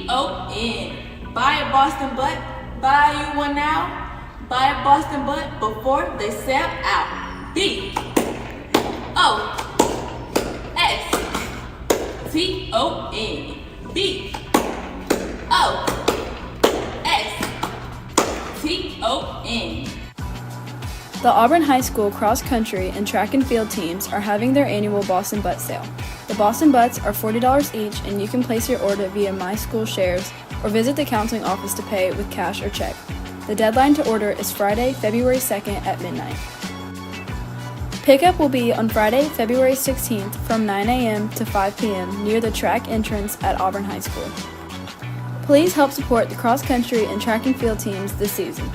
Boston. Buy a Boston butt, buy you one now. Buy a Boston butt before they sell out. BOSTON. BOSTON. The Auburn High School cross country and track and field teams are having their annual Boston Butt sale. The Boston Butts are $40 each, and you can place your order via My School Shares or visit the counseling office to pay with cash or check. The deadline to order is Friday, February 2nd at midnight. Pickup will be on Friday, February 16th from 9 a.m. to 5 p.m. near the track entrance at Auburn High School. Please help support the cross country and track and field teams this season.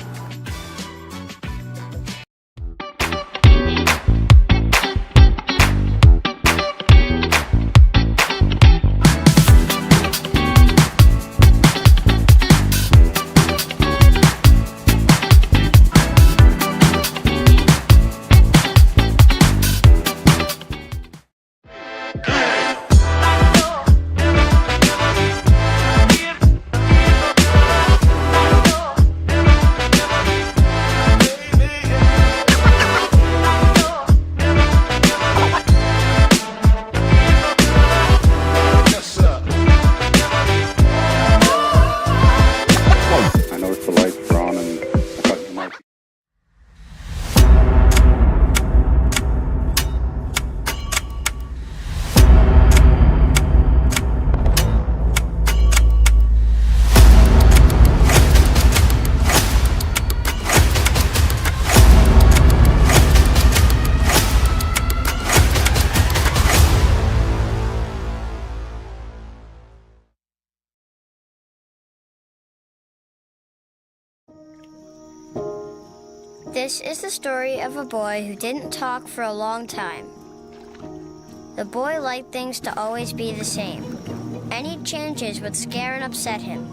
This is the story of a boy who didn't talk for a long time. The boy liked things to always be the same. Any changes would scare and upset him.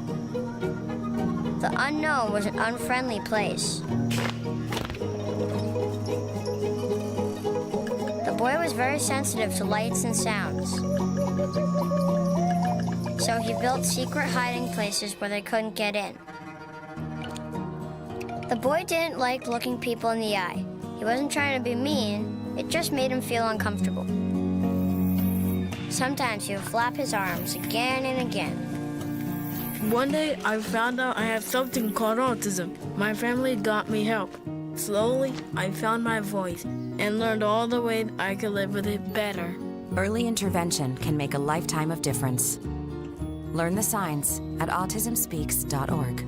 The unknown was an unfriendly place. The boy was very sensitive to lights and sounds. So he built secret hiding places where they couldn't get in. The boy didn't like looking people in the eye. He wasn't trying to be mean, it just made him feel uncomfortable. Sometimes he would flap his arms again and again. One day I found out I have something called autism. My family got me help. Slowly, I found my voice and learned all the ways I could live with it better. Early intervention can make a lifetime of difference. Learn the signs at autismspeaks.org.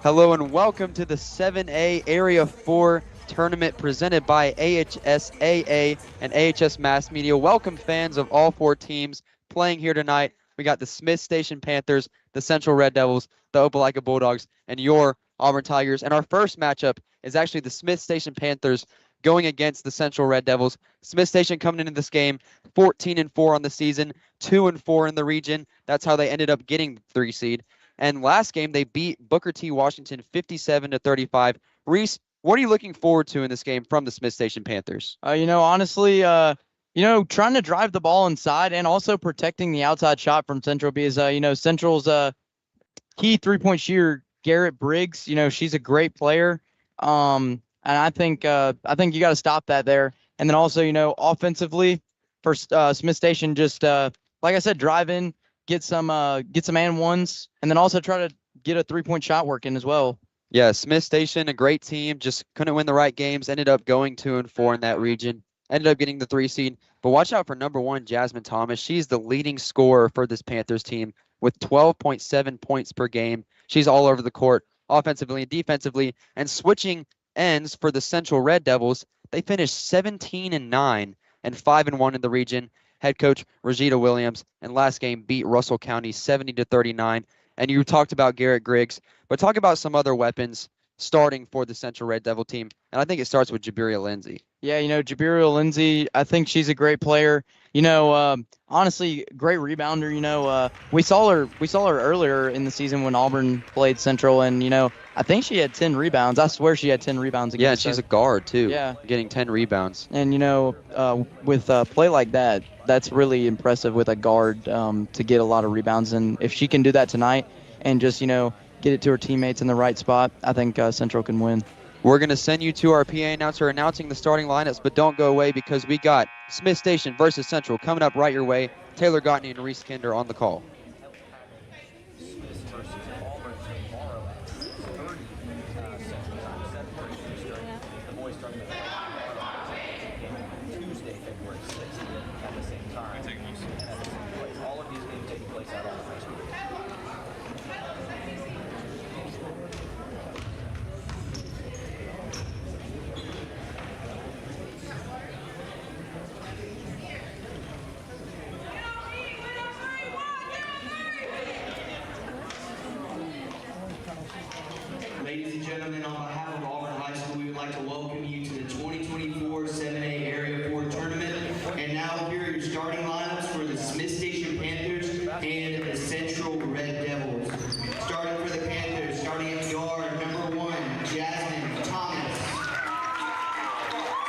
Hello and welcome to the 7A Area 4 tournament presented by AHSAA and AHS Mass Media. Welcome fans of all four teams playing here tonight. We got the Smith Station Panthers, the Central Red Devils, the Opelika Bulldogs, and your Auburn Tigers. And our first matchup is actually the Smith Station Panthers going against the Central Red Devils. Smith Station coming into this game 14-4 on the season, 2-4 in the region. That's how they ended up getting the 3 seed. And last game, they beat Booker T. Washington 57-35. Reese, What are you looking forward to in this game from the Smith Station Panthers? Honestly, trying to drive the ball inside and also protecting the outside shot from Central because, Central's key three-point shooter, Garrett Briggs, she's a great player. And I think you got to stop that there. And then also, offensively for Smith Station, just like I said, drive in, get some and ones, and then also try to get a three-point shot working as well. Yeah, Smith Station, a great team, just couldn't win the right games, ended up going 2-4 in that region, ended up getting the 3 seed. But watch out for number 1, Jasmine Thomas. She's the leading scorer for this Panthers team with 12.7 points per game. She's all over the court, offensively and defensively, and switching ends for the Central Red Devils. They finished 17-9 and 5-1 in the region. Head coach Rajita Williams, and last game beat Russell County 70-39. And you talked about Garrett Griggs, but talk about some other weapons starting for the Central Red Devil team. And I think it starts with Jabiria Lindsay. Yeah, Jabiria Lindsay, I think she's a great player. Honestly, great rebounder. We saw her earlier in the season when Auburn played Central, and I think she had 10 rebounds. I swear she had 10 rebounds against Yeah, and she's us. a guard too. Yeah, getting 10 rebounds. and with play like that, that's really impressive with a guard to get a lot of rebounds. And if she can do that tonight and just get it to her teammates in the right spot, I think Central can win. We're going to send you to our PA announcer announcing the starting lineups, but don't go away because we got Smith Station versus Central coming up right your way. Taylor Gottney and Reese Kinder on the call. Ladies and gentlemen, on behalf of Auburn High School, we would like to welcome you to the 2024 7A Area 4 Tournament. And now here are your starting lineups for the Smith Station Panthers and the Central Red Devils. Starting for the Panthers, starting at guard, number 1, Jasmine Thomas.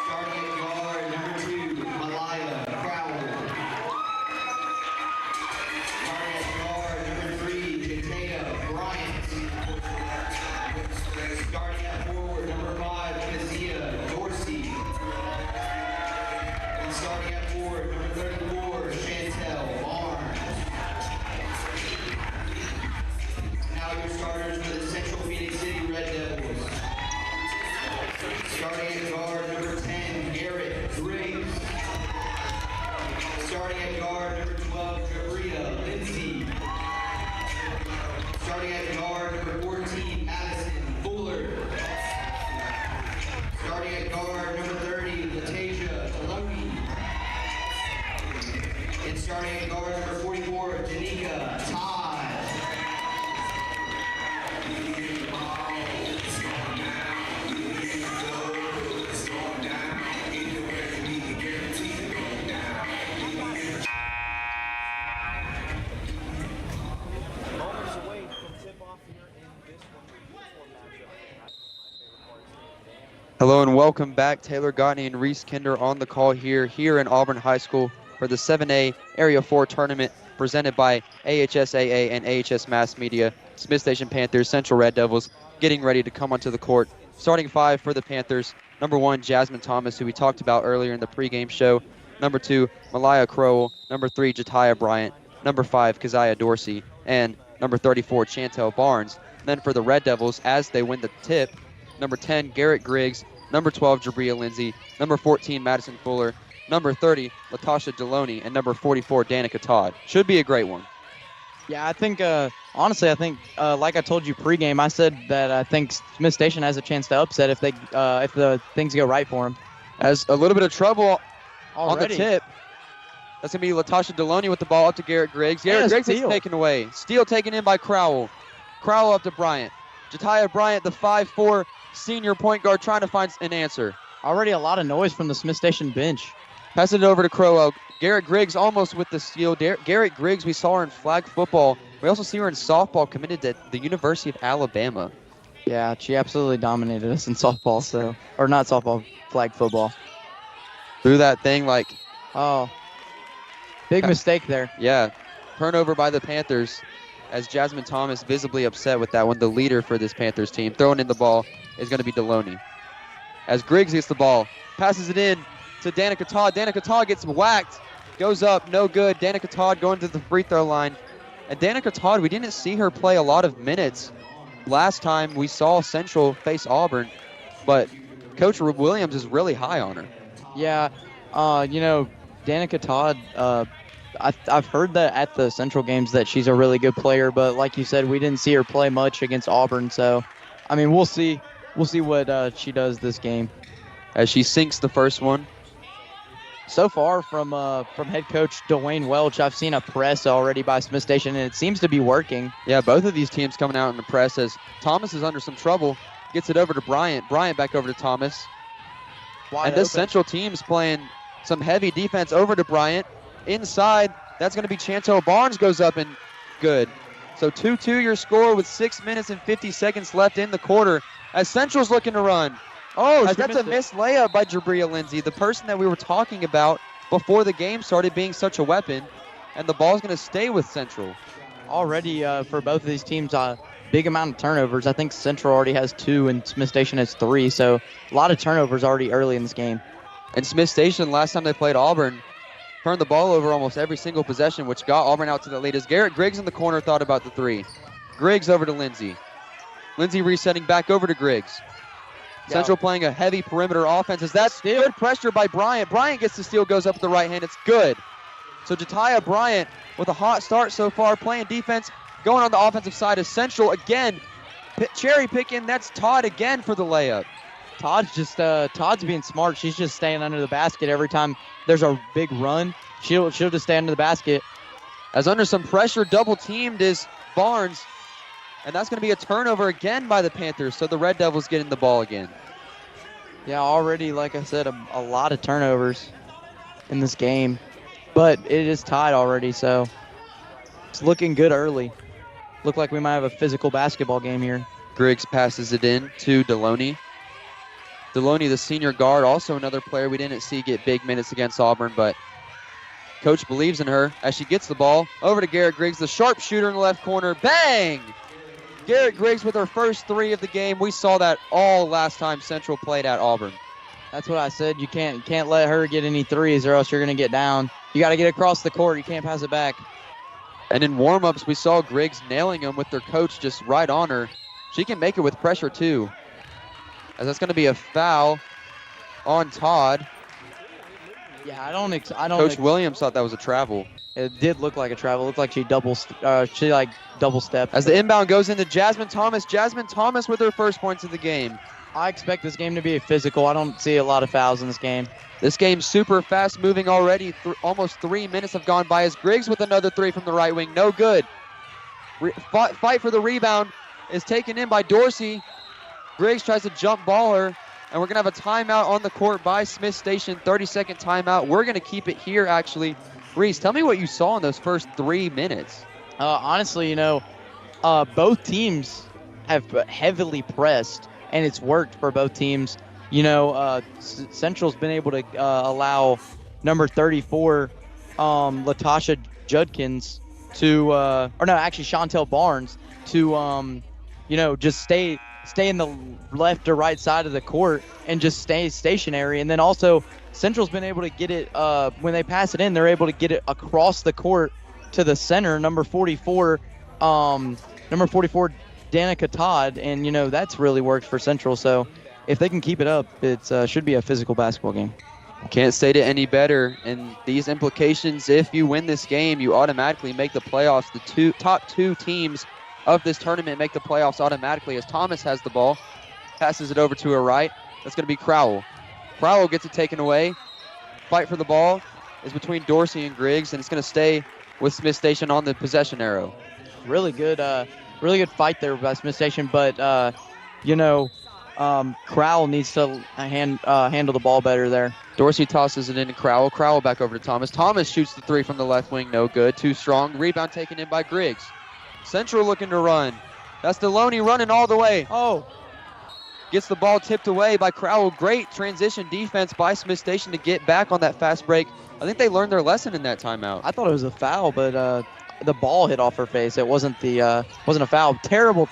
Starting at guard, number 2, Malaya Crowell. Starting at guard, number 3, Jatea Bryant. Starting at forward, number 5, Kezia Dorsey. And starting at forward, number 34, Chantel Barnes. Now your starters for the Central Phoenix City Red Devils. Starting at guard, number 10, Garrett Griggs. Starting at guard, number 12, Jabiria Lindsay. Starting at guard, number 14, Madison Fuller. Starting at guard, number 30, Latasia Taloni. And starting at guard, number 44, Janika Todd. Hello and welcome back. Taylor Gottney and Reese Kinder on the call here in Auburn High School for the 7A Area 4 Tournament presented by AHSAA and AHS Mass Media. Smith Station Panthers, Central Red Devils getting ready to come onto the court. Starting 5 for the Panthers, number 1, Jasmine Thomas, who we talked about earlier in the pregame show. Number 2, Malaya Crowell. Number 3, Jatea Bryant. Number 5, Keziah Dorsey. And number 34, Chantel Barnes. And then for the Red Devils, as they win the tip, number 10, Garrett Griggs. Number 12, Jabiria Lindsay. Number 14, Madison Fuller. Number 30, Latasha Deloney. And number 44, Danica Todd. Should be a great one. Yeah, I think, honestly, like I told you pregame, I said that I think Smith Station has a chance to upset if the things go right for them. Has a little bit of trouble Already. on the tip. That's going to be Latasha Deloney with the ball up to Garrett Griggs. Garrett Griggs is taken away. Steal taken in by Crowell. Crowell up to Bryant. Jatea Bryant, the 5'4", senior point guard, trying to find an answer. Already a lot of noise from the Smith Station bench. Pass it over to Crowell. Garrett Griggs almost with the steal. Garrett Griggs, we saw her in flag football. We also see her in softball, committed to the University of Alabama. Yeah, she absolutely dominated us in softball, so, or not softball, flag football. Threw that thing like, Oh, big mistake there. yeah, turnover by the Panthers as Jasmine Thomas visibly upset with that one. The leader for this Panthers team throwing in the ball is going to be Deloney. As Griggs gets the ball, passes it in to Danica Todd. Danica Todd gets whacked, goes up, no good. Danica Todd going to the free throw line. And Danica Todd, we didn't see her play a lot of minutes last time we saw Central face Auburn, but Coach Williams is really high on her. Yeah, Danica Todd, I've heard that at the Central games that she's a really good player, but like you said, we didn't see her play much against Auburn. So, I mean, we'll see what she does this game. As she sinks the first one. So far from head coach Dwayne Welch, I've seen a press already by Smith Station, and it seems to be working. Yeah, both of these teams coming out in the press as Thomas is under some trouble. Gets it over to Bryant. Bryant back over to Thomas. Wide and this open. Central team's playing some heavy defense over to Bryant. Inside, that's going to be Chantel Barnes goes up and good. So 2-2 your score with 6 minutes and 50 seconds left in the quarter as Central's looking to run. Oh, As that's a missed layup by Jabria Lindsay, the person that we were talking about before the game started being such a weapon, and the ball's going to stay with Central. Already for both of these teams, big amount of turnovers. I think Central already has 2 and Smith Station has 3, so a lot of turnovers already early in this game. And Smith Station, last time they played Auburn, turned the ball over almost every single possession, which got Auburn out to the lead. As Garrett Griggs in the corner thought about the 3. Griggs over to Lindsay. Lindsay resetting back over to Griggs. Central playing a heavy perimeter offense. As that's good pressure by Bryant. Bryant gets the steal, goes up with the right hand. It's good. So Jatiah Bryant with a hot start so far, playing defense, going on the offensive side of Central again. Cherry picking, that's Todd again for the layup. Todd's being smart. She's just staying under the basket every time there's a big run. She'll just stay under the basket. As under some pressure, double teamed is Barnes. And that's going to be a turnover again by the Panthers. So the Red Devils getting the ball again. Yeah, already, like I said, a lot of turnovers in this game. But it is tied already, so it's looking good early. Look like we might have a physical basketball game here. Griggs passes it in to Deloney. Deloney, the senior guard, also another player we didn't see get big minutes against Auburn, but coach believes in her as she gets the ball. Over to Garrett Griggs, the sharpshooter in the left corner. Bang! Garrett Griggs with her first 3 of the game. We saw that all last time Central played at Auburn. That's what I said. You can't let her get any threes or else you're going to get down. You got to get across the court. You can't pass it back. And in warm-ups, we saw Griggs nailing them with their coach just right on her. She can make it with pressure, too. As that's going to be a foul on Todd. Yeah, I don't. Coach Williams thought that was a travel. It did look like a travel. It looked like she double stepped. As the inbound goes into Jasmine Thomas. Jasmine Thomas with her first points of the game. I expect this game to be physical. I don't see a lot of fouls in this game. This game's super fast moving already. Almost 3 minutes have gone by as Griggs with another 3 from the right wing. No good. Fight for the rebound is taken in by Dorsey. Griggs tries to jump ball her, and we're going to have a timeout on the court by Smith Station. 30-second timeout. We're going to keep it here, actually. Reese, tell me what you saw in those first 3 minutes. Honestly, both teams have heavily pressed, and it's worked for both teams. Central's been able to allow number 34, Latasha Judkins, Chantel Barnes to, just stay in the left or right side of the court and just stay stationary. And then also Central's been able to get it, when they pass it in, they're able to get it across the court to the center, number 44, Danica Todd. And, that's really worked for Central. So if they can keep it up, it should be a physical basketball game. Can't state it any better. And these implications, if you win this game, you automatically make the playoffs. The top 2 teams of this tournament make the playoffs automatically as Thomas has the ball. Passes it over to her right. That's going to be Crowell. Crowell gets it taken away. Fight for the ball is between Dorsey and Griggs, and it's going to stay with Smith Station on the possession arrow. Really good fight there by Smith Station, but, Crowell needs to handle the ball better there. Dorsey tosses it into Crowell. Crowell back over to Thomas. Thomas shoots the 3 from the left wing. No good. Too strong. Rebound taken in by Griggs. Central looking to run. That's Deloney running all the way. Oh, Gets the ball tipped away by Crowell. Great transition defense by Smith Station to get back on that fast break. I think they learned their lesson in that timeout. I thought it was a foul, but the ball hit off her face. It wasn't a foul. Terrible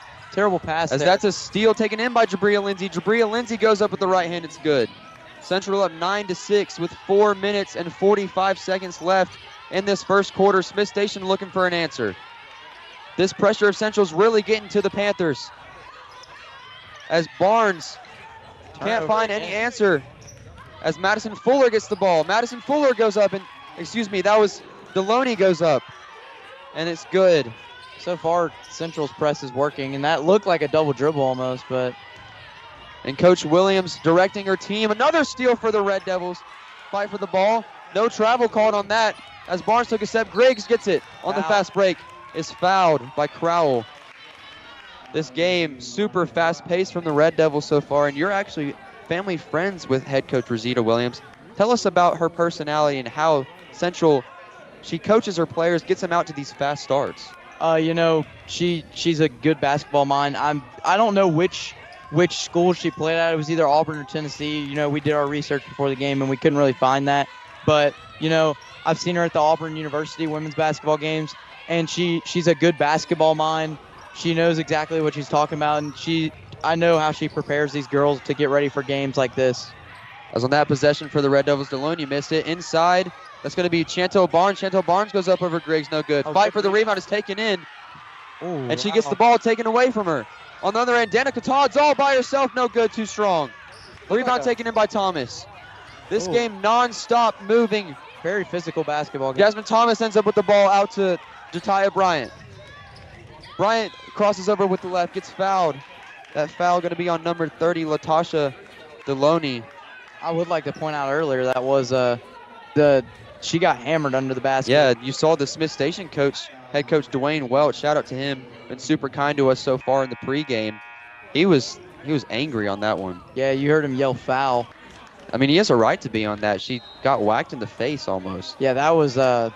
pass As there. that's a steal taken in by Jabria Lindsay. Jabria Lindsay goes up with the right hand. It's good. Central up 9-6 with 4 minutes and 45 seconds left in this first quarter. Smith Station looking for an answer. This pressure of Central's really getting to the Panthers, as Barnes can't find any answer. As Madison Fuller gets the ball. Madison Fuller goes up and, that was Deloney goes up. And it's good. So far, Central's press is working, and that looked like a double dribble almost, but. And Coach Williams directing her team. Another steal for the Red Devils. Fight for the ball. No travel called on that. As Barnes took a step, Griggs gets it on the fast break. Is fouled by Crowell. This game, super fast-paced from the Red Devils so far, and you're actually family friends with head coach Rosita Williams. Tell us about her personality and how Central, she coaches her players, gets them out to these fast starts. She's a good basketball mind. I don't know which school she played at. It was either Auburn or Tennessee. We did our research before the game, and we couldn't really find that. But, I've seen her at the Auburn University women's basketball games, and she's a good basketball mind. She knows exactly what she's talking about, and I know how she prepares these girls to get ready for games like this. As on that possession for the Red Devils, Deloney missed it. Inside, that's going to be Chantel Barnes. Chantel Barnes goes up over Griggs, no good. Fight for the rebound is taken in, and she gets the ball taken away from her. On the other end, Danica Todd's all by herself, no good, too strong. Rebound taken in by Thomas. This game non-stop moving. Very physical basketball game. Jasmine Thomas ends up with the ball out to Jatiah Bryant. Bryant crosses over with the left, gets fouled. That foul going to be on number 30, Latasha Deloney. I would like to point out earlier that was she got hammered under the basket. Yeah, you saw the Smith Station coach, head coach Dwayne Welch. Shout out to him. Been super kind to us so far in the pregame. He was angry on that one. Yeah, you heard him yell foul. I mean, he has a right to be on that. She got whacked in the face almost. Yeah, that was a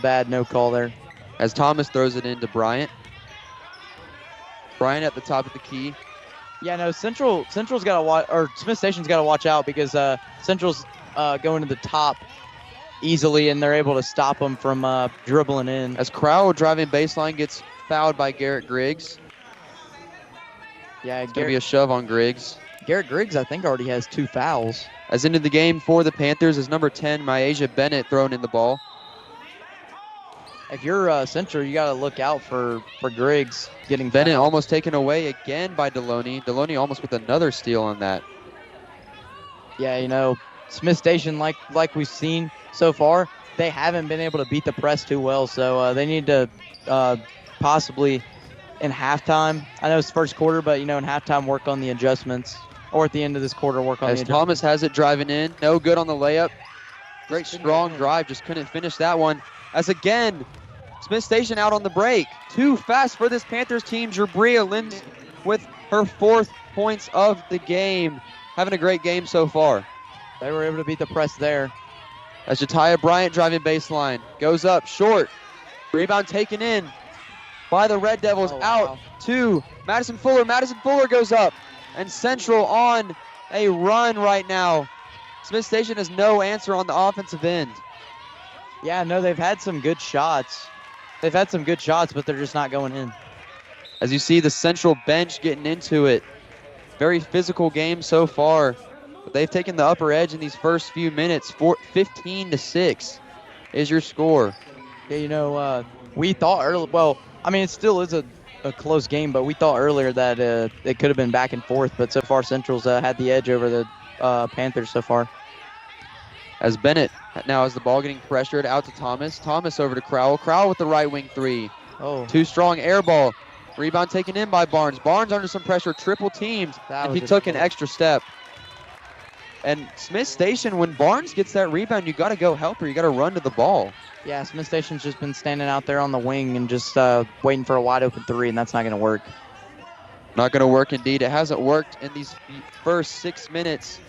bad no call there. As Thomas throws it into Bryant. Bryant at the top of the key. Yeah, no, Central's got to watch, or Smith Station's got to watch out, because Central's going to the top easily, and they're able to stop them from dribbling in. As Crowell driving baseline gets fouled by Garrett Griggs. Yeah, it's going to be a shove on Griggs. Garrett Griggs, I think, already has 2 fouls. As into the game for the Panthers is number 10, Myasia Bennett, throwing in the ball. If you're Central, you got to look out for Griggs getting Bennett fouled. almost taken away again by Deloney. Deloney almost with another steal on that. Yeah, Smith Station, like we've seen so far, they haven't been able to beat the press too well, so they need to possibly in halftime. I know it's first quarter, but, in halftime work on the adjustments, or at the end of this quarter work on the adjustments. Thomas has it driving in. No good on the layup. Great strong drive. Just couldn't finish that one. As again, Smith Station out on the break. Too fast for this Panthers team. Jabria Lindsay with her 4th points of the game. Having a great game so far. They were able to beat the press there. As Jatiah Bryant driving baseline. Goes up short. Rebound taken in by the Red Devils. Out to Madison Fuller. Madison Fuller goes up. And Central on a run right now. Smith Station has no answer on the offensive end. Yeah, no, they've had some good shots. But they're just not going in. As you see the Central bench getting into it. Very physical game so far. But they've taken the upper edge in these first few minutes. 15-6 is your score. Yeah, we thought earlier, it still is a close game, but we thought earlier that it could have been back and forth. But so far, Central's had the edge over the Panthers so far. As Bennett now has the ball getting pressured out to Thomas. Thomas over to Crowell. Crowell with the right wing 3. Too strong air ball. Rebound taken in by Barnes. Barnes under some pressure, triple teamed, and he took an extra step. And Smith Station, when Barnes gets that rebound, you got to go help her. You got to run to the ball. Yeah, Smith Station's just been standing out there on the wing and just waiting for a wide open 3, and that's not going to work. Not going to work indeed. It hasn't worked in these first 6 minutes.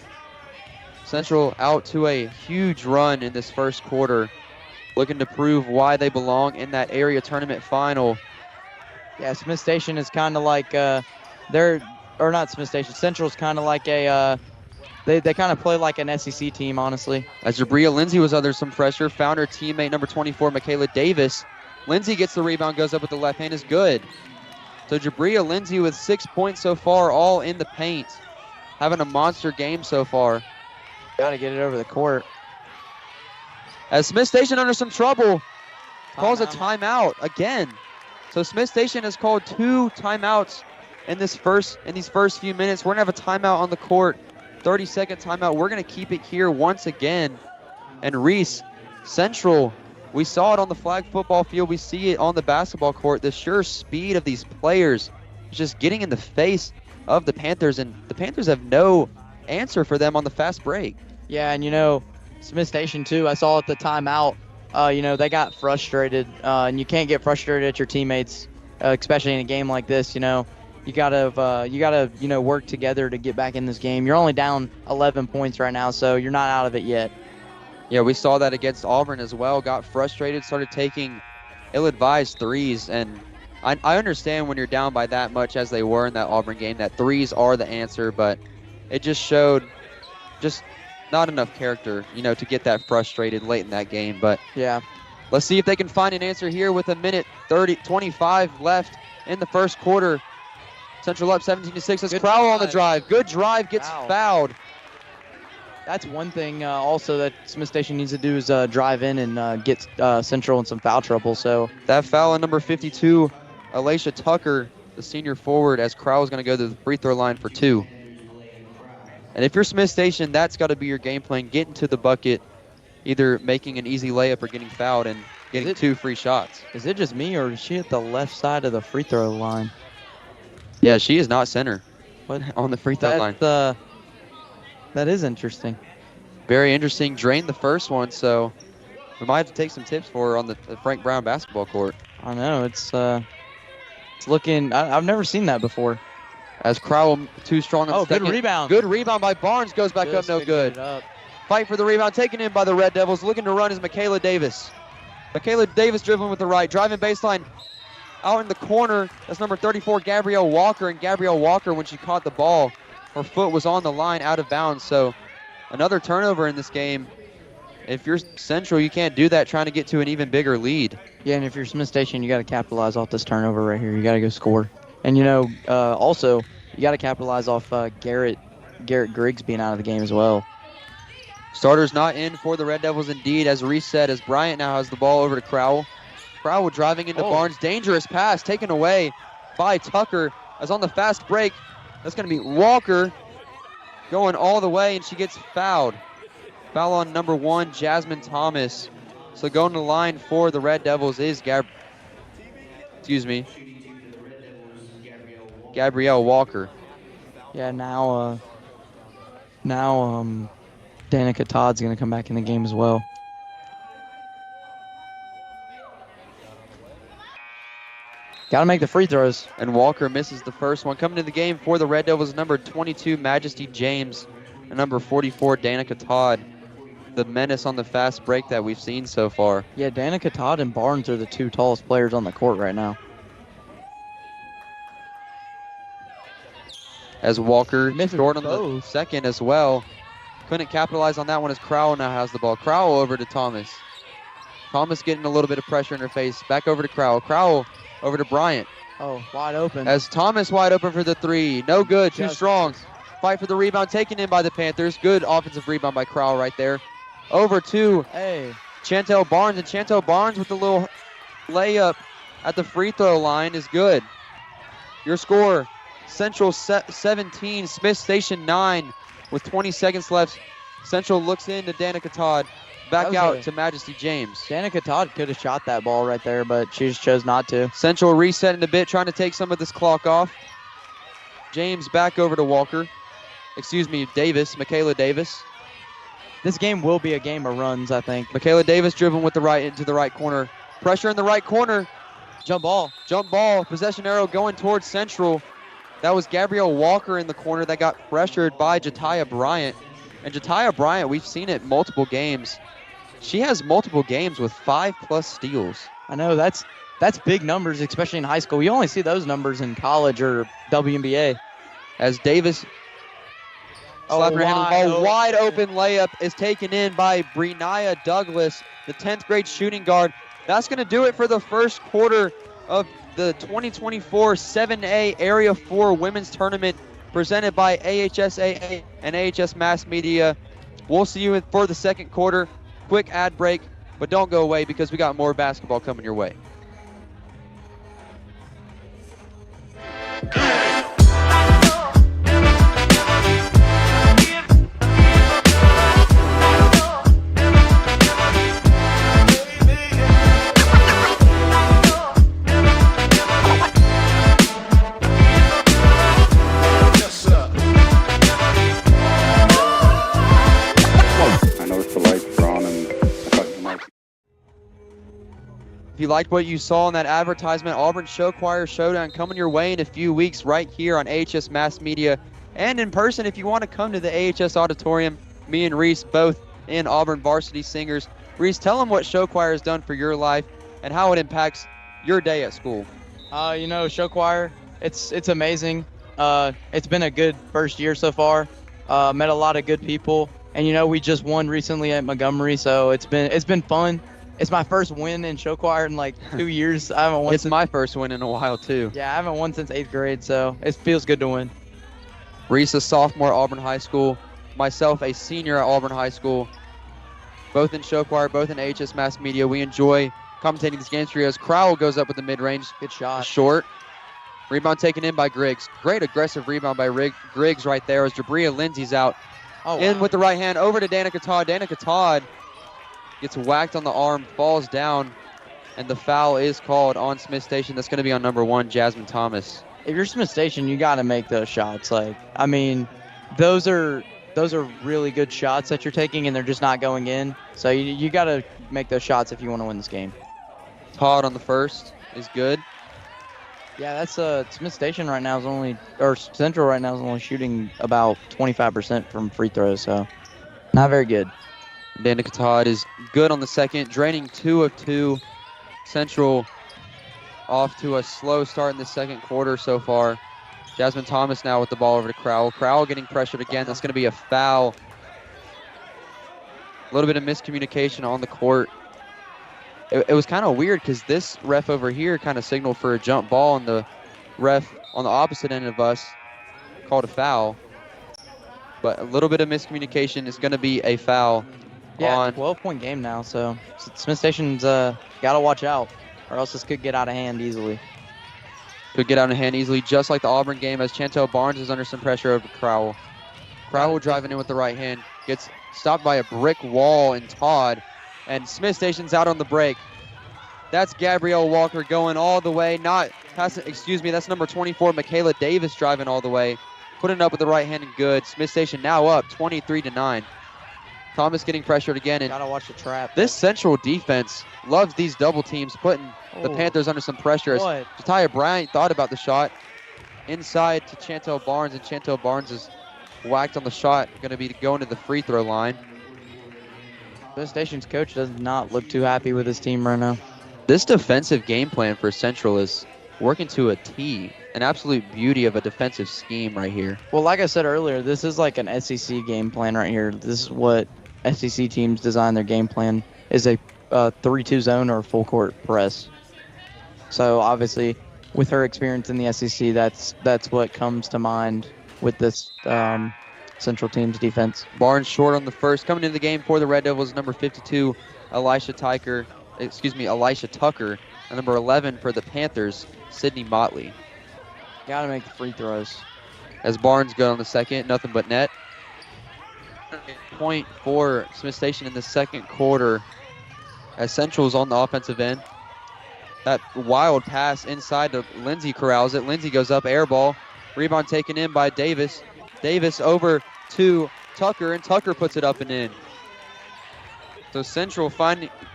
Central out to a huge run in this first quarter, looking to prove why they belong in that area tournament final. Yeah, Smith Station is kind of like they're or not Smith Station. Central's kind of like a they kind of play like an SEC team, honestly. As Jabria Lindsay was under some pressure, found her teammate number 24, Michaela Davis. Lindsay gets the rebound, goes up with the left hand, is good. So Jabria Lindsay with 6 points so far, all in the paint. Having a monster game so far. Got to get it over the court. As Smith Station under some trouble, calls a timeout again. So Smith Station has called 2 timeouts in these first few minutes. We're gonna have a timeout on the court, 30-second timeout. We're gonna keep it here once again. And Reese, Central, we saw it on the flag football field. We see it on the basketball court. The sheer speed of these players is just getting in the face of the Panthers, and the Panthers have no answer for them on the fast break. Yeah, and you know, Smith Station too, I saw at the timeout, you know, they got frustrated, and you can't get frustrated at your teammates, especially in a game like this. You know, you gotta work together to get back in this game. You're only down 11 points right now, so you're not out of it yet. Yeah, we saw that against Auburn as well. Got frustrated, started taking ill-advised threes, and I understand when you're down by that much as they were in that Auburn game, that threes are the answer, but it just showed just not enough character, you know, to get that frustrated late in that game. But yeah, let's see if they can find an answer here with a minute 25 left in the first quarter. Central up 17-6. That's Crowell on the drive. Good drive, gets fouled. That's one thing also that Smith Station needs to do is drive in and get Central in some foul trouble. So that foul on number 52, Alicia Tucker, the senior forward, as Crowell is going to go to the free throw line for 2. And if you're Smith Station, that's got to be your game plan. Get into the bucket, either making an easy layup or getting fouled and getting 2 free shots. Is it just me, or is she at the left side of the free throw line? Yeah, she is not center. What? On the free throw line. That is interesting. Very interesting. Drained the first one, so we might have to take some tips for her on the Frank Brown basketball court. I know, it's looking, I've never seen that before. As Crowell too strong on the second. Good rebound. Good rebound by Barnes, goes back up, no good. Fight for the rebound, taken in by the Red Devils. Looking to run is Michaela Davis. Michaela Davis dribbling with the right, driving baseline. Out in the corner, that's number 34, Gabrielle Walker. And Gabrielle Walker, when she caught the ball, her foot was on the line, out of bounds. So another turnover in this game. If you're Central, you can't do that trying to get to an even bigger lead. Yeah, and if you're Smith Station, you got to capitalize off this turnover right here. You got to go score. And, you know, also, you got to capitalize off Garrett Griggs being out of the game as well. Starters not in for the Red Devils indeed, as Reese said, as Bryant now has the ball over to Crowell. Crowell driving into Barnes. Dangerous pass taken away by Tucker. As on the fast break, that's going to be Walker going all the way, and she gets fouled. Foul on number 1, Jasmine Thomas. So going to the line for the Red Devils is Gabrielle Walker. Yeah, now Danica Todd's going to come back in the game as well. Got to make the free throws. And Walker misses the first one. Coming to the game for the Red Devils, number 22, Majesty James, and number 44, Danica Todd. The menace on the fast break that we've seen so far. Yeah, Danica Todd and Barnes are the 2 tallest players on the court right now. As Walker scored on the second as well. Couldn't capitalize on that one as Crowell now has the ball. Crowell over to Thomas. Thomas getting a little bit of pressure in her face. Back over to Crowell. Crowell over to Bryant. Oh, wide open. As Thomas wide open for the 3. No good. Too strong. Fight for the rebound taken in by the Panthers. Good offensive rebound by Crowell right there. Over to Chantel Barnes. And Chantel Barnes with the little layup at the free throw line is good. Your score, Central 17, Smith Station 9 with 20 seconds left. Central looks into Danica Todd. Back out to Majesty James. Danica Todd could have shot that ball right there, but she just chose not to. Central resetting a bit, trying to take some of this clock off. James back over to Walker. Davis, Michaela Davis. This game will be a game of runs, I think. Michaela Davis dribbling with the right into the right corner. Pressure in the right corner. Jump ball. Possession arrow going towards Central. That was Gabrielle Walker in the corner that got pressured by Jatiah Bryant. And Jatiah Bryant, we've seen it multiple games. She has multiple games with 5+ steals. I know, that's big numbers, especially in high school. You only see those numbers in college or WNBA. as Davis slapping her hand on the ball. Wide open layup is taken in by Brenia Douglas, the 10th grade shooting guard. That's going to do it for the first quarter of the 2024 7A Area 4 Women's Tournament presented by AHSAA and AHS Mass Media. We'll see you for the second quarter. Quick ad break, but don't go away because we got more basketball coming your way. If you liked what you saw in that advertisement, Auburn Show Choir Showdown coming your way in a few weeks right here on AHS Mass Media and in person if you want to come to the AHS Auditorium. Me and Reese both in Auburn Varsity Singers. Reese, tell them what Show Choir has done for your life and how it impacts your day at school. Show Choir, it's amazing. It's been a good first year so far. Met a lot of good people, and we just won recently at Montgomery, so it's been fun. It's my first win in show choir in like 2 years. I haven't won. It's my first win in a while too. Yeah, I haven't won since 8th grade, so it feels good to win. Reese, a sophomore at Auburn High School. Myself, a senior at Auburn High School. Both in show choir, both in AHS Mass Media. We enjoy commentating these games for you as Crowell goes up with the mid-range. Good shot. Short. Rebound taken in by Griggs. Great aggressive rebound by Griggs right there as Jabria Lindsay's out. Oh, in wow. with the right hand over to Danica Todd. Danica Todd gets whacked on the arm, falls down, and the foul is called on Smith Station. That's going to be on number 1, Jasmine Thomas. If you're Smith Station, you got to make those shots. Those are really good shots that you're taking, and they're just not going in. So you got to make those shots if you want to win this game. Todd on the first is good. Yeah, that's Smith Station right now Central right now is only shooting about 25% from free throws, so not very good. Danica Todd is good on the second, draining 2 of 2. Central off to a slow start in the second quarter so far. Jasmine Thomas now with the ball over to Crowell. Crowell getting pressured again. That's going to be a foul. A little bit of miscommunication on the court. It was kind of weird because this ref over here kind of signaled for a jump ball, and the ref on the opposite end of us called a foul. But a little bit of miscommunication is going to be a foul. Yeah, 12-point game now, so Smith Station's got to watch out, or else this could get out of hand easily. Could get out of hand easily, just like the Auburn game, as Chantel Barnes is under some pressure over Crowell. Crowell driving in with the right hand, gets stopped by a brick wall in Todd, and Smith Station's out on the break. That's Gabrielle Walker going all the way, that's number 24, Michaela Davis driving all the way, putting it up with the right hand and good. Smith Station now up 23-9. Thomas getting pressured again. And gotta watch the trap. This Central defense loves these double teams, putting the Panthers under some pressure. As Jatiah Bryant thought about the shot inside to Chantel Barnes, and Chantel Barnes is whacked on the shot, going to be going to the free throw line. Smith Station's coach does not look too happy with his team right now. This defensive game plan for Central is working to a T. An absolute beauty of a defensive scheme right here. Well, like I said earlier, this is like an SEC game plan right here. This is what SEC teams design their game plan, is a 3-2 zone or full court press. So obviously, with her experience in the SEC, that's what comes to mind with this Central team's defense. Barnes short on the first. Coming into the game for the Red Devils, number 52, Elisha Tucker, and number 11 for the Panthers, Sydney Motley. Gotta make the free throws. As Barnes go on the second, nothing but net. Point for Smith Station in the second quarter as Central's on the offensive end. That wild pass inside to Lindsay corrals it. Lindsay goes up, air ball. Rebound taken in by Davis. Davis over to Tucker, and Tucker puts it up and in. So Central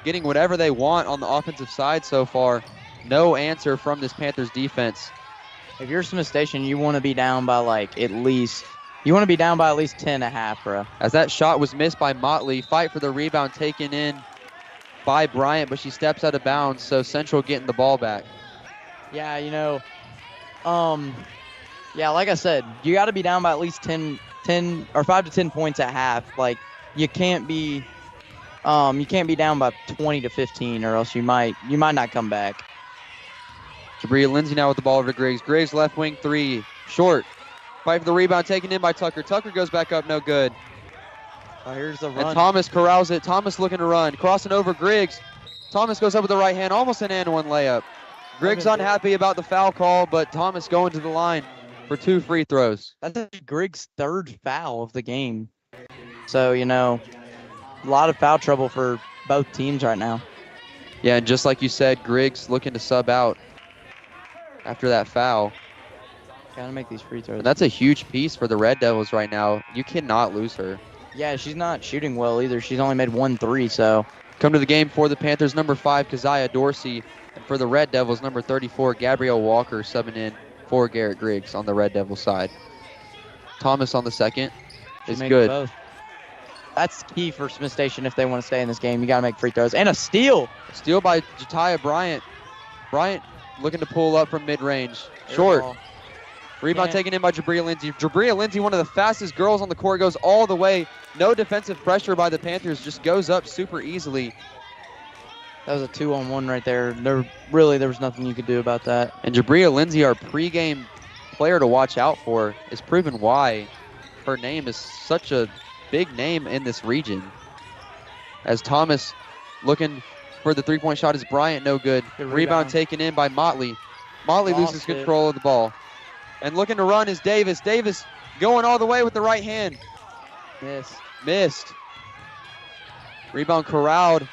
getting whatever they want on the offensive side so far. No answer from this Panthers defense. If you're Smith Station, you want to be down by at least 10 at half, bro. As that shot was missed by Motley. Fight for the rebound taken in by Bryant, but she steps out of bounds, so Central getting the ball back. Yeah, Yeah, like I said, you got to be down by at least 10 or 5 to 10 points at half. Like you can't be down by 20 to 15 or else you might not come back. Jabria Lindsay now with the ball over to Griggs. Griggs left wing three, short. Fight for the rebound, taken in by Tucker. Tucker goes back up, no good. Oh, here's the run. And Thomas corrals it. Thomas looking to run. Crossing over Griggs. Thomas goes up with the right hand, almost an and one layup. Griggs unhappy about the foul call, but Thomas going to the line for 2 free throws. That's Griggs' 3rd foul of the game. So, a lot of foul trouble for both teams right now. Yeah, and just like you said, Griggs looking to sub out after that foul. Got to make these free throws. And that's a huge piece for the Red Devils right now. You cannot lose her. Yeah, she's not shooting well either. She's only made 1 3, so. Come to the game for the Panthers, number 5, Keziah Dorsey. And for the Red Devils, number 34, Gabrielle Walker, subbing in for Garrett Griggs on the Red Devil side. Thomas on the second is good. Both. That's key for Smith Station if they want to stay in this game. You got to make free throws. And a steal. Steal by Jatiah Bryant. Bryant looking to pull up from mid-range. Short. Rebound taken in by Jabria Lindsay. Jabria Lindsay, one of the fastest girls on the court, goes all the way. No defensive pressure by the Panthers. Just goes up super easily. That was a 2-on-1 right there. There was nothing you could do about that. And Jabria Lindsay, our pregame player to watch out for, is proven why her name is such a big name in this region. As Thomas looking for the three-point shot is Bryant, no good. Rebound taken in by Motley. Motley loses control of the ball. And looking to run is Davis. Davis going all the way with the right hand. Missed. Rebound corralled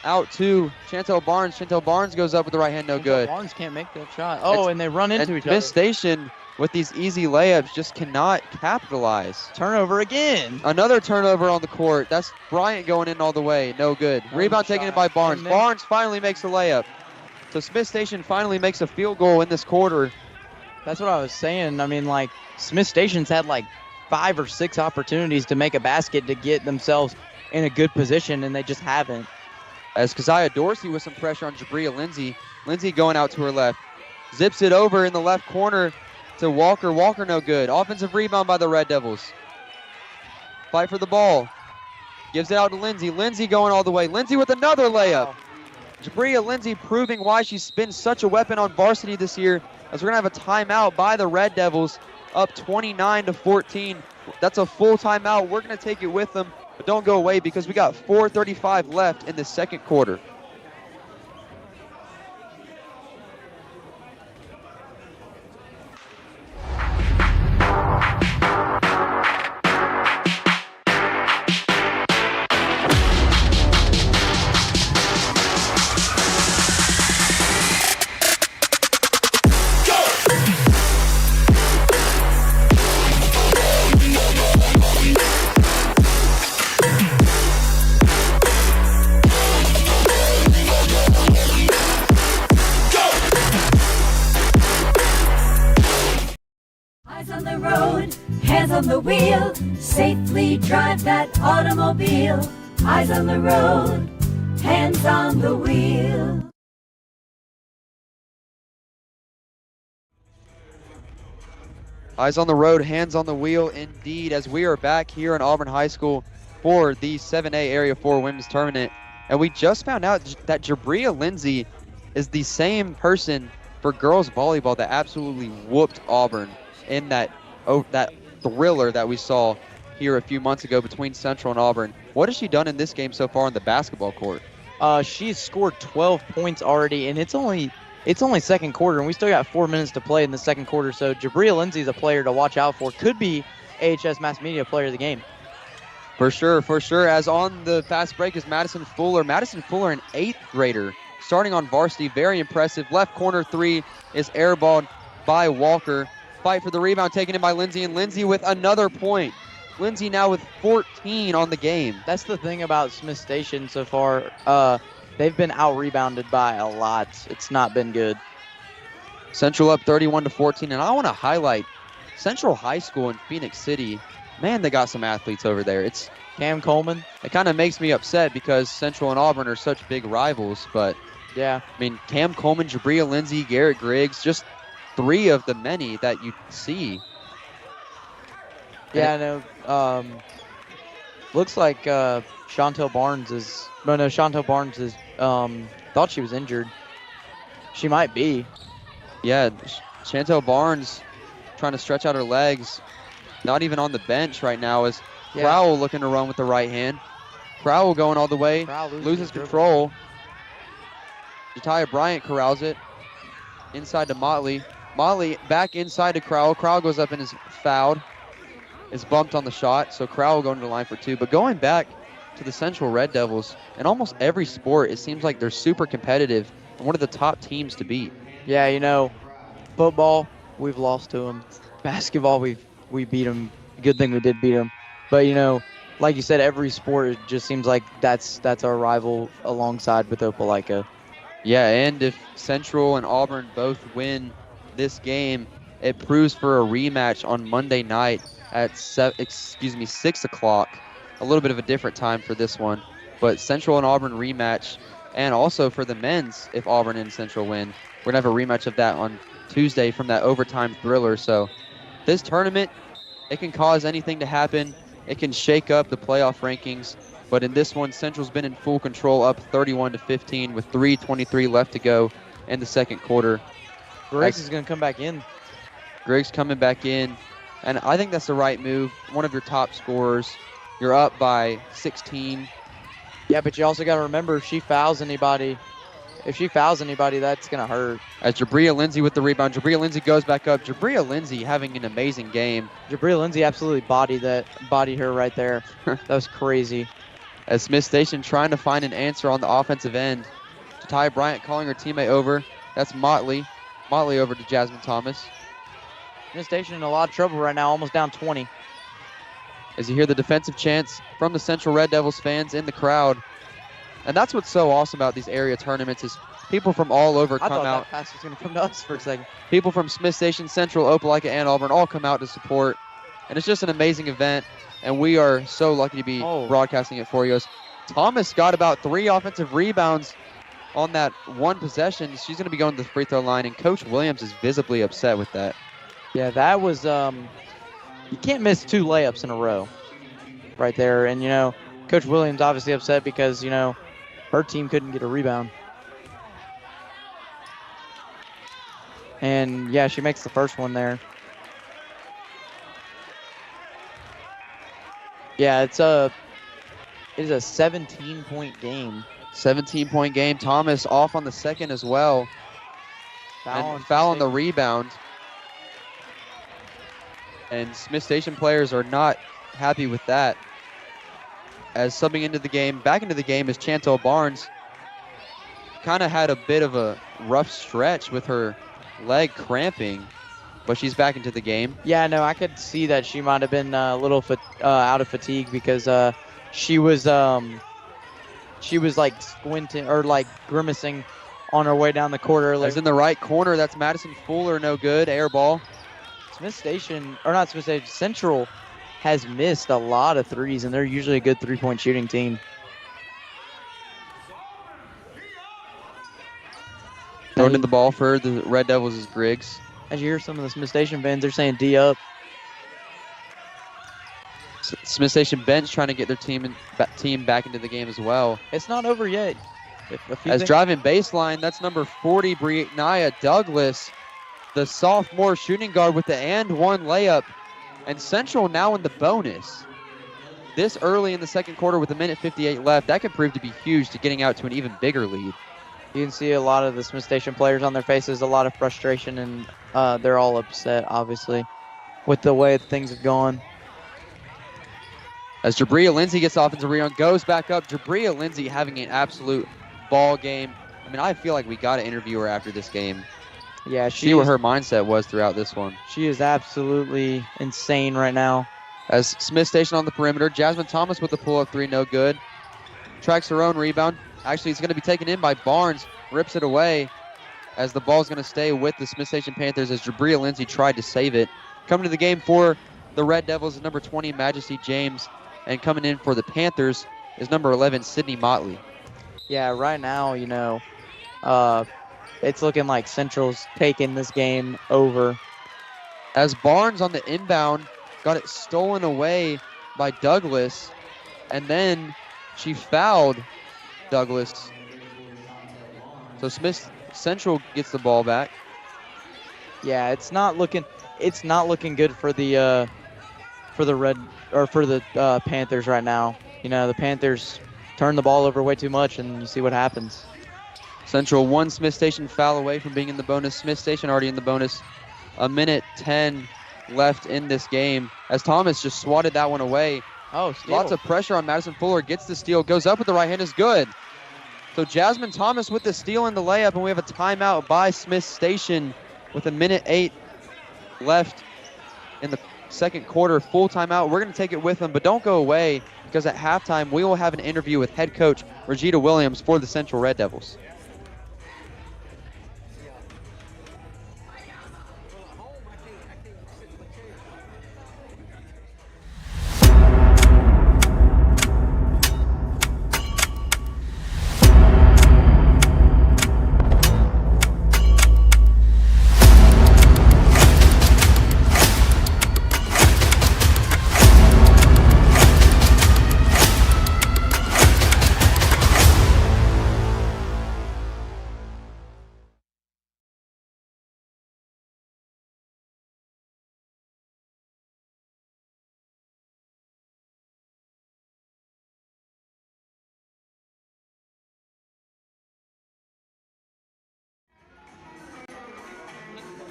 out to Chantel Barnes. Chantel Barnes goes up with the right hand, no good. Barnes can't make that shot. Oh, and they run into each other. Smith Station with these easy layups just cannot capitalize. Turnover again. Another turnover on the court. That's Bryant going in all the way, no good. Rebound taken in by Barnes. Barnes finally makes a layup. So Smith Station finally makes a field goal in this quarter. That's what I was saying. I mean, like, Smith Station's had like 5 or 6 opportunities to make a basket to get themselves in a good position, and they just haven't. As Keziah Dorsey with some pressure on Jabria Lindsay. Lindsay going out to her left. Zips it over in the left corner to Walker. Walker no good. Offensive rebound by the Red Devils. Fight for the ball. Gives it out to Lindsay. Lindsay going all the way. Lindsay with another layup. Wow. Jabria Lindsay proving why she's been such a weapon on varsity this year, as we're going to have a timeout by the Red Devils, up 29-14. That's a full timeout. We're going to take it with them, but don't go away because we got 4:35 left in the second quarter. On the wheel, safely drive that automobile. Eyes on the road, hands on the wheel. Eyes on the road, hands on the wheel indeed, as we are back here in Auburn High School for the 7A Area 4 Women's Tournament. And we just found out that Jabria Lindsay is the same person for girls volleyball that absolutely whooped Auburn in that thriller that we saw here a few months ago between Central and Auburn. What has she done in this game so far on the basketball court? She's scored 12 points already, and it's only second quarter, and we still got 4 minutes to play in the second quarter. So Jabria Lindsay's a player to watch out for. Could be AHS Mass Media Player of the Game. For sure. As on the fast break is Madison Fuller. Madison Fuller, an 8th grader, starting on varsity. Very impressive. Left corner three is airballed by Walker. Fight for the rebound taken in by Lindsay, and Lindsay with another point. Lindsay now with 14 on the game. That's the thing about Smith Station so far. They've been out-rebounded by a lot. It's not been good. Central up 31-14, and I want to highlight Central High School in Phoenix City. Man, they got some athletes over there. It's Cam Coleman. It kind of makes me upset because Central and Auburn are such big rivals, but yeah. I mean, Cam Coleman, Jabria Lindsay, Garrett Griggs, just three of the many that you see. Yeah, I know. Looks like Chantel Barnes is. No, Chantel Barnes is. Thought she was injured. She might be. Yeah, Chantel Barnes trying to stretch out her legs. Not even on the bench right now is Crowell looking to run with the right hand. Crowell going all the way. Loses control. Jatiah Bryant corrals it. Inside to Motley. Motley back inside to Crowell. Crowell goes up and is fouled. Is bumped on the shot, so Crowell going to the line for two. But going back to the Central Red Devils, in almost every sport, it seems like they're super competitive and one of the top teams to beat. Yeah, you know, football, we've lost to them. Basketball, we beat them. Good thing we did beat them. But, you know, like you said, every sport, it just seems like that's our rival alongside with Opelika. Yeah, and if Central and Auburn both win this game, it proves for a rematch on Monday night at 6 o'clock. A little bit of a different time for this one. But Central and Auburn rematch, and also for the men's, if Auburn and Central win, we're going to have a rematch of that on Tuesday from that overtime thriller. So this tournament, it can cause anything to happen. It can shake up the playoff rankings. But in this one, Central's been in full control, up 31-15 with 3:23 left to go in the second quarter. Griggs is going to come back in. Griggs coming back in. And I think that's the right move. One of your top scorers. You're up by 16. Yeah, but you also got to remember, if she fouls anybody, that's going to hurt. As Jabria Lindsay with the rebound. Jabria Lindsay goes back up. Jabria Lindsay having an amazing game. Jabria Lindsay absolutely bodied her right there. That was crazy. As Smith Station trying to find an answer on the offensive end. Jatiah Bryant calling her teammate over. That's Motley. Motley over to Jasmine Thomas. Smith Station in a lot of trouble right now, almost down 20. As you hear the defensive chants from the Central Red Devils fans in the crowd. And that's what's so awesome about these area tournaments is people from all over come out. I thought that pass was going to come to us for a second. People from Smith Station, Central, Opelika, and Auburn all come out to support. And it's just an amazing event. And we are so lucky to be broadcasting it for you. Thomas got about 3 offensive rebounds on that one possession. She's going to be going to the free throw line, and Coach Williams is visibly upset with that. Yeah, that was, you can't miss 2 layups in a row right there. And, you know, Coach Williams obviously upset because, you know, her team couldn't get a rebound. And, yeah, she makes the first one there. Yeah, it is a 17-point game. 17-point game. Thomas off on the second as well. Foul on the rebound. And Smith Station players are not happy with that. As subbing into the game, back into the game is Chantel Barnes. Kind of had a bit of a rough stretch with her leg cramping, but she's back into the game. Yeah, no, I could see that she might have been a little out of fatigue because she was like squinting or like grimacing on her way down the court earlier. As in the right corner, that's Madison Fuller, no good, air ball. Central has missed a lot of threes, and they're usually a good three-point shooting team. Throwing in the ball for the Red Devils is Griggs. As you hear some of the Smith Station fans, they're saying D up. Smith Station bench trying to get their team back into the game as well. It's not over yet. As driving baseline, that's number 40, Brianna Douglas, the sophomore shooting guard with the and one layup. And Central now in the bonus. This early in the second quarter with 1:58 left, that could prove to be huge to getting out to an even bigger lead. You can see a lot of the Smith Station players on their faces, a lot of frustration, and they're all upset, obviously, with the way things have gone. As Jabria Lindsay gets offensive rebound, goes back up. Jabria Lindsay having an absolute ball game. I mean, I feel like we got to interview her after this game. Yeah, see what her mindset was throughout this one. She is absolutely insane right now. As Smith Station on the perimeter, Jasmine Thomas with the pull-up 3, no good. Tracks her own rebound. Actually, it's going to be taken in by Barnes. Rips it away as the ball's going to stay with the Smith Station Panthers as Jabria Lindsay tried to save it. Coming to the game for the Red Devils is number 20, Majesty James. And coming in for the Panthers is number 11, Sydney Motley. Yeah, right now, you know, it's looking like Central's taking this game over. As Barnes on the inbound got it stolen away by Douglas, and then she fouled Douglas. So Smith Central gets the ball back. Yeah, it's not looking good for the Panthers right now. You know, the Panthers turn the ball over way too much, and you see what happens. Central 1 Smith Station foul away from being in the bonus. Smith Station already in the bonus. 1:10 left in this game as Thomas just swatted that one away. Oh, steal. Lots of pressure on Madison Fuller. Gets the steal, goes up with the right hand, is good. So Jasmine Thomas with the steal and the layup, and we have a timeout by Smith Station with 1:08 left in the second quarter. Full timeout. We're going to take it with them, but don't go away because at halftime we will have an interview with head coach Regina Williams for the Central Red Devils.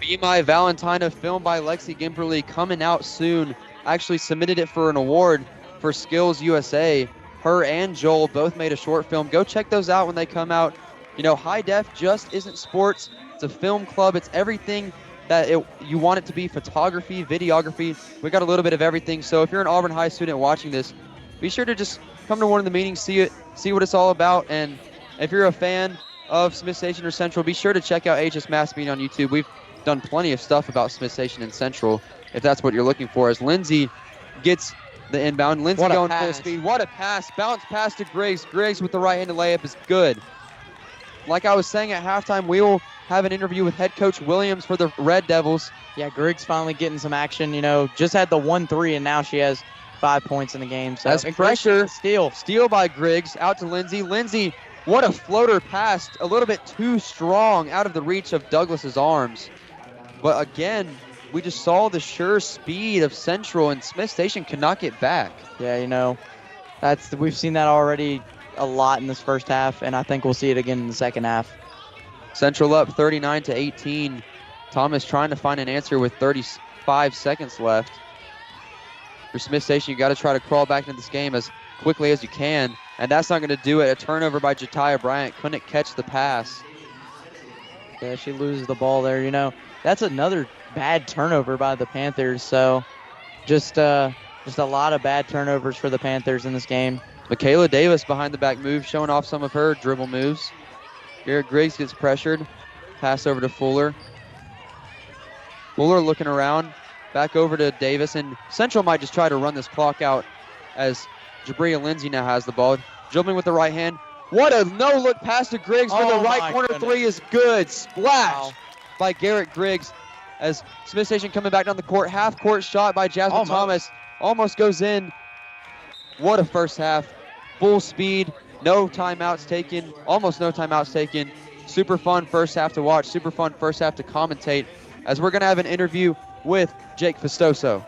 Be My Valentina, filmed by Lexi Gimperly, coming out soon. Actually submitted it for an award for SkillsUSA. Her and Joel both made a short film. Go check those out when they come out. You know, HiDef just isn't sports. It's a film club. It's everything that you want it to be: photography, videography. We got a little bit of everything. So if you're an Auburn High student watching this, be sure to just come to one of the meetings, see what it's all about. And if you're a fan of Smith Station or Central, be sure to check out AHS Mass Media on YouTube. We've done plenty of stuff about Smith Station and Central, if that's what you're looking for. As Lindsay gets the inbound. Lindsay going full speed. What a pass. Bounce pass to Griggs. Griggs with the right-handed layup is good. Like I was saying at halftime, we will have an interview with head coach Williams for the Red Devils. Yeah, Griggs finally getting some action. You know, just had the 1-3, and now she has 5 points in the game. So as pressure, steal by Griggs, out to Lindsay. Lindsay, what a floater pass. A little bit too strong, out of the reach of Douglas's arms. But again, we just saw the sure speed of Central, and Smith Station cannot get back. Yeah, you know, we've seen that already a lot in this first half, and I think we'll see it again in the second half. Central up 39-18. Thomas trying to find an answer with 35 seconds left. For Smith Station, you got to try to crawl back into this game as quickly as you can, and that's not going to do it. A turnover by Jatiah Bryant. Couldn't catch the pass. Yeah, she loses the ball there. You know, that's another bad turnover by the Panthers. So just a lot of bad turnovers for the Panthers in this game. Michaela Davis behind the back move, showing off some of her dribble moves. Garrett Griggs gets pressured. Pass over to Fuller. Fuller looking around. Back over to Davis. And Central might just try to run this clock out as Jabria Lindsay now has the ball. Dribbling with the right hand. What a no-look pass to Griggs for the right corner three is good. Splash by Garrett Griggs as Smith Station coming back down the court. Half-court shot by Jasmine Thomas. Almost goes in. What a first half. Full speed. No timeouts taken. Almost no timeouts taken. Super fun first half to watch. Super fun first half to commentate as we're going to have an interview with Jake Festoso.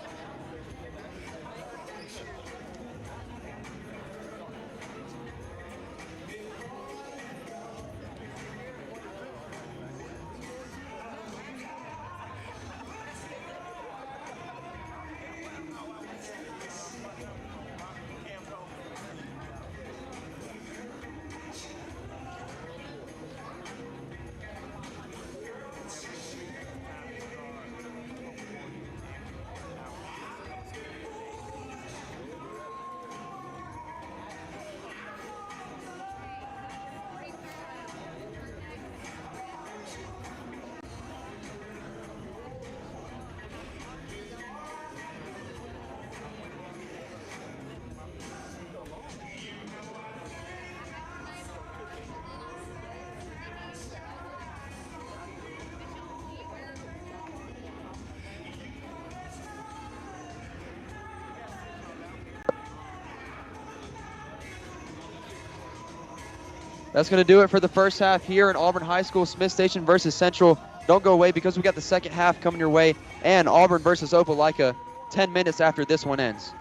That's going to do it for the first half here in Auburn High School, Smith Station versus Central. Don't go away because we got the second half coming your way, and Auburn versus Opelika 10 minutes after this one ends.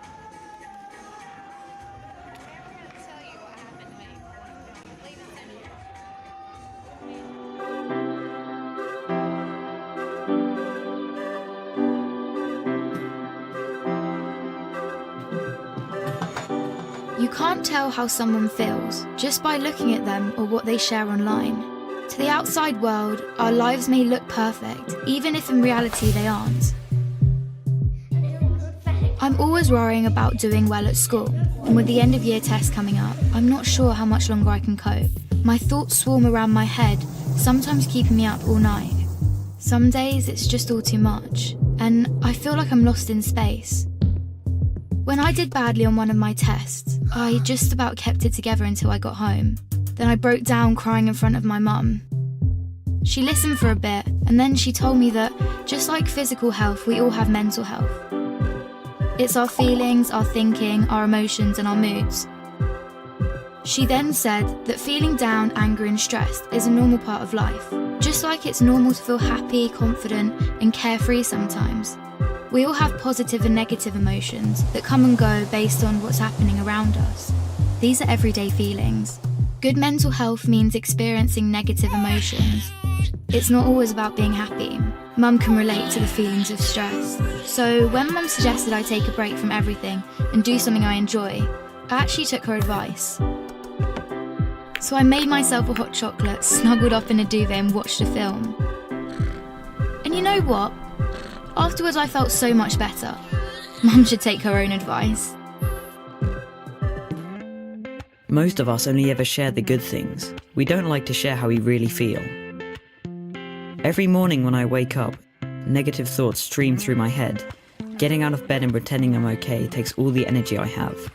You can't tell how someone feels just by looking at them or what they share online. To the outside world, our lives may look perfect, even if in reality they aren't. I'm always worrying about doing well at school, and with the end of year test coming up, I'm not sure how much longer I can cope. My thoughts swarm around my head, sometimes keeping me up all night. Some days it's just all too much, and I feel like I'm lost in space. When I did badly on one of my tests, I just about kept it together until I got home. Then I broke down crying in front of my mum. She listened for a bit, and then she told me that, just like physical health, we all have mental health. It's our feelings, our thinking, our emotions, and our moods. She then said that feeling down, angry, and stressed is a normal part of life, just like it's normal to feel happy, confident, and carefree sometimes. We all have positive and negative emotions that come and go based on what's happening around us. These are everyday feelings. Good mental health means experiencing negative emotions. It's not always about being happy. Mum can relate to the feelings of stress. So when Mum suggested I take a break from everything and do something I enjoy, I actually took her advice. So I made myself a hot chocolate, snuggled up in a duvet and watched a film. And you know what? Afterwards I felt so much better. Mum should take her own advice. Most of us only ever share the good things. We don't like to share how we really feel. Every morning when I wake up, negative thoughts stream through my head. Getting out of bed and pretending I'm okay takes all the energy I have.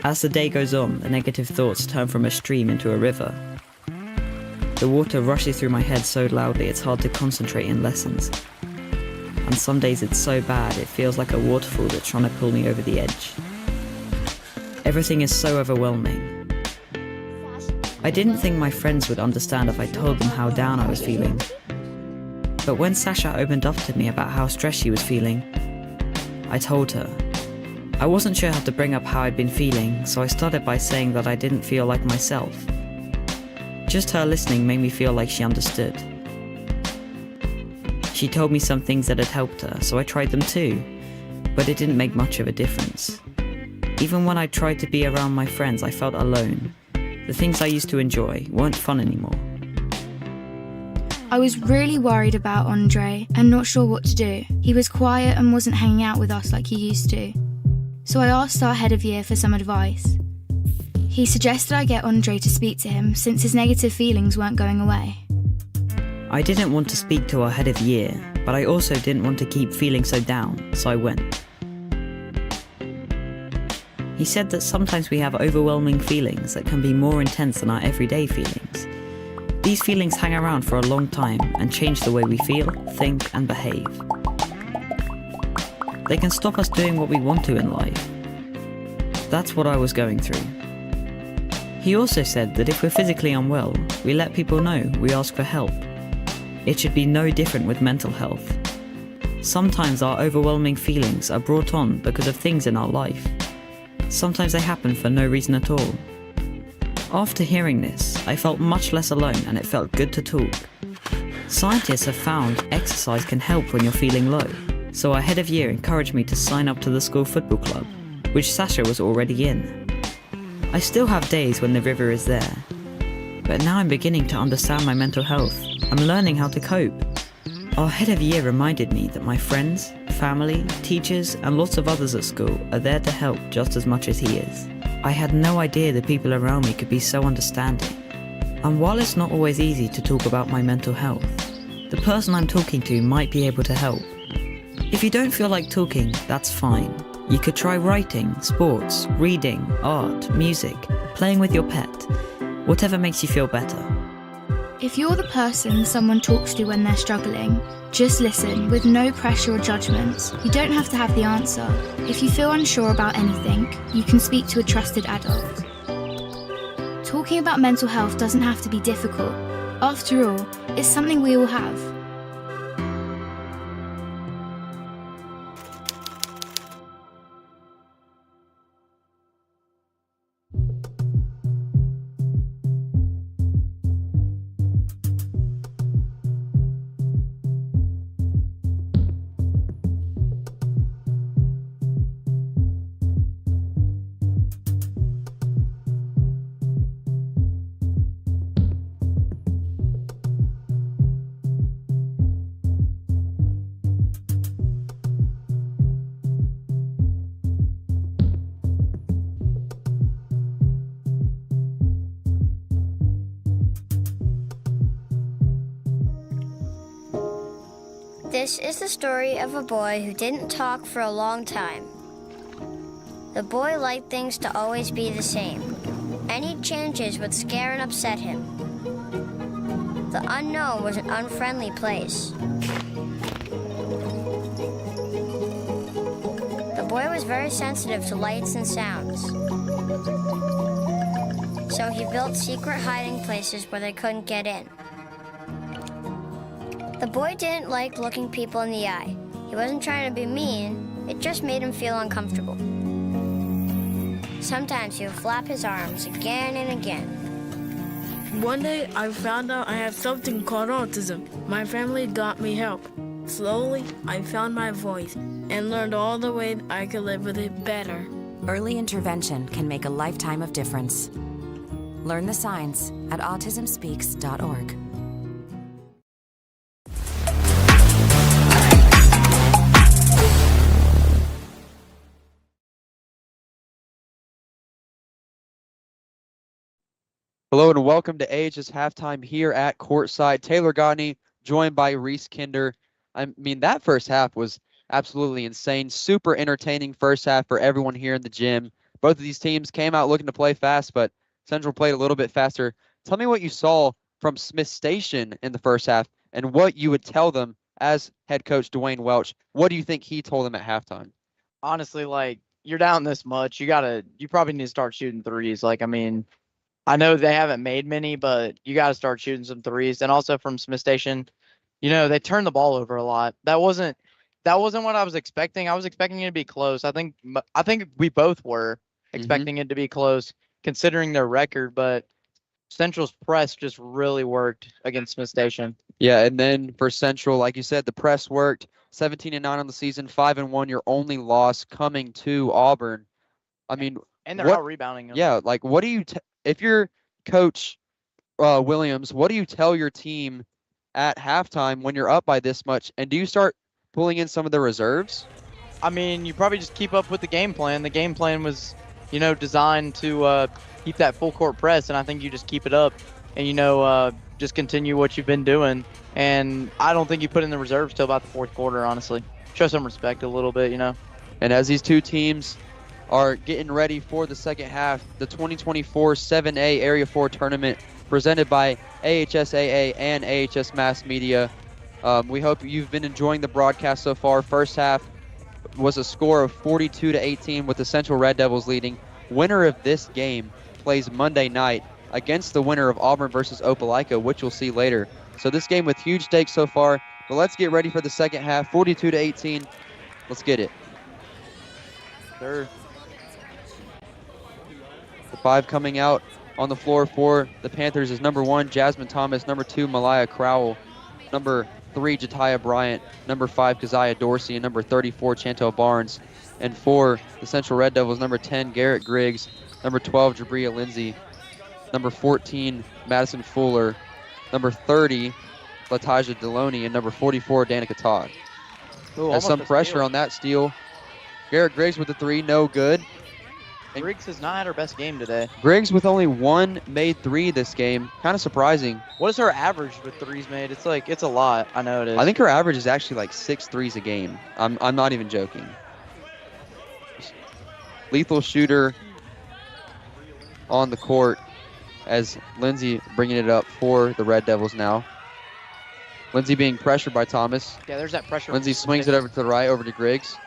As the day goes on, the negative thoughts turn from a stream into a river. The water rushes through my head so loudly it's hard to concentrate in lessons. And some days it's so bad it feels like a waterfall that's trying to pull me over the edge. Everything is so overwhelming. I didn't think my friends would understand if I told them how down I was feeling. But when Sasha opened up to me about how stressed she was feeling, I told her. I wasn't sure how to bring up how I'd been feeling, so I started by saying that I didn't feel like myself. Just her listening made me feel like she understood. She told me some things that had helped her, so I tried them too, but it didn't make much of a difference. Even when I tried to be around my friends, I felt alone. The things I used to enjoy weren't fun anymore. I was really worried about Andre and not sure what to do. He was quiet and wasn't hanging out with us like he used to. So I asked our head of year for some advice. He suggested I get Andre to speak to him since his negative feelings weren't going away. I didn't want to speak to our head of year, but I also didn't want to keep feeling so down, so I went. He said that sometimes we have overwhelming feelings that can be more intense than our everyday feelings. These feelings hang around for a long time and change the way we feel, think, and behave. They can stop us doing what we want to in life. That's what I was going through. He also said that if we're physically unwell, we let people know, we ask for help. It should be no different with mental health. Sometimes our overwhelming feelings are brought on because of things in our life. Sometimes they happen for no reason at all. After hearing this, I felt much less alone and it felt good to talk. Scientists have found exercise can help when you're feeling low, so our head of year encouraged me to sign up to the school football club, which Sasha was already in. I still have days when the river is there, but now I'm beginning to understand my mental health. I'm learning how to cope. Our head of year reminded me that my friends, family, teachers, and lots of others at school are there to help just as much as he is. I had no idea the people around me could be so understanding. And while it's not always easy to talk about my mental health, the person I'm talking to might be able to help. If you don't feel like talking, that's fine. You could try writing, sports, reading, art, music, playing with your pet, whatever makes you feel better. If you're the person someone talks to when they're struggling, just listen with no pressure or judgments. You don't have to have the answer. If you feel unsure about anything, you can speak to a trusted adult. Talking about mental health doesn't have to be difficult. After all, it's something we all have. This is the story of a boy who didn't talk for a long time. The boy liked things to always be the same. Any changes would scare and upset him. The unknown was an unfriendly place. The boy was very sensitive to lights and sounds. So he built secret hiding places where they couldn't get in. The boy didn't like looking people in the eye. He wasn't trying to be mean, it just made him feel uncomfortable. Sometimes he would flap his arms again and again. One day, I found out I have something called autism. My family got me help. Slowly, I found my voice and learned all the ways I could live with it better. Early intervention can make a lifetime of difference. Learn the signs at autismspeaks.org. Hello and welcome to AHS Halftime here at Courtside. Taylor Godney joined by Reese Kinder. I mean, that first half was absolutely insane. Super entertaining first half for everyone here in the gym. Both of these teams came out looking to play fast, but Central played a little bit faster. Tell me what you saw from Smith Station in the first half and what you would tell them as head coach Dwayne Welch. What do you think he told them at halftime? Honestly, like, you're down this much. You probably need to start shooting threes. Like, I mean, I know they haven't made many, but you got to start shooting some threes. And also from Smith Station, they turned the ball over a lot. That wasn't what I was expecting. I was expecting it to be close. I think we both were expecting it to be close considering their record, but Central's press just really worked against Smith Station. Yeah, and then for Central, like you said, the press worked. 17-9 on the season, 5-1. Your only loss coming to Auburn. I mean, and they're out rebounding them. Yeah, like what do you if you're Coach Williams, what do you tell your team at halftime when you're up by this much? And do you start pulling in some of the reserves? I mean, you probably just keep up with the game plan. The game plan was, designed to keep that full court press, and I think you just keep it up and, just continue what you've been doing. And I don't think you put in the reserves till about the fourth quarter, honestly. Show some respect a little bit, And as these two teams are getting ready for the second half, the 2024 7A Area 4 tournament presented by AHSAA and AHS Mass Media. We hope you've been enjoying the broadcast so far. First half was a score of 42-18 with the Central Red Devils leading. Winner of this game plays Monday night against the winner of Auburn versus Opelika, which we'll see later. So this game with huge stakes so far, but let's get ready for the second half. 42-18. Let's get it. Sure. The five coming out on the floor for the Panthers is number 1, Jasmine Thomas, number 2, Malaya Crowell, number 3, Jatiah Bryant, number 5, Keziah Dorsey, and number 34, Chantel Barnes. And for the Central Red Devils, number 10, Garrett Griggs, number 12, Jabria Lindsay, number 14, Madison Fuller, number 30, Latasha Deloney, and number 44, Danica Todd. Has some pressure on that steal. Garrett Griggs with the 3, no good. And Griggs has not had her best game today. Griggs with only 1 made 3 this game. Kind of surprising. What is her average with threes made? It's a lot. I know it is. I think her average is actually like 6 threes a game. I'm not even joking. Lethal shooter on the court as Lindsay bringing it up for the Red Devils now. Lindsay being pressured by Thomas. Yeah, there's that pressure. Lindsay swings it over to the right, over to Griggs.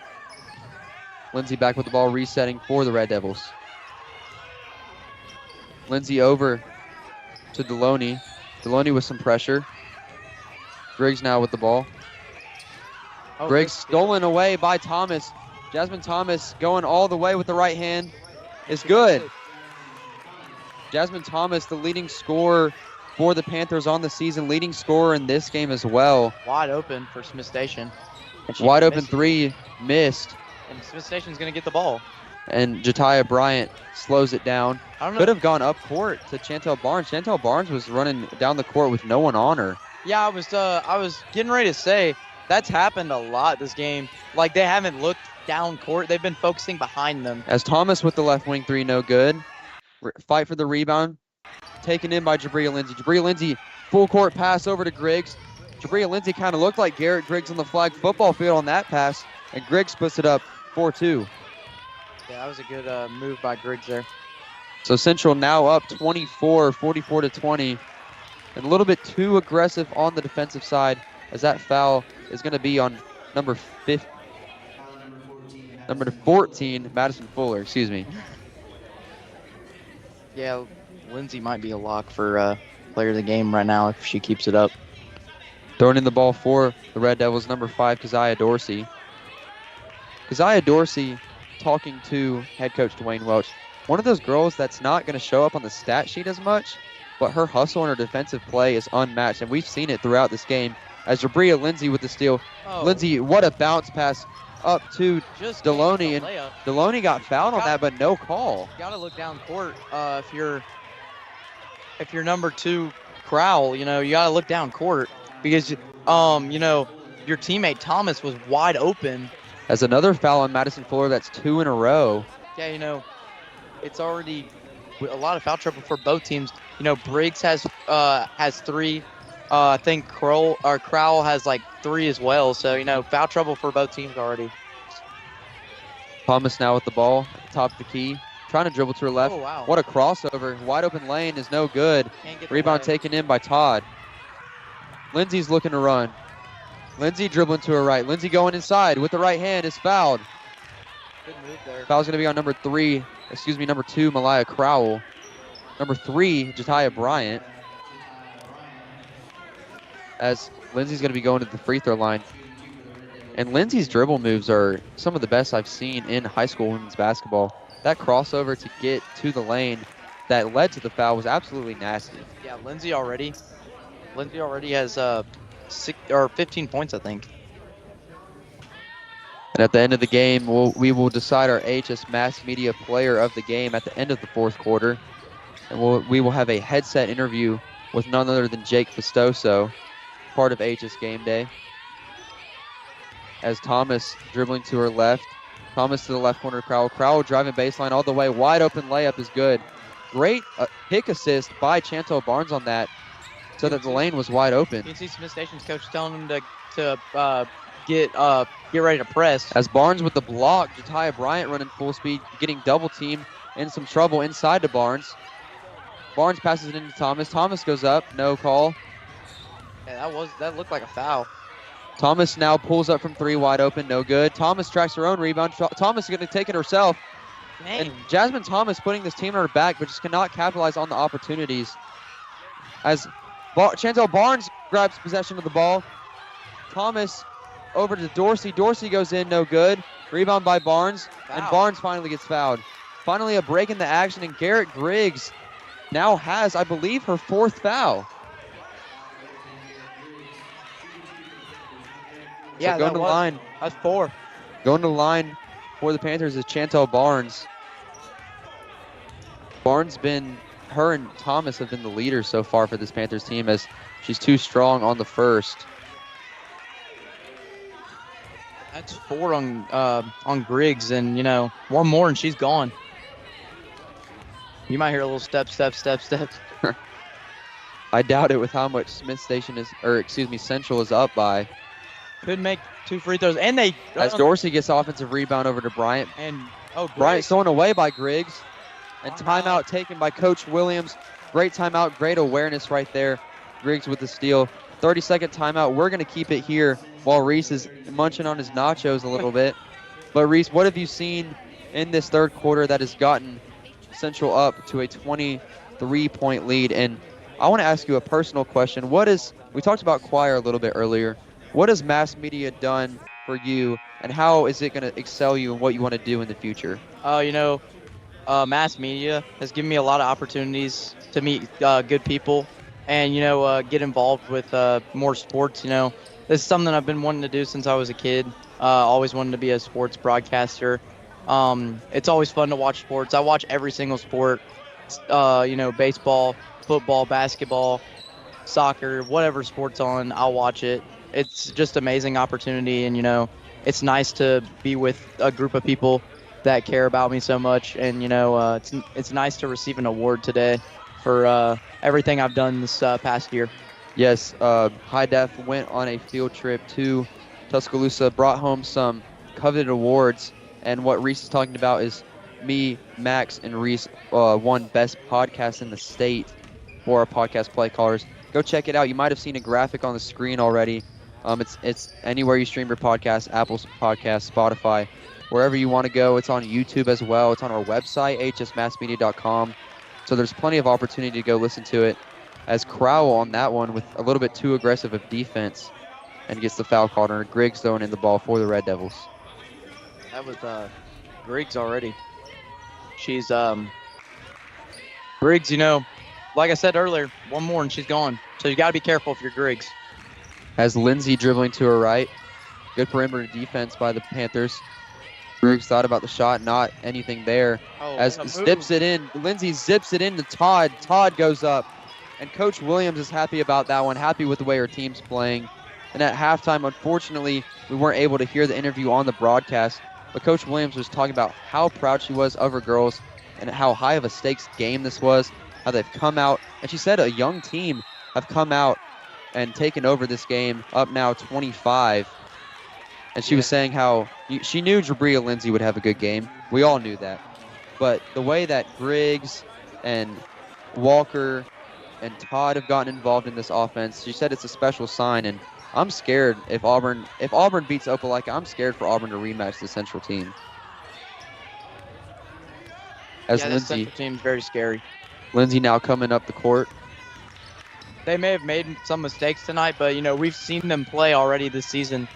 Lindsay back with the ball, resetting for the Red Devils. Lindsay over to Deloney. Deloney with some pressure. Griggs now with the ball. Griggs stolen away by Thomas. Jasmine Thomas going all the way with the right hand is good. Jasmine Thomas, the leading scorer for the Panthers on the season, leading scorer in this game as well. Wide open for Smith Station. Wide open three, missed. And Smith Station's going to get the ball. And Jatiah Bryant slows it down. I don't know. Could have gone up court to Chantel Barnes. Chantel Barnes was running down the court with no one on her. Yeah, I was getting ready to say that's happened a lot this game. Like, they haven't looked down court. They've been focusing behind them. As Thomas with the left wing three, no good. Fight for the rebound. Taken in by Jabria Lindsay. Jabria Lindsay, full court pass over to Griggs. Jabria Lindsay kind of looked like Garrett Griggs on the flag football field on that pass. And Griggs puts it up 4-2. Yeah, that was a good move by Griggs there. So Central now up 24, 44-20. And a little bit too aggressive on the defensive side, as that foul is going to be on number 14, Madison Fuller, excuse me. Yeah, Lindsay might be a lock for player of the game right now if she keeps it up. Throwing in the ball for the Red Devils, number 5, Keziah Dorsey. Keziah Dorsey talking to head coach Dwayne Welch. One of those girls that's not going to show up on the stat sheet as much, but her hustle and her defensive play is unmatched, and we've seen it throughout this game. As Jabria Lindsay with the steal. Oh. Lindsay, what a bounce pass up to Deloney, and Deloney got fouled on that, but no call. You got to look down court if you're number 2 Crowell. You know, you got to look down court because you know, your teammate Thomas was wide open. As another foul on Madison Fuller, that's 2 in a row. Yeah, you know, it's already a lot of foul trouble for both teams. You know, Briggs has 3. I think Crowell has like 3 as well. So, you know, foul trouble for both teams already. Thomas now with the ball at the top of the key. Trying to dribble to her left. Oh, wow. What a crossover. Wide open lane is no good. Rebound taken in by Todd. Lindsay's looking to run. Lindsay dribbling to her right. Lindsay going inside with the right hand is fouled. Good move there. Foul's going to be on number 2, Malaya Crowell. Number 3, Jatiah Bryant. As Lindsay's going to be going to the free throw line. And Lindsay's dribble moves are some of the best I've seen in high school women's basketball. That crossover to get to the lane that led to the foul was absolutely nasty. Yeah, Lindsay already has 15 points, I think. And at the end of the game, we will decide our AHS Mass Media Player of the Game at the end of the 4th quarter. And we will have a headset interview with none other than Jake Festoso, part of AHS Game Day. As Thomas dribbling to her left. Thomas to the left corner of Crowell. Crowell driving baseline all the way. Wide open layup is good. Great pick assist by Chantel Barnes on that so that the lane was wide open. You can see Smith Station's coach telling them to get ready to press. As Barnes with the block, Jatiah Bryant running full speed, getting double teamed, in some trouble inside to Barnes. Barnes passes it into Thomas. Thomas goes up, no call. Yeah, that looked like a foul. Thomas now pulls up from 3, wide open, no good. Thomas tracks her own rebound. Thomas is going to take it herself. Dang. And Jasmine Thomas putting this team on her back, but just cannot capitalize on the opportunities. As Chantel Barnes grabs possession of the ball. Thomas over to Dorsey. Dorsey goes in, no good. Rebound by Barnes, and Barnes finally gets fouled. Finally a break in the action, and Garrett Griggs now has, I believe, her 4th foul. Yeah, so going to the line. That's 4. Going to the line for the Panthers is Chantel Barnes. Her and Thomas have been the leaders so far for this Panthers team, as she's too strong on the first. That's 4 on Griggs, and, you know, one more and she's gone. You might hear a little step. I doubt it with how much Central is up by. Could make 2 free throws, and they. As Dorsey gets offensive rebound over to Bryant. And Bryant thrown away by Griggs, and timeout taken by Coach Williams. Great timeout, great awareness right there. Griggs with the steal. 30-second timeout. We're going to keep it here while Reese is munching on his nachos a little bit. But Reese, what have you seen in this 3rd quarter that has gotten Central up to a 20 3-point lead. And I want to ask you a personal question. We talked about choir a little bit earlier. What has mass media done for you, and how is it going to excel you in what you want to do in the future? Mass media has given me a lot of opportunities to meet good people and, get involved with more sports. This is something I've been wanting to do since I was a kid. Always wanted to be a sports broadcaster. It's always fun to watch sports. I watch every single sport, baseball, football, basketball, soccer, whatever sport's on, I'll watch it. It's just amazing opportunity, and, it's nice to be with a group of people that care about me so much, and it's nice to receive an award today for everything I've done this past year. Yes, HiDef went on a field trip to Tuscaloosa, brought home some coveted awards, and what Reese is talking about is me, Max, and Reese won Best Podcast in the state for our podcast play callers. Go check it out. You might have seen a graphic on the screen already. It's anywhere you stream your podcast, Apple Podcasts, Spotify, wherever you want to go. It's on YouTube as well. It's on our website, ahsmassmedia.com. So there's plenty of opportunity to go listen to it. As Crowell on that one with a little bit too aggressive of defense and gets the foul called, and Griggs throwing in the ball for the Red Devils. That was Griggs already. She's Griggs, like I said earlier, one more and she's gone. So you got to be careful if you're Griggs. Has Lindsay dribbling to her right. Good perimeter defense by the Panthers. Griggs thought about the shot, not anything there. As zips it in, Lindsay zips it into Todd. Todd goes up. And Coach Williams is happy about that one, happy with the way her team's playing. And at halftime, unfortunately, we weren't able to hear the interview on the broadcast. But Coach Williams was talking about how proud she was of her girls and how high of a stakes game this was, how they've come out. And she said a young team have come out and taken over this game, up now 25. And she was saying how she knew Jabria Lindsay would have a good game. We all knew that. But the way that Griggs and Walker and Todd have gotten involved in this offense, she said it's a special sign. And I'm scared if Auburn beats Opelika, I'm scared for Auburn to rematch the Central team. This Central team's very scary. Lindsay now coming up the court. They may have made some mistakes tonight, but we've seen them play already this season,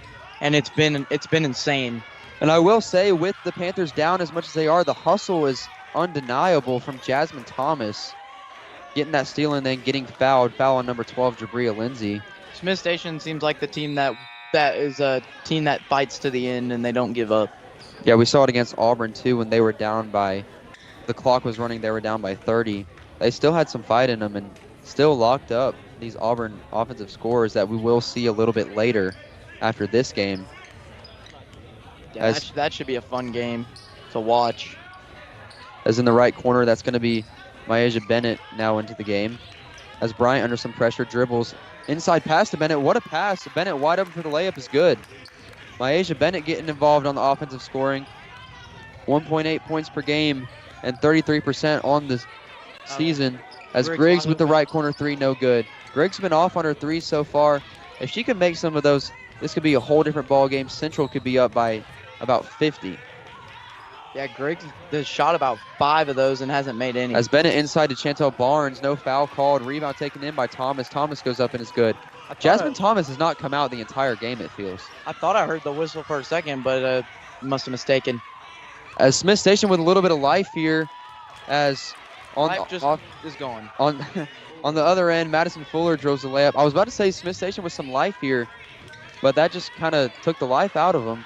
and it's been insane. And I will say, with the Panthers down as much as they are, the hustle is undeniable from Jasmine Thomas, getting that steal and then getting foul on number 12, Jabria Lindsay. Smith Station seems like the team that is a team that fights to the end and they don't give up. Yeah, we saw it against Auburn too when they were down by, the clock was running, they were down by 30. They still had some fight in them and still locked up these Auburn offensive scorers that we will see a little bit later after this game. Yeah, that should be a fun game to watch. As in the right corner, that's going to be Myasia Bennett now into the game. As Bryant under some pressure dribbles inside pass to Bennett. What a pass. Bennett wide open for the layup is good. Myasia Bennett getting involved on the offensive scoring. 1.8 points per game and 33% on the season. As Griggs with the right corner three, no good. Griggs been off on her three so far. If she can make some of those, this could be a whole different ball game. Central could be up by about 50. Yeah, Griggs has shot about 5 of those and hasn't made any. As Bennett inside to Chantel Barnes, no foul called. Rebound taken in by Thomas. Thomas goes up and is good. Jasmine Thomas has not come out the entire game, it feels. I thought I heard the whistle for a second, but must have mistaken. As Smith Station with a little bit of life here, as is gone. On the other end, Madison Fuller drills the layup. I was about to say Smith Station with some life here, but that just kind of took the life out of them.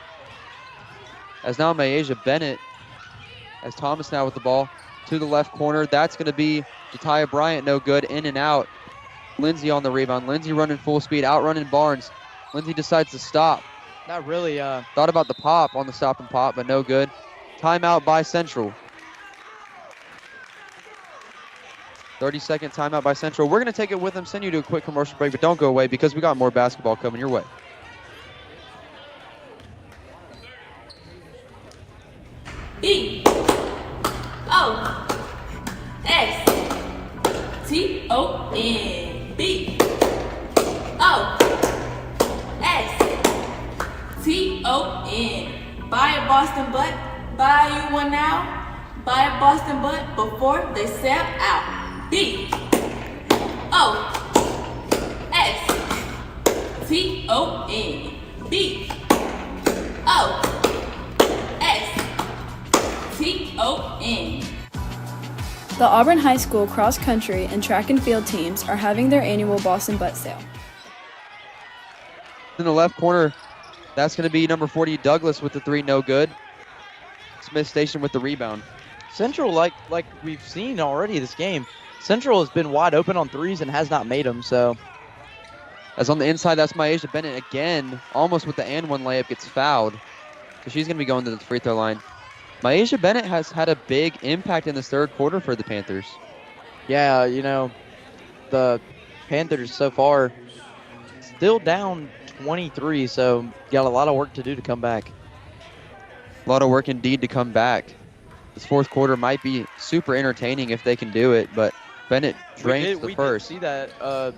As now Myasia Bennett, as Thomas now with the ball to the left corner. That's going to be Jatiah Bryant, no good, in and out. Lindsay on the rebound. Lindsay running full speed, outrunning Barnes. Lindsay decides to stop. Not really. Thought about the pop on the stop and pop, but no good. Timeout by Central. 30-second timeout by Central. We're going to take it with them, send you to a quick commercial break, but don't go away because we got more basketball coming your way. BOSTON. BOSTON. Buy a Boston butt, buy you one now. Buy a Boston butt before they sell out. B O S T O N. B O S T O N. The Auburn High School cross country and track and field teams are having their annual Boston Butt Sale. In the left corner, that's going to be number 40, Douglas, with the 3, no good. Smith Station with the rebound. Central, like we've seen already this game, Central has been wide open on threes and has not made them. So, as on the inside, that's Myasha Bennett again, almost with the and one layup, gets fouled. So she's going to be going to the free throw line. Myasha Bennett has had a big impact in this third quarter for the Panthers. yeah, you know, the Panthers so far still down 23, so got a lot of work to do to come back. A lot of work indeed to come back. This fourth quarter might be super entertaining if they can do it, but Bennett drains the first. We did see that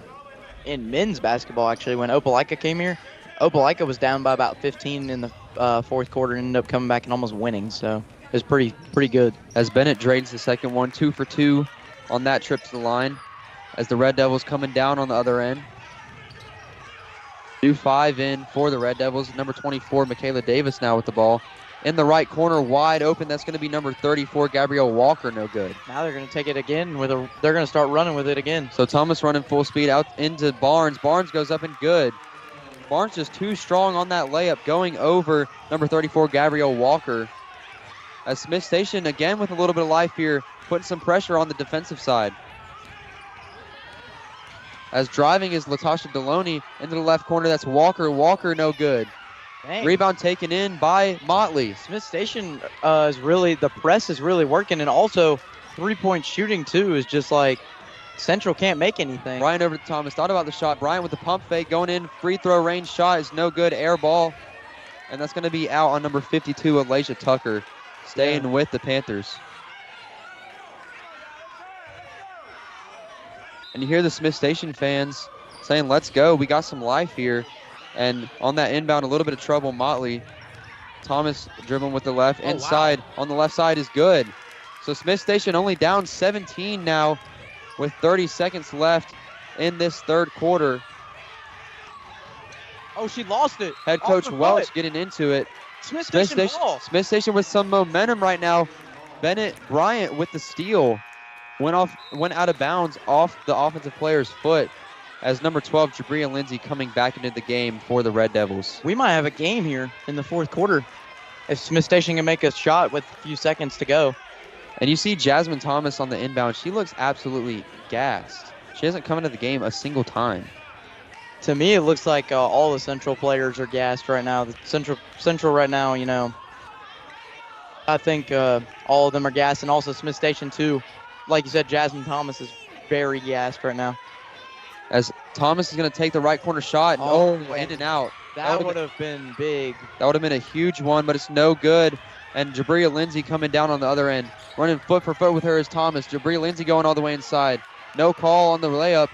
in men's basketball, actually, when Opelika came here. Opelika was down by about 15 in the fourth quarter and ended up coming back and almost winning, so it was pretty good. As Bennett drains the second one, 2 for 2 on that trip to the line, as the Red Devils coming down on the other end. New 5 in for the Red Devils. Number 24, Michaela Davis now with the ball. In the right corner, wide open. That's going to be number 34, Gabrielle Walker, no good. Now they're going to take it again. They're going to start running with it again. So Thomas running full speed out into Barnes. Barnes goes up and good. Barnes just too strong on that layup, going over number 34, Gabrielle Walker. As Smith Station, again with a little bit of life here, putting some pressure on the defensive side. As driving is Latasha Deloney into the left corner. That's Walker. Walker, no good. Dang. Rebound taken in by Motley. Smith Station the press is really working, and also three-point shooting too is just like Central can't make anything. Bryant over to Thomas. Thought about the shot. Bryant with the pump fake going in. Free throw range shot is no good. Air ball. And that's going to be out on number 52, Alasia Tucker, staying with the Panthers. And you hear the Smith Station fans saying, let's go. We got some life here. And on that inbound, a little bit of trouble, Motley. Thomas dribbling with the left. Inside on the left side is good. So Smith Station only down 17 now with 30 seconds left in this third quarter. Oh, she lost it. Head coach Welch getting into it. Smith Station with some momentum right now. Bennett Bryant with the steal. Went out of bounds off the offensive player's foot, as number 12, Jabria Lindsay, coming back into the game for the Red Devils. We might have a game here in the fourth quarter if Smith Station can make a shot with a few seconds to go. And you see Jasmine Thomas on the inbound. She looks absolutely gassed. She hasn't come into the game a single time. To me, it looks like all the Central players are gassed right now. The Central right now, you know, I think all of them are gassed, and also Smith Station too. Like you said, Jasmine Thomas is very gassed right now. As Thomas is going to take the right corner shot. In and out. That would have been big. That would have been a huge one, but it's no good. And Jabria Lindsay coming down on the other end. Running foot for foot with her is Thomas. Jabria Lindsay going all the way inside. No call on the layup,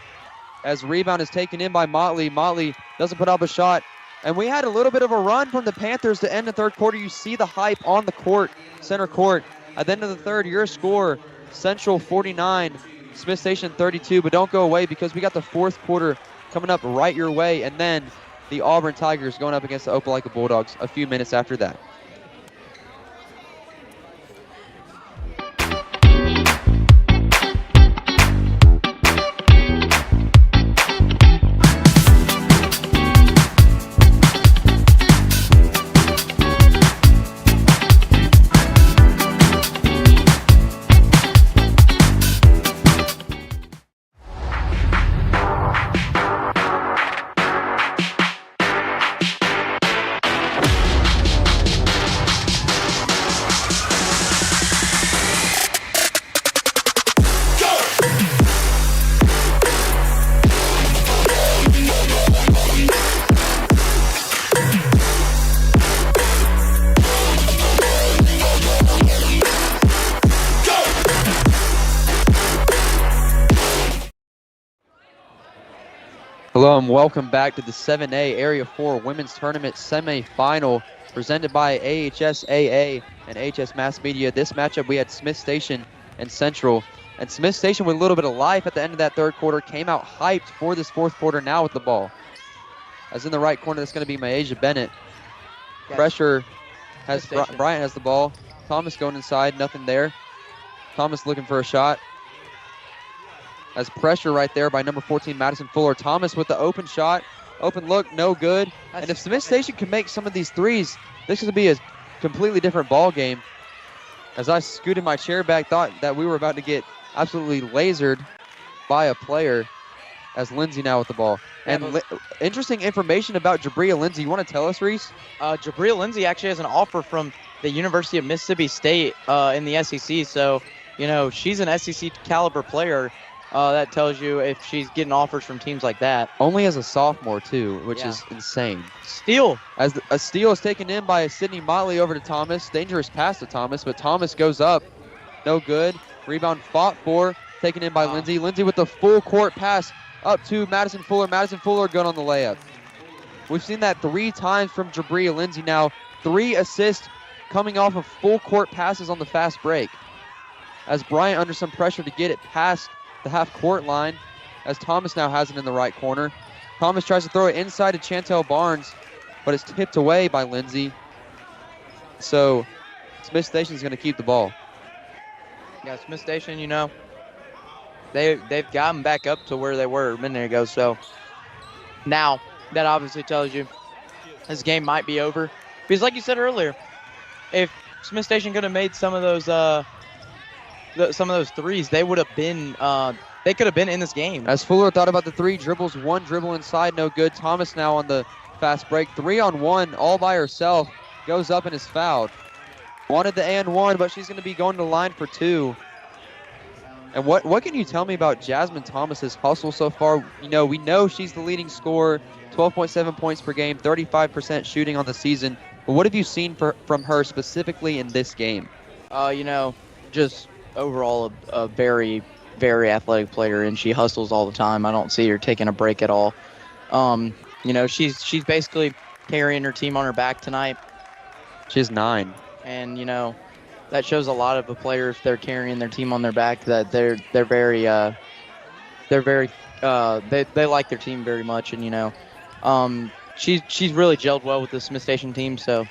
as rebound is taken in by Motley. Motley doesn't put up a shot. And we had a little bit of a run from the Panthers to end the third quarter. You see the hype on the court, center court. At the end of the third, your score, Central 49, Smith Station 32. But don't go away, because we got the fourth quarter coming up right your way. And then the Auburn Tigers going up against the Opelika Bulldogs a few minutes after that. Hello and welcome back to the 7A Area 4 Women's Tournament Semifinal, presented by AHSAA and HS Mass Media. This matchup, we had Smith Station and Central, And Smith Station with a little bit of life at the end of that third quarter came out hyped for this fourth quarter now with the ball. As in the right corner, that's going to be Myasia Bennett. Yes. Pressure has Smith Station. Bryant has the ball. Thomas going inside, nothing there. Thomas looking for a shot. Has pressure right there by number 14, Madison Fuller. Thomas with the open shot. Open look, no good. And if Smith Station can make some of these threes, this is going to be a completely different ball game. As I scooted my chair back, thought that we were about to get absolutely lasered by a player. As Lindsay now with the ball. And interesting information about Jabria Lindsay. You want to tell us, Reese? Jabria Lindsay actually has an offer from the University of Mississippi State in the SEC. So, you know, she's an SEC caliber player. That tells you if she's getting offers from teams like that. Only as a sophomore, too, which is insane. Steal. As a steal is taken in by Sydney Motley over to Thomas. Dangerous pass to Thomas, but Thomas goes up. No good. Rebound fought for. Taken in by Lindsay. Lindsay with the full court pass up to Madison Fuller. Madison Fuller good on the layup. We've seen that 3 times from Jabria Lindsay now. 3 assists coming off of full court passes on the fast break. As Bryant under some pressure to get it past the half court line, as Thomas now has it in the right corner. Thomas tries to throw it inside to Chantel Barnes, but it's tipped away by Lindsay. So Smith Station is going to keep the ball. Yeah, Smith Station, you know, they've gotten back up to where they were a minute ago. So now that obviously tells you this game might be over. Because like you said earlier, if Smith Station could have made some of those threes, they would have been they could have been in this game. As Fuller thought about the 3 dribbles, 1 dribble inside, no good. Thomas now on the fast break, 3-on-1 all by herself, goes up and is fouled. Wanted the and 1, but she's going to be going to the line for 2. And what can you tell me about Jasmine Thomas's hustle so far? You know, we know she's the leading scorer, 12.7 points per game, 35% shooting on the season. But what have you seen from her specifically in this game? You know, just overall a very, very athletic player, and she hustles all the time. I don't see her taking a break at all. You know, she's basically carrying her team on her back tonight. She's 9. And, you know, that shows a lot of the players, they're carrying their team on their back, that they like their team very much. And, you know, she's really gelled well with the Smith Station team. So,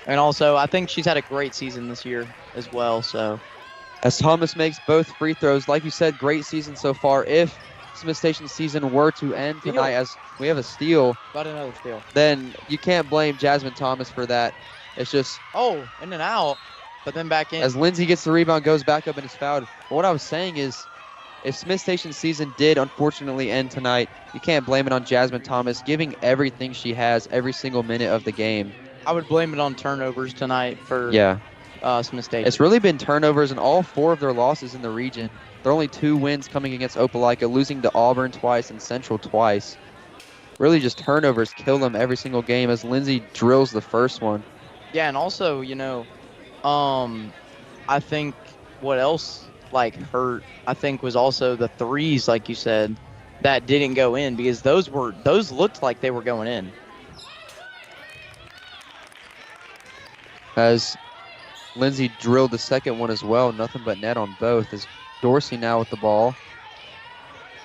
and also I think she's had a great season this year as well. So as Thomas makes both free throws, like you said, great season so far. If Smith Station's season were to end tonight, as we have a steal, got another steal, then you can't blame Jasmine Thomas for that. It's just in and out, but then back in. As Lindsay gets the rebound, goes back up and is fouled. But what I was saying is, if Smith Station's season did unfortunately end tonight, you can't blame it on Jasmine Thomas giving everything she has every single minute of the game. I would blame it on turnovers tonight for Smith Station. It's really been turnovers in all 4 of their losses in the region. There are only 2 wins coming against Opelika, losing to Auburn twice and Central twice. Really just turnovers kill them every single game as Lindsay drills the first one. Yeah, and also, you know, I think what else hurt, I think, was also the threes, like you said, that didn't go in, because those looked like they were going in. As Lindsay drilled the second one as well, nothing but net on both. As Dorsey now with the ball.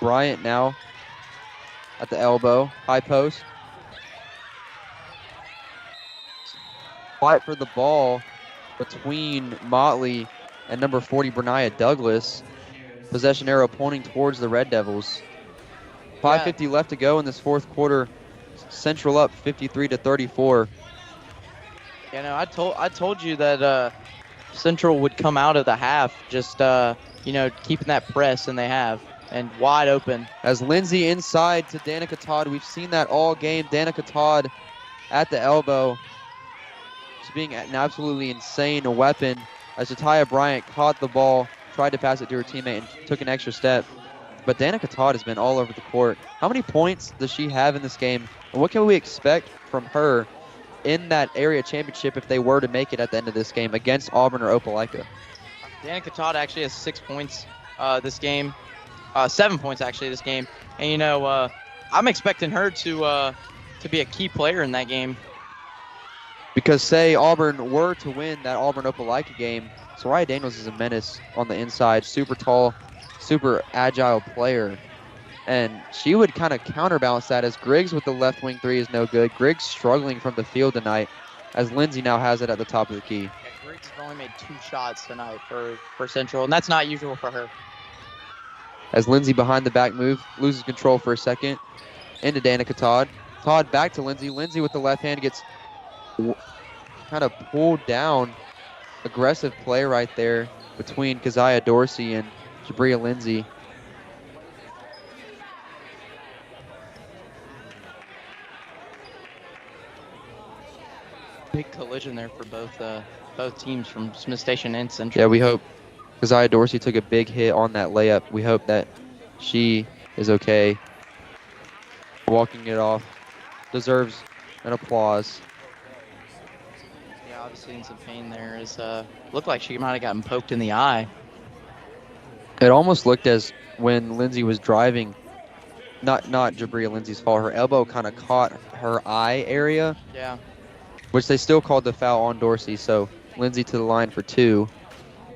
Bryant now at the elbow, high post. Fight for the ball between Motley and number 40, Bernaya Douglas. Possession arrow pointing towards the Red Devils. 5:50 left to go in this fourth quarter. Central up 53-34. You know, I told you that Central would come out of the half just you know, keeping that press, and they have, and wide open. As Lindsay inside to Danica Todd. We've seen that all game. Danica Todd at the elbow. She's being an absolutely insane weapon. As Jatiah Bryant caught the ball, tried to pass it to her teammate, and took an extra step. But Danica Todd has been all over the court. How many points does she have in this game? And what can we expect from her in that area championship if they were to make it at the end of this game against Auburn or Opelika? Danica Todd actually has 6 points this game. 7 points actually this game. And, you know, I'm expecting her to be a key player in that game. Because say Auburn were to win that Auburn-Opelika game, Soraya Daniels is a menace on the inside. Super tall, super agile player. And she would kind of counterbalance that as Griggs with the left wing three is no good. Griggs struggling from the field tonight as Lindsay now has it at the top of the key. Yeah, Griggs has only made 2 shots tonight for Central, and that's not usual for her. As Lindsay behind the back move, loses control for a second. Into Danica Todd. Todd back to Lindsay. Lindsay with the left hand gets kind of pulled down. Aggressive play right there between Keziah Dorsey and Jabria Lindsay. Big collision there for both teams from Smith Station and Central. Yeah, we hope Keziah Dorsey took a big hit on that layup. We hope that she is okay. Walking it off. Deserves an applause. Yeah, obviously in some pain there. Looked like she might have gotten poked in the eye. It almost looked as when Lindsay was driving, not Jabria Lindsay's fault, her elbow kind of caught her eye area. Yeah. Which they still called the foul on Dorsey, so Lindsay to the line for 2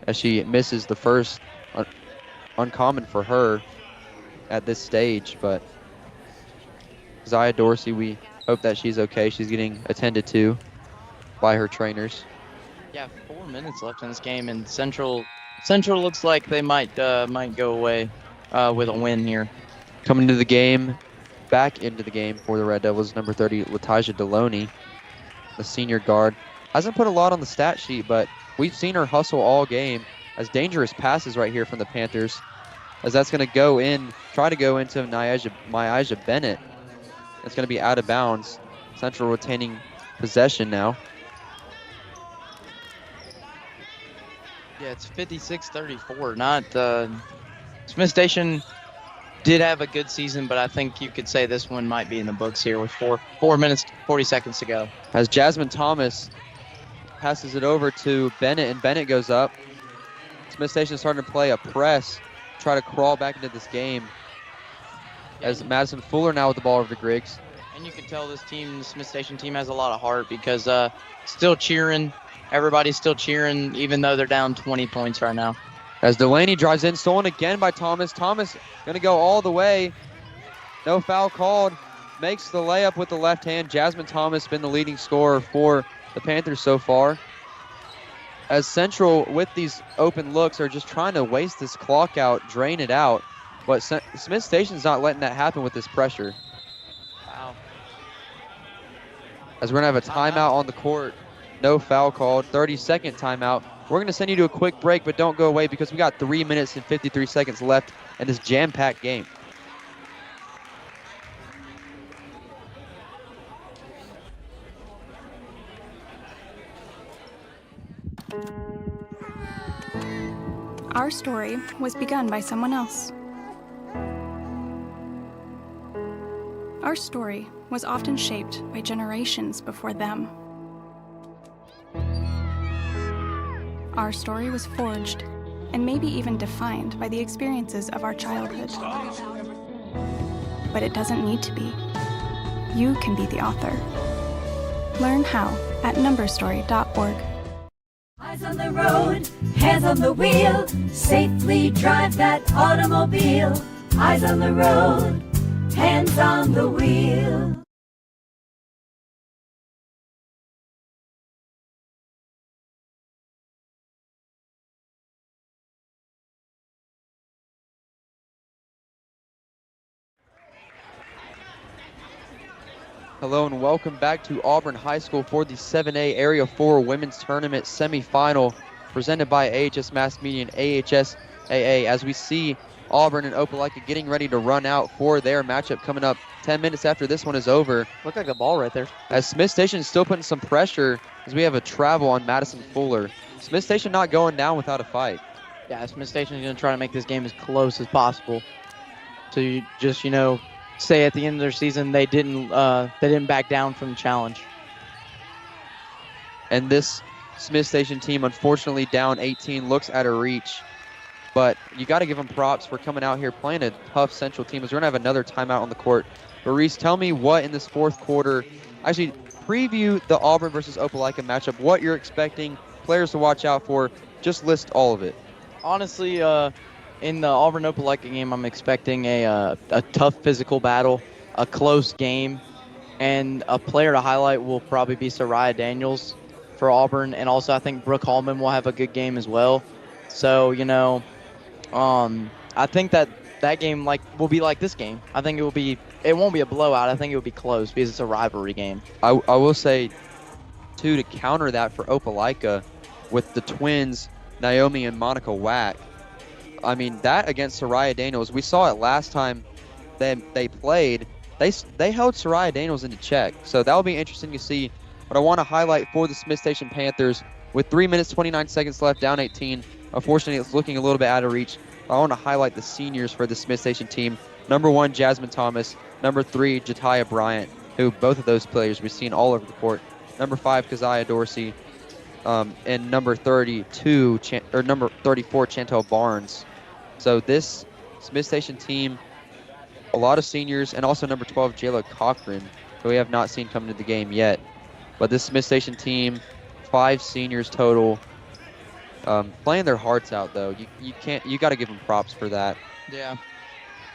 as she misses the first. Uncommon for her at this stage, but Keziah Dorsey, we hope that she's okay. She's getting attended to by her trainers. Yeah, 4 minutes left in this game, and Central looks like they might go away with a win here. Coming into the game, back into the game for the Red Devils, number 30, Latasha Deloney, the senior guard. Hasn't put a lot on the stat sheet, but we've seen her hustle all game as dangerous passes right here from the Panthers, as that's going to try to go into Myaja Bennett. It's going to be out of bounds. Central retaining possession now. Yeah, it's 56-34. Not Smith Station did have a good season, but I think you could say this one might be in the books here with 4 minutes, 40 seconds to go. As Jasmine Thomas passes it over to Bennett, and Bennett goes up. Smith Station is starting to play a press, try to crawl back into this game. As Madison Fuller now with the ball over to Griggs. And you can tell this team, the Smith Station team, has a lot of heart because still cheering. Everybody's still cheering, even though they're down 20 points right now. As Delaney drives in, stolen again by Thomas. Thomas going to go all the way. No foul called. Makes the layup with the left hand. Jasmine Thomas been the leading scorer for the Panthers so far. As Central, with these open looks, are just trying to waste this clock out, drain it out. But Smith Station's not letting that happen with this pressure. Wow. As we're going to have a timeout on the court. No foul called. 30-second timeout. We're going to send you to a quick break, but don't go away because we got 3 minutes and 53 seconds left in this jam-packed game. Our story was begun by someone else. Our story was often shaped by generations before them. Our story was forged and maybe even defined by the experiences of our childhood. But it doesn't need to be. You can be the author. Learn how at numberstory.org. Eyes on the road, hands on the wheel, safely drive that automobile. Eyes on the road, hands on the wheel. Hello and welcome back to Auburn High School for the 7A Area 4 Women's Tournament Semifinal presented by AHS Mass Media and AHSAA. As we see Auburn and Opelika getting ready to run out for their matchup coming up 10 minutes after this one is over. Look like the ball right there. As Smith Station is still putting some pressure as we have a travel on Madison Fuller. Smith Station not going down without a fight. Yeah, Smith Station is going to try to make this game as close as possible. To just, say at the end of their season they didn't back down from the challenge. And this Smith Station team, unfortunately down 18, looks out of reach. But you got to give them props for coming out here playing a tough Central team. As we're going to have another timeout on the court. But Reese, tell me what in this fourth quarter, actually preview the Auburn versus Opelika matchup, what you're expecting, players to watch out for. Just list all of it. Honestly, in the Auburn Opelika game, I'm expecting a tough physical battle, a close game, and a player to highlight will probably be Soraya Daniels for Auburn, and also I think Brooke Hallman will have a good game as well. So I think that game will be like this game. I think it won't be a blowout. I think it will be close because it's a rivalry game. I will say, too, to counter that for Opelika with the twins, Naomi and Monica Wack. I mean, that against Soraya Daniels, we saw it last time they played. They held Soraya Daniels into check. So that will be interesting to see. But I want to highlight for the Smith Station Panthers, with 3 minutes, 29 seconds left, down 18. Unfortunately, it's looking a little bit out of reach. I want to highlight the seniors for the Smith Station team. Number 1, Jasmine Thomas. Number 3, Jatiah Bryant, who both of those players we've seen all over the court. Number 5, Keziah Dorsey. And number 32, number 34, Chantel Barnes. So this Smith Station team, a lot of seniors, and also number 12, Jayla Cochran, who we have not seen come into the game yet. But this Smith Station team, 5 seniors total, playing their hearts out though. You got to give them props for that. Yeah.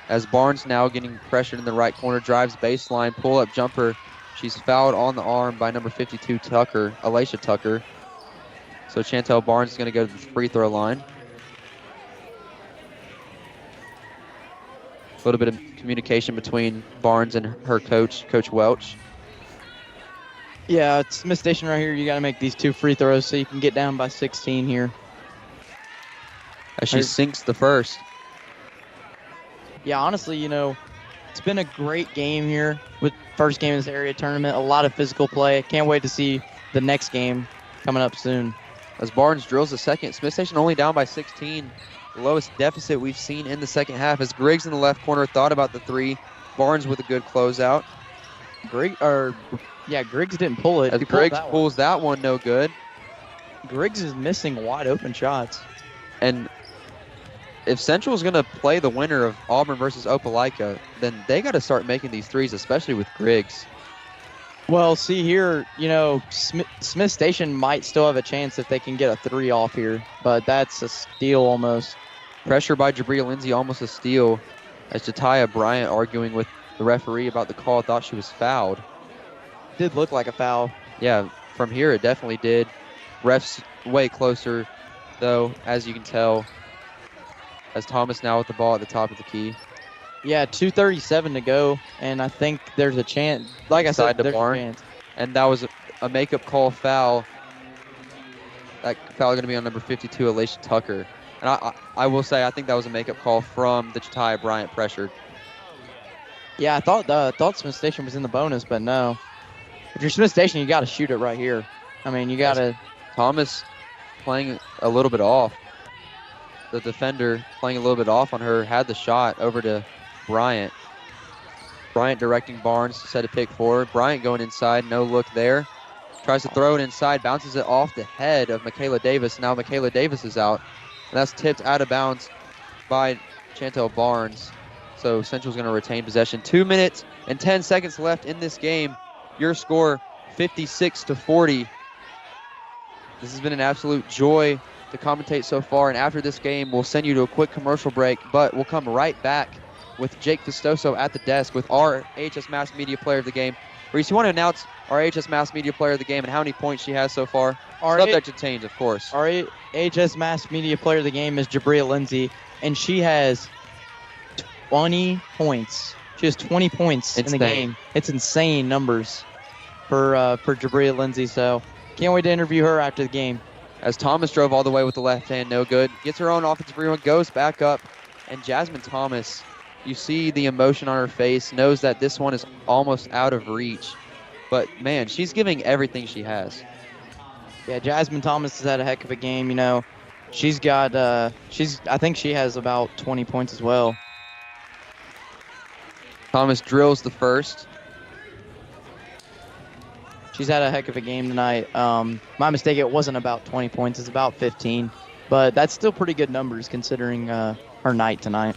As Barnes now getting pressured in the right corner, drives baseline, pull-up jumper. She's fouled on the arm by number 52, Alicia Tucker. So Chantel Barnes is going to go to the free throw line. A little bit of communication between Barnes and her coach, Coach Welch. Yeah, it's Smith Station right here. You got to make these 2 free throws so you can get down by 16 here. As she sinks the first. Yeah, honestly, it's been a great game here with first game in this area tournament. A lot of physical play. Can't wait to see the next game coming up soon. As Barnes drills the second, Smith Station only down by 16. The lowest deficit we've seen in the second half. As Griggs in the left corner thought about the 3. Barnes with a good closeout. Griggs didn't pull it. As Griggs pulls that one, no good. Griggs is missing wide open shots. And if Central is going to play the winner of Auburn versus Opelika, then they got to start making these threes, especially with Griggs. Well, see here, Smith Station might still have a chance if they can get a 3 off here, but that's a steal almost. Pressure by Jabria Lindsay, almost a steal, as Jatiah Bryant arguing with the referee about the call, thought she was fouled. Did look like a foul. Yeah, from here it definitely did. Ref's way closer, though, as you can tell, as Thomas now with the ball at the top of the key. Yeah, 2:37 to go, and I think there's a chance. Like I said, there's a chance. And that was a makeup call foul. That foul going to be on number 52, Alicia Tucker. And I will say, I think that was a makeup call from the Jatiah Bryant pressure. Yeah, I thought Smith Station was in the bonus, but no. If you're Smith Station, you got to shoot it right here. I mean, you got to. Thomas playing a little bit off. The defender playing a little bit off on her, had the shot over to Bryant. Bryant directing Barnes to set a pick forward. Bryant going inside, no look there. Tries to throw it inside, bounces it off the head of Michaela Davis. Now Michaela Davis is out, and that's tipped out of bounds by Chantel Barnes. So Central's going to retain possession. 2 minutes and 10 seconds left in this game. Your score, 56-40. This has been an absolute joy to commentate so far, and after this game, we'll send you to a quick commercial break, but we'll come right back with Jake Festoso at the desk with our AHS Mass Media Player of the Game. Reese, you want to announce our AHS Mass Media Player of the Game and how many points she has so far? Subject to change, of course. Our AHS Mass Media Player of the Game is Jabria Lindsay, and she has 20 points. She has 20 points in the game. It's insane numbers for Jabria Lindsay, so can't wait to interview her after the game. As Thomas drove all the way with the left hand, no good. Gets her own offensive rebound, goes back up. And Jasmine Thomas, you see the emotion on her face, knows that this one is almost out of reach. But, man, she's giving everything she has. Yeah, Jasmine Thomas has had a heck of a game. She's got, I think she has about 20 points as well. Thomas drills the first. She's had a heck of a game tonight. My mistake, it wasn't about 20 points. It's about 15. But that's still pretty good numbers considering her night tonight.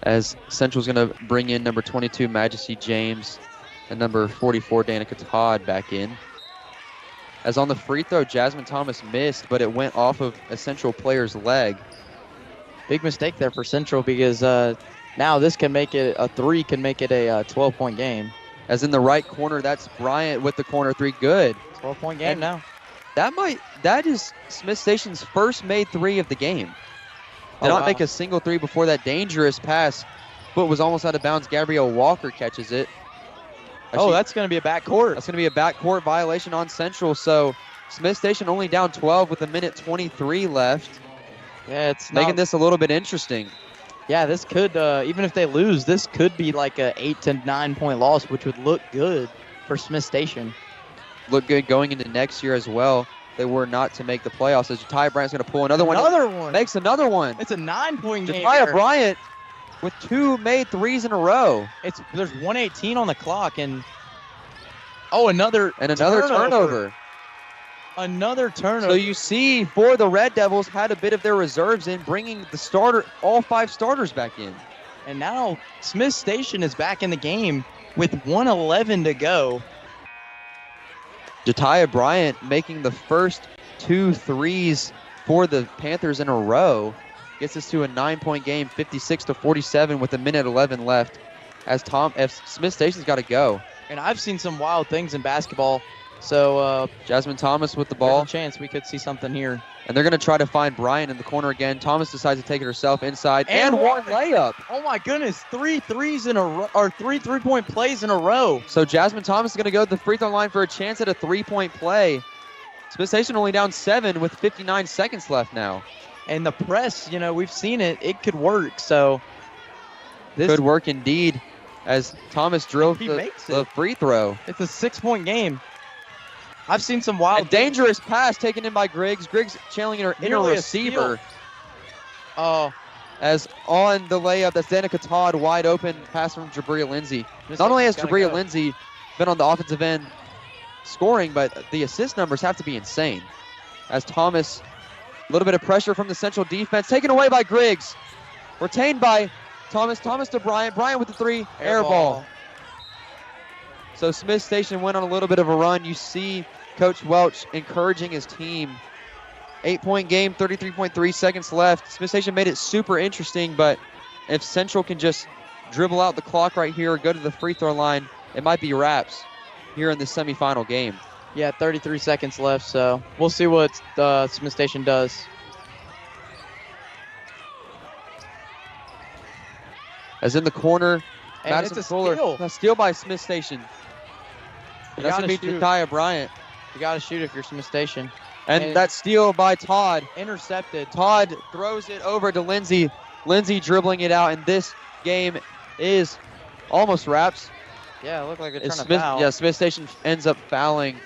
As Central's going to bring in number 22, Majesty James, and number 44, Danica Todd back in. As on the free throw, Jasmine Thomas missed, but it went off of a Central player's leg. Big mistake there for Central because now this can make it a 3, can make it a 12-point game. As in the right corner, that's Bryant with the corner 3. Good. 12-point game now. That is Smith Station's first made 3 of the game. Did not make a single 3 before that dangerous pass. Foot was almost out of bounds. Gabrielle Walker catches it. That's going to be a backcourt. That's going to be a backcourt violation on Central. So Smith Station only down 12 with 1:23 left. Yeah, it's making this a little bit interesting. Yeah, this could, even if they lose, this could be like a 8 to 9 point loss, which would look good for Smith Station. Look good going into next year as well. They were not to make the playoffs. As Jatiah Bryant's going to pull another one. Makes another one. It's a 9-point game. Jatiah Bryant with 2 made 3s in a row. There's 1:18 on the clock, and another turnover. Another turnover. So you see, for the Red Devils, had a bit of their reserves in, bringing all 5 starters back in. And now Smith Station is back in the game with 1:11 to go. Jatiah Bryant making the first 2 threes for the Panthers in a row. Gets us to a 9-point game, 56-47 with 1:11 left. As Smith Station's got to go. And I've seen some wild things in basketball. So Jasmine Thomas with the ball. There's a chance we could see something here. And they're going to try to find Bryant in the corner again. Thomas decides to take it herself inside and one layup. Oh my goodness, 3 threes in a row, or 3 3-point plays in a row. So Jasmine Thomas is going to go to the free throw line for a chance at a 3-point play. Smith Station only down 7 with 59 seconds left now. And the press, we've seen it. It could work. So this could work indeed, as Thomas drills the free throw. It's a 6-point game. I've seen some wild. Dangerous pass taken in by Griggs. Griggs channeling her inner receiver. As on the layup, that's Danica Todd, wide open pass from Jabria Lindsay. Not only has Jabria Lindsay been on the offensive end scoring, but the assist numbers have to be insane. As Thomas, a little bit of pressure from the Central defense, taken away by Griggs. Retained by Thomas. Thomas to Bryant. Bryant with the 3, air ball. So Smith Station went on a little bit of a run. You see Coach Welch encouraging his team. 8-point game, 33.3 seconds left. Smith Station made it super interesting, but if Central can just dribble out the clock right here or go to the free throw line, it might be wraps here in the semifinal game. Yeah, 33 seconds left, so we'll see what Smith Station does. As in the corner, and Madison it's a Fuller. steal. A steal by Smith Station. That's going to be Jatiah Bryant. You got to shoot if you're Smith Station. And that steal by Todd. Intercepted. Todd throws it over to Lindsay. Lindsay dribbling it out, and this game is almost wraps. Yeah, it looked like they're trying to foul. Yeah, Smith Station ends up fouling,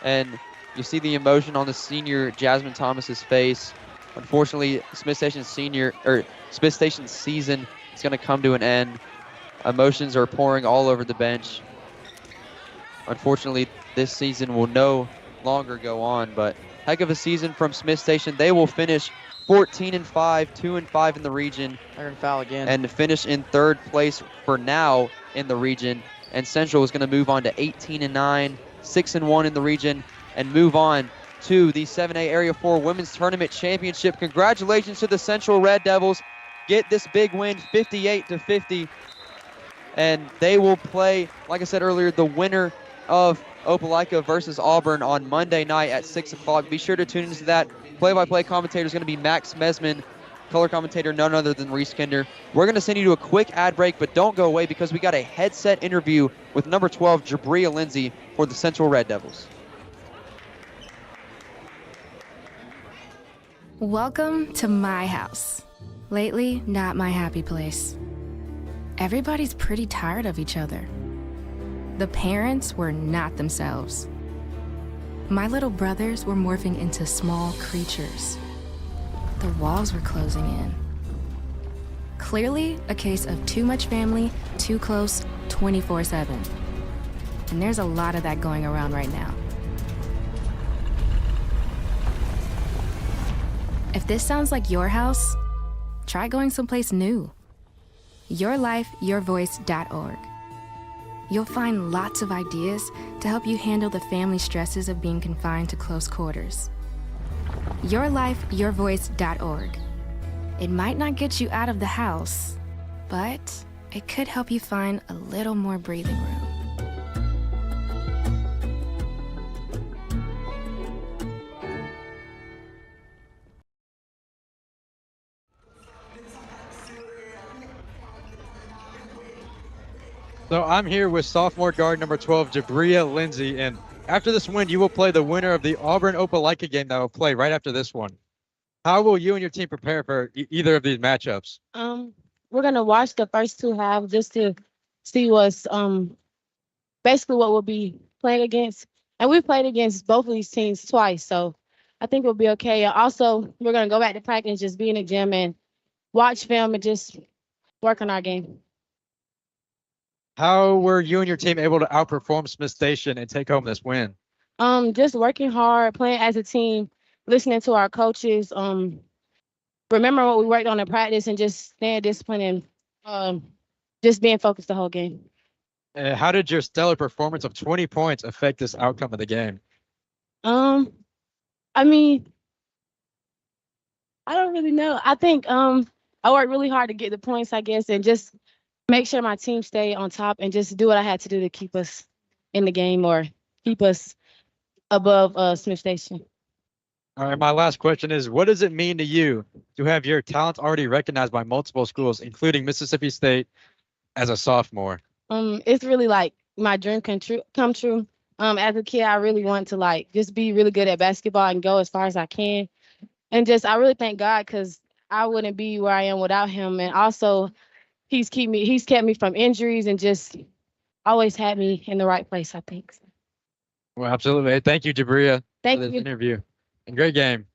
and you see the emotion on the senior Jasmine Thomas's face. Unfortunately, Smith Station's season is going to come to an end. Emotions are pouring all over the bench. Unfortunately, this season will no longer go on, but heck of a season from Smith Station. They will finish 14-5, 2-5 in the region. They're going to foul again. And finish in 3rd place for now in the region. And Central is going to move on to 18-9, 6-1 in the region, and move on to the 7A Area 4 Women's Tournament Championship. Congratulations to the Central Red Devils. Get this big win, 58-50. And they will play, like I said earlier, the winner of Opelika versus Auburn on Monday night at 6 o'clock. Be sure to tune into that. Play-by-play commentator is going to be Max Mesman. Color commentator, none other than Reese Kinder. We're going to send you to a quick ad break, but don't go away because we got a headset interview with number 12, Jabria Lindsay, for the Central Red Devils. Welcome to my house. Lately, not my happy place. Everybody's pretty tired of each other. The parents were not themselves. My little brothers were morphing into small creatures. The walls were closing in. Clearly, a case of too much family, too close, 24/7. And there's a lot of that going around right now. If this sounds like your house, try going someplace new. YourLifeYourVoice.org. You'll find lots of ideas to help you handle the family stresses of being confined to close quarters. YourLifeYourVoice.org. It might not get you out of the house, but it could help you find a little more breathing room. So I'm here with sophomore guard number 12, Jabria Lindsay, and after this win, you will play the winner of the Auburn Opelika game that will play right after this one. How will you and your team prepare for either of these matchups? We're gonna watch the first two halves just to see what's basically what we'll be playing against. And we've played against both of these teams twice, so I think we'll be okay. Also, we're gonna go back to practice, just be in the gym and watch film and just work on our game. How were you and your team able to outperform Smith Station and take home this win? Just working hard, playing as a team, listening to our coaches, remember what we worked on in practice and just staying disciplined and just being focused the whole game. How did your stellar performance of 20 points affect this outcome of the game? I mean, I don't really know. I think I worked really hard to get the points, I guess, and just make sure my team stay on top and just do what I had to do to keep us in the game or keep us above Smith Station. All right, my last question is, what does it mean to you to have your talents already recognized by multiple schools, including Mississippi State, as a sophomore? It's really like my dream come true. As a kid, I really wanted to like just be really good at basketball and go as far as I can. And just I really thank God because I wouldn't be where I am without him. And also he's kept me from injuries and just always had me in the right place, I think. Well, absolutely. Thank you, Jabria, Thank for this you. interview. And great game.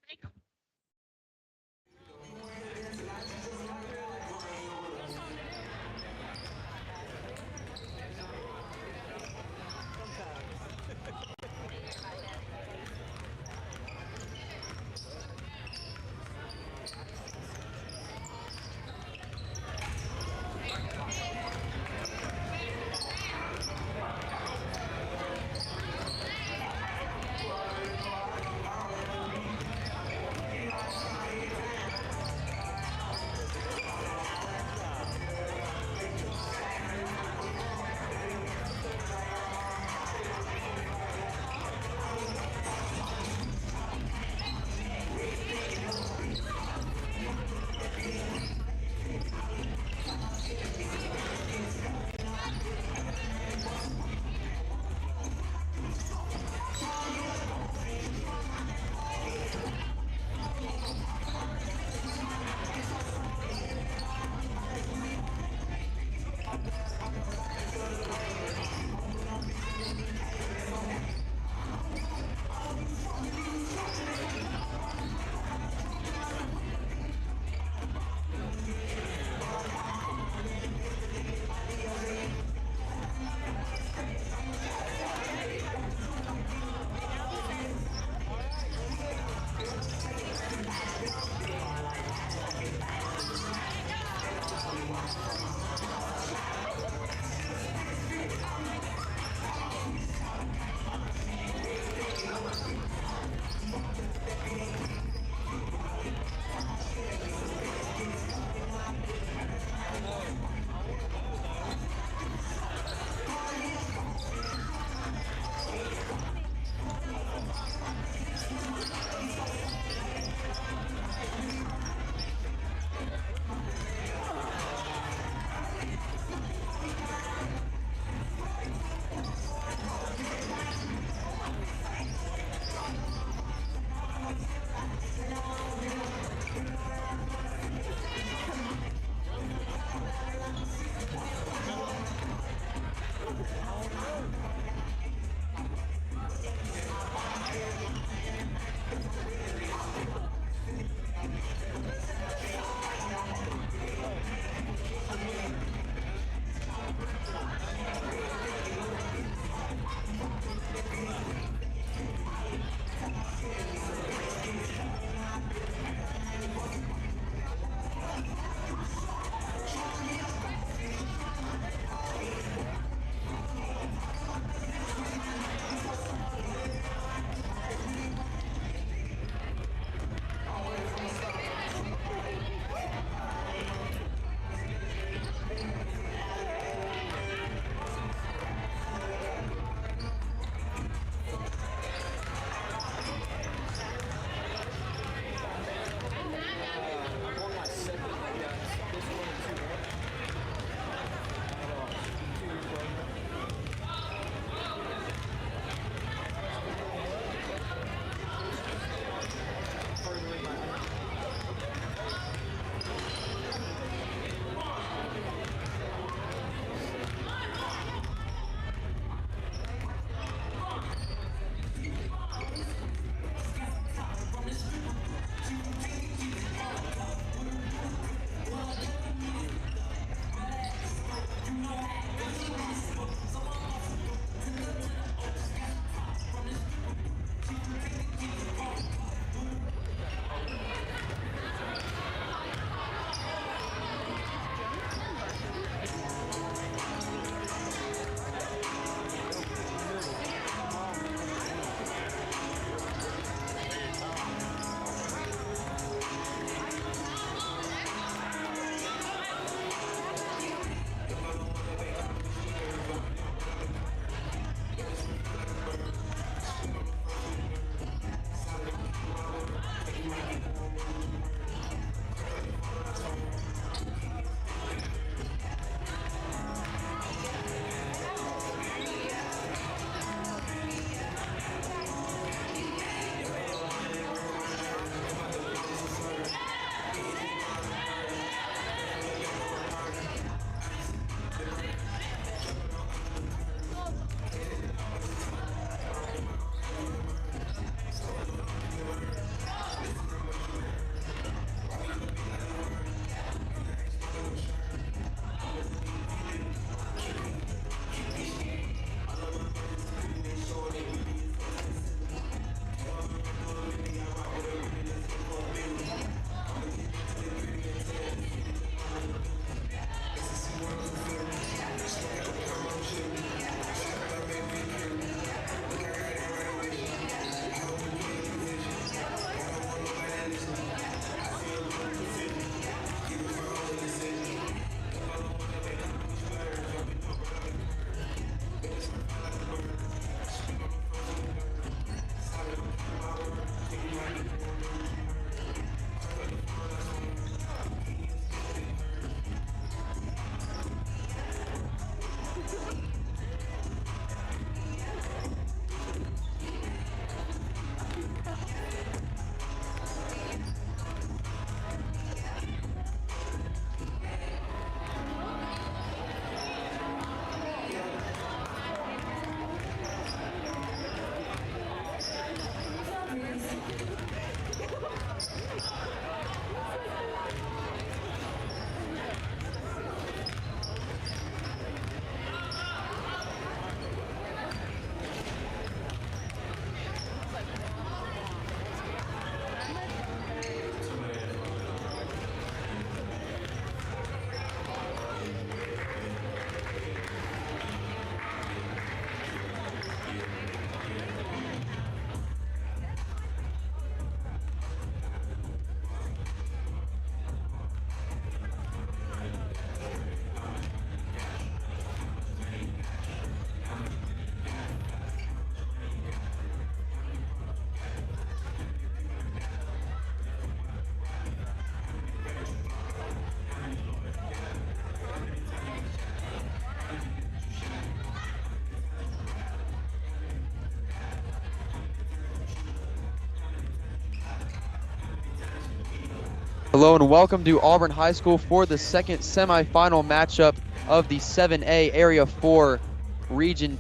Hello and welcome to Auburn High School for the second semifinal matchup of the 7A Area 4 Region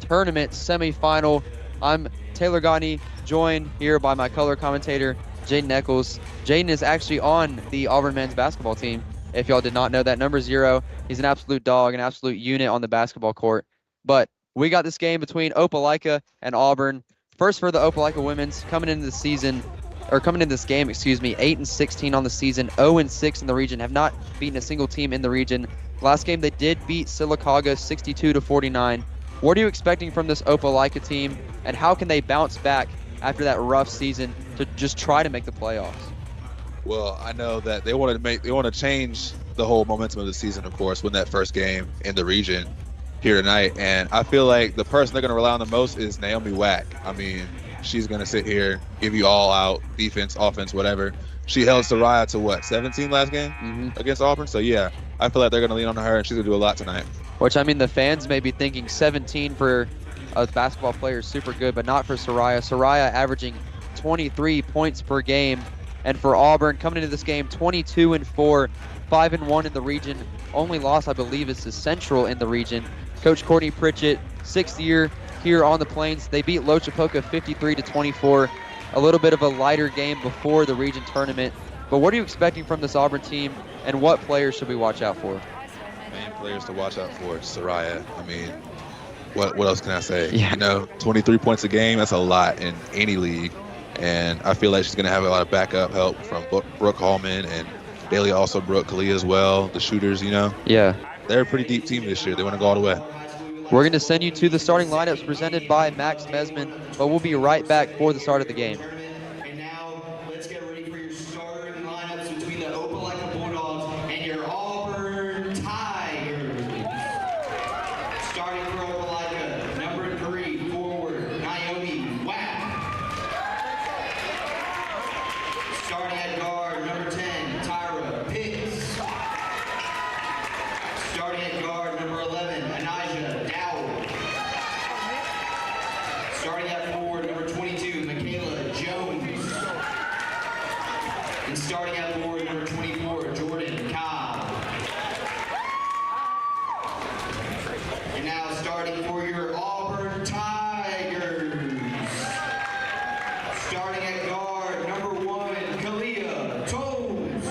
Tournament semifinal. I'm Taylor Gagne, joined here by my color commentator, Jaden Eccles. Jaden is actually on the Auburn men's basketball team. If y'all did not know that, number 0. He's an absolute dog, an absolute unit on the basketball court. But we got this game between Opelika and Auburn. First for the Opelika women's, coming into this game, 8-16 on the season, 0-6 in the region, have not beaten a single team in the region. Last game they did beat Sylacauga 62-49. What are you expecting from this Opelika team, and how can they bounce back after that rough season to just try to make the playoffs? Well, I know that they want to change the whole momentum of the season, of course, win that first game in the region here tonight. And I feel like the person they're going to rely on the most is Naomi Wack. I mean, she's going to sit here, give you all out, defense, offense, whatever. She held Soraya to 17 last game against Auburn? So, yeah, I feel like they're going to lean on her, and she's going to do a lot tonight. Which, I mean, the fans may be thinking 17 for a basketball player is super good, but not for Soraya. Soraya averaging 23 points per game. And for Auburn, coming into this game, 22-4, 5-1 in the region. Only loss, I believe, is to Central in the region. Coach Courtney Pritchett, 6th year here on the Plains. They beat Lochapoka 53-24. A little bit of a lighter game before the region tournament. But what are you expecting from this Auburn team, and what players should we watch out for? Main players to watch out for, Soraya. I mean, what else can I say? Yeah. You know, 23 points a game, that's a lot in any league. And I feel like she's going to have a lot of backup help from Brooke Hallman and Bailey also Brooke Kalia as well, the shooters, you know. Yeah. They're a pretty deep team this year. They want to go all the way. We're going to send you to the starting lineups presented by Max Mesman, but we'll be right back for the start of the game. And now let's get ready for your starting lineups between the Opelika Bulldogs and your Auburn Tigers. Starting for Opelika, number 3 forward, Naomi Wack. Starting at guard, number 10, Tyra Pitts. Starting at guard, number 11, Anijah Dowell. Starting at forward, number 22, Michaela Jones. And starting at forward, number 24, Jordan Cobb. And now starting for your Auburn Tigers. Starting at guard, number 1, Kalia Toles.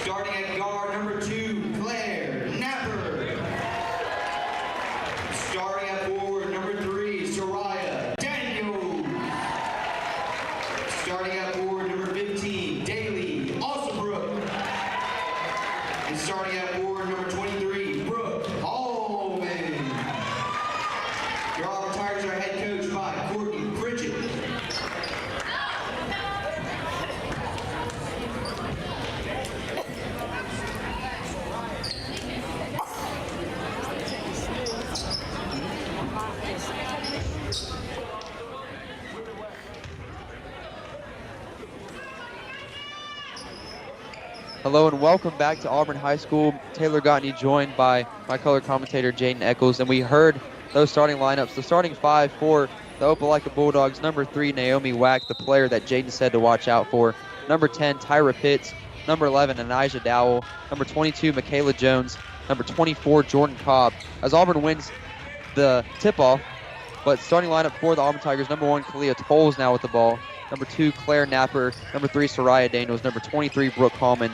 Starting at guard, number 2, Claire Napper. Starting at forward, number 3, Soraya Daniels. Starting at forward, number 15, Daly Alsabrook. And starting at forward, number 23, Brooke Hallman. Your Auburn Tigers are head coached by Courtney Pritchett. Hello and welcome back to Auburn High School. Taylor Gagne joined by my color commentator, Jaden Eccles, and we heard those starting lineups. The starting 5 for the Opelika Bulldogs, number 3, Naomi Wack, the player that Jaden said to watch out for. Number 10, Tyra Pitts. Number 11, Anijah Dowell. Number 22, Michaela Jones. Number 24, Jordan Cobb. As Auburn wins the tip-off, but starting lineup for the Auburn Tigers, number 1, Kalia Toles now with the ball. Number 2, Claire Napper. Number 3, Soraya Daniels. Number 23, Brooke Hallman.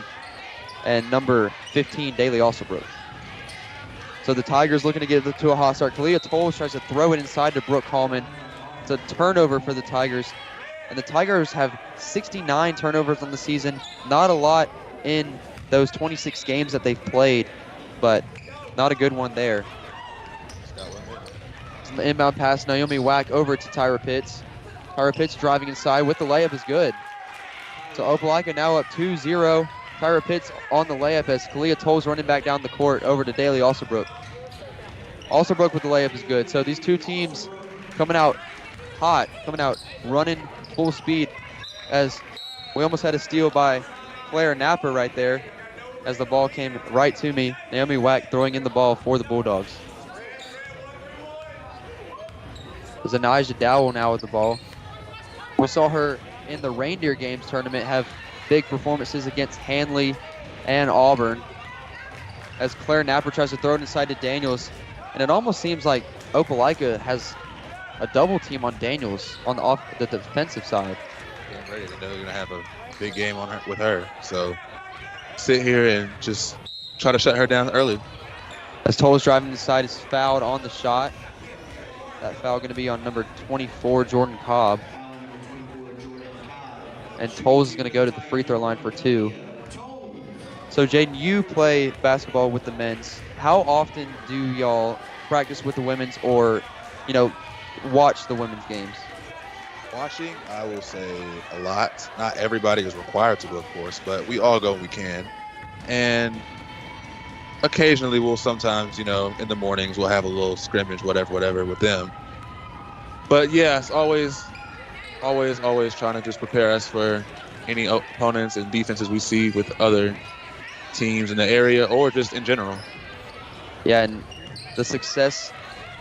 And number 15, Daly Alsabrook. So the Tigers looking to get it to a hot start. Kalia Toles tries to throw it inside to Brooke Hallman. It's a turnover for the Tigers. And the Tigers have 69 turnovers on the season. Not a lot in those 26 games that they've played, but not a good one there. It's the inbound pass, Naomi Wack over to Tyra Pitts. Tyra Pitts driving inside with the layup is good. So Opelika now up 2-0. Tyra Pitts on the layup as Kalia Toles running back down the court over to Daly Alsabrook. Alsabrook with the layup is good. So these two teams coming out hot, coming out running full speed, as we almost had a steal by Claire Napper right there as the ball came right to me. Naomi Wack throwing in the ball for the Bulldogs. There's Anijah Dowell now with the ball. We saw her in the Reindeer Games tournament have big performances against Hanley and Auburn. As Claire Napper tries to throw it inside to Daniels, and it almost seems like Opelika has a double team on Daniels on the defensive side. Yeah, I'm ready. They know they're gonna have a big game on her with her. So sit here and just try to shut her down early. As Toll's driving inside, is fouled on the shot. That foul going to be on number 24, Jordan Cobb. And Toll's is going to go to the free throw line for 2. So, Jaden, you play basketball with the men's. How often do y'all practice with the women's or, watch the women's games? Watching, I will say a lot. Not everybody is required to go, of course, but we all go when we can. And occasionally we'll sometimes, in the mornings, we'll have a little scrimmage, whatever with them. But yeah, it's always trying to just prepare us for any opponents and defenses we see with other teams in the area or just in general. Yeah, and the success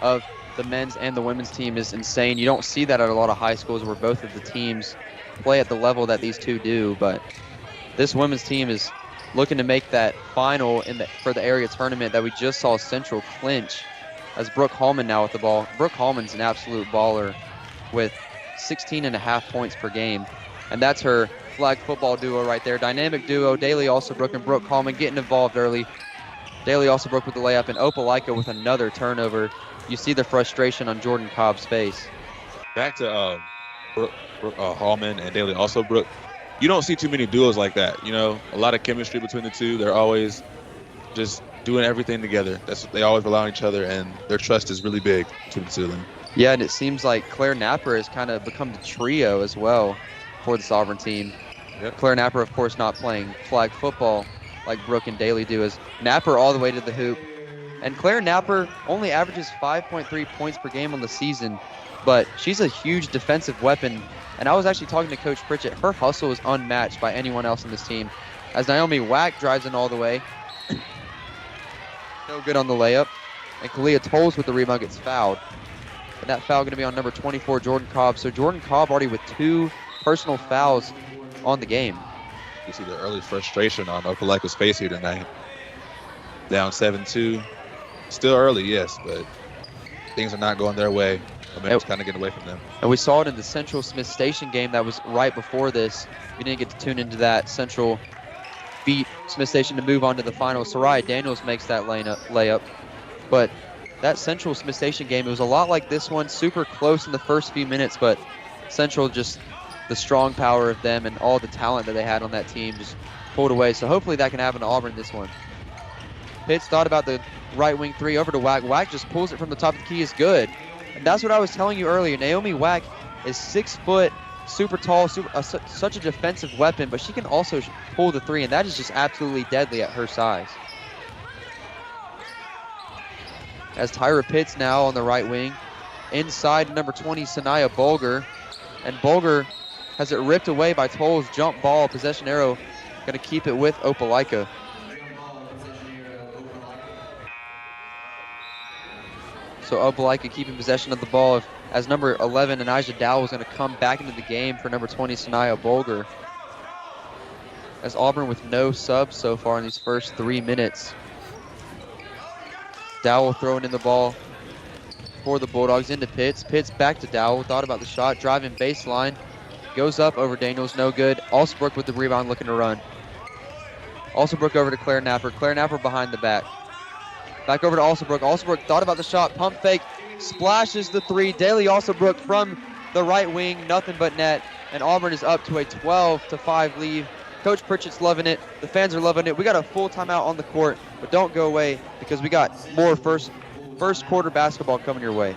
of the men's and the women's team is insane. You don't see that at a lot of high schools where both of the teams play at the level that these two do, but this women's team is looking to make that final for the area tournament that we just saw Central clinch, as Brooke Hallman now with the ball. Brooke Hallman's an absolute baller with 16.5 points per game, and that's her flag football duo right there. Dynamic duo, Daly Alsabrook and Brooke Hallman getting involved early. Daly Alsabrook with the layup, and Opelika with another turnover. You see the frustration on Jordan Cobb's face. Back to Brooke Hallman and Daly Alsabrook. You don't see too many duos like that. A lot of chemistry between the two. They're always just doing everything together. They always rely on each other, and their trust is really big between the two of them. Yeah, and it seems like Claire Napper has kind of become the trio as well for the Auburn team. Yep. Claire Napper, of course, not playing flag football like Brooke and Daly do, as Napper all the way to the hoop. And Claire Napper only averages 5.3 points per game on the season, but she's a huge defensive weapon. And I was actually talking to Coach Pritchett. Her hustle is unmatched by anyone else in this team. As Naomi Wack drives in all the way. No good on the layup. And Kalia Tolles with the rebound gets fouled. And that foul going to be on number 24, Jordan Cobb. So Jordan Cobb already with 2 personal fouls on the game. You see the early frustration on Opelika's face here tonight. Down 7-2. Still early, yes, but things are not going their way. Momentum's kind of getting away from them. And we saw it in the Central Smith Station game that was right before this. We didn't get to tune into that. Central beat Smith Station to move on to the final. Sarai Daniels makes that layup. But that Central Smith Station game, it was a lot like this one. Super close in the first few minutes, but Central, just the strong power of them and all the talent that they had on that team, just pulled away. So hopefully that can happen to Auburn this one. Pitts thought about the right wing 3 over to Wack. Wack just pulls it from the top of the key. Is good. And that's what I was telling you earlier. Naomi Wack is 6 foot, super tall, such a defensive weapon, but she can also pull the 3, and that is just absolutely deadly at her size. As Tyra Pitts now on the right wing. Inside number 20, Sanaya Bulger. And Bulger has it ripped away by Toll's jump ball. Possession arrow going to keep it with Opelika. So Opelika keeping possession of the ball as number 11, Anijah Dowell, is going to come back into the game for number 20, Sanaya Bulger. As Auburn with no subs so far in these first 3 minutes. Dowell throwing in the ball for the Bulldogs into Pitts. Pitts back to Dowell, thought about the shot, driving baseline. Goes up over Daniels, no good. Alsabrook with the rebound, looking to run. Alsabrook over to Claire Napper. Claire Napper behind the back. Back over to Alsabrook. Alsabrook thought about the shot, pump fake, splashes the 3. Daly Alsabrook from the right wing, nothing but net. And Auburn is up to a 12-5 lead. Coach Pritchett's loving it. The fans are loving it. We got a full timeout on the court, but don't go away because we got more first quarter basketball coming your way.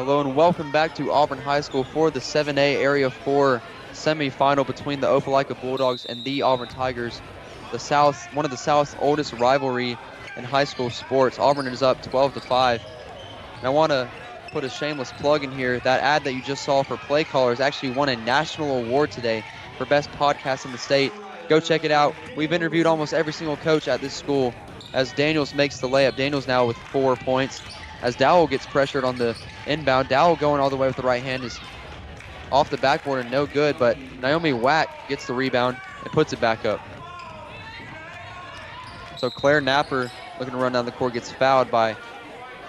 Hello and welcome back to Auburn High School for the 7A Area 4 semifinal between the Opelika Bulldogs and the Auburn Tigers. One of the South's oldest rivalry in high school sports. Auburn is up 12-5. And I want to put a shameless plug in here. That ad that you just saw for Play Callers actually won a national award today for best podcast in the state. Go check it out. We've interviewed almost every single coach at this school as Daniels makes the layup. Daniels now with 4 points. As Dowell gets pressured on the inbound. Dowell going all the way with the right hand is off the backboard and no good, but Naomi Wack gets the rebound and puts it back up. So Claire Napper looking to run down the court gets fouled by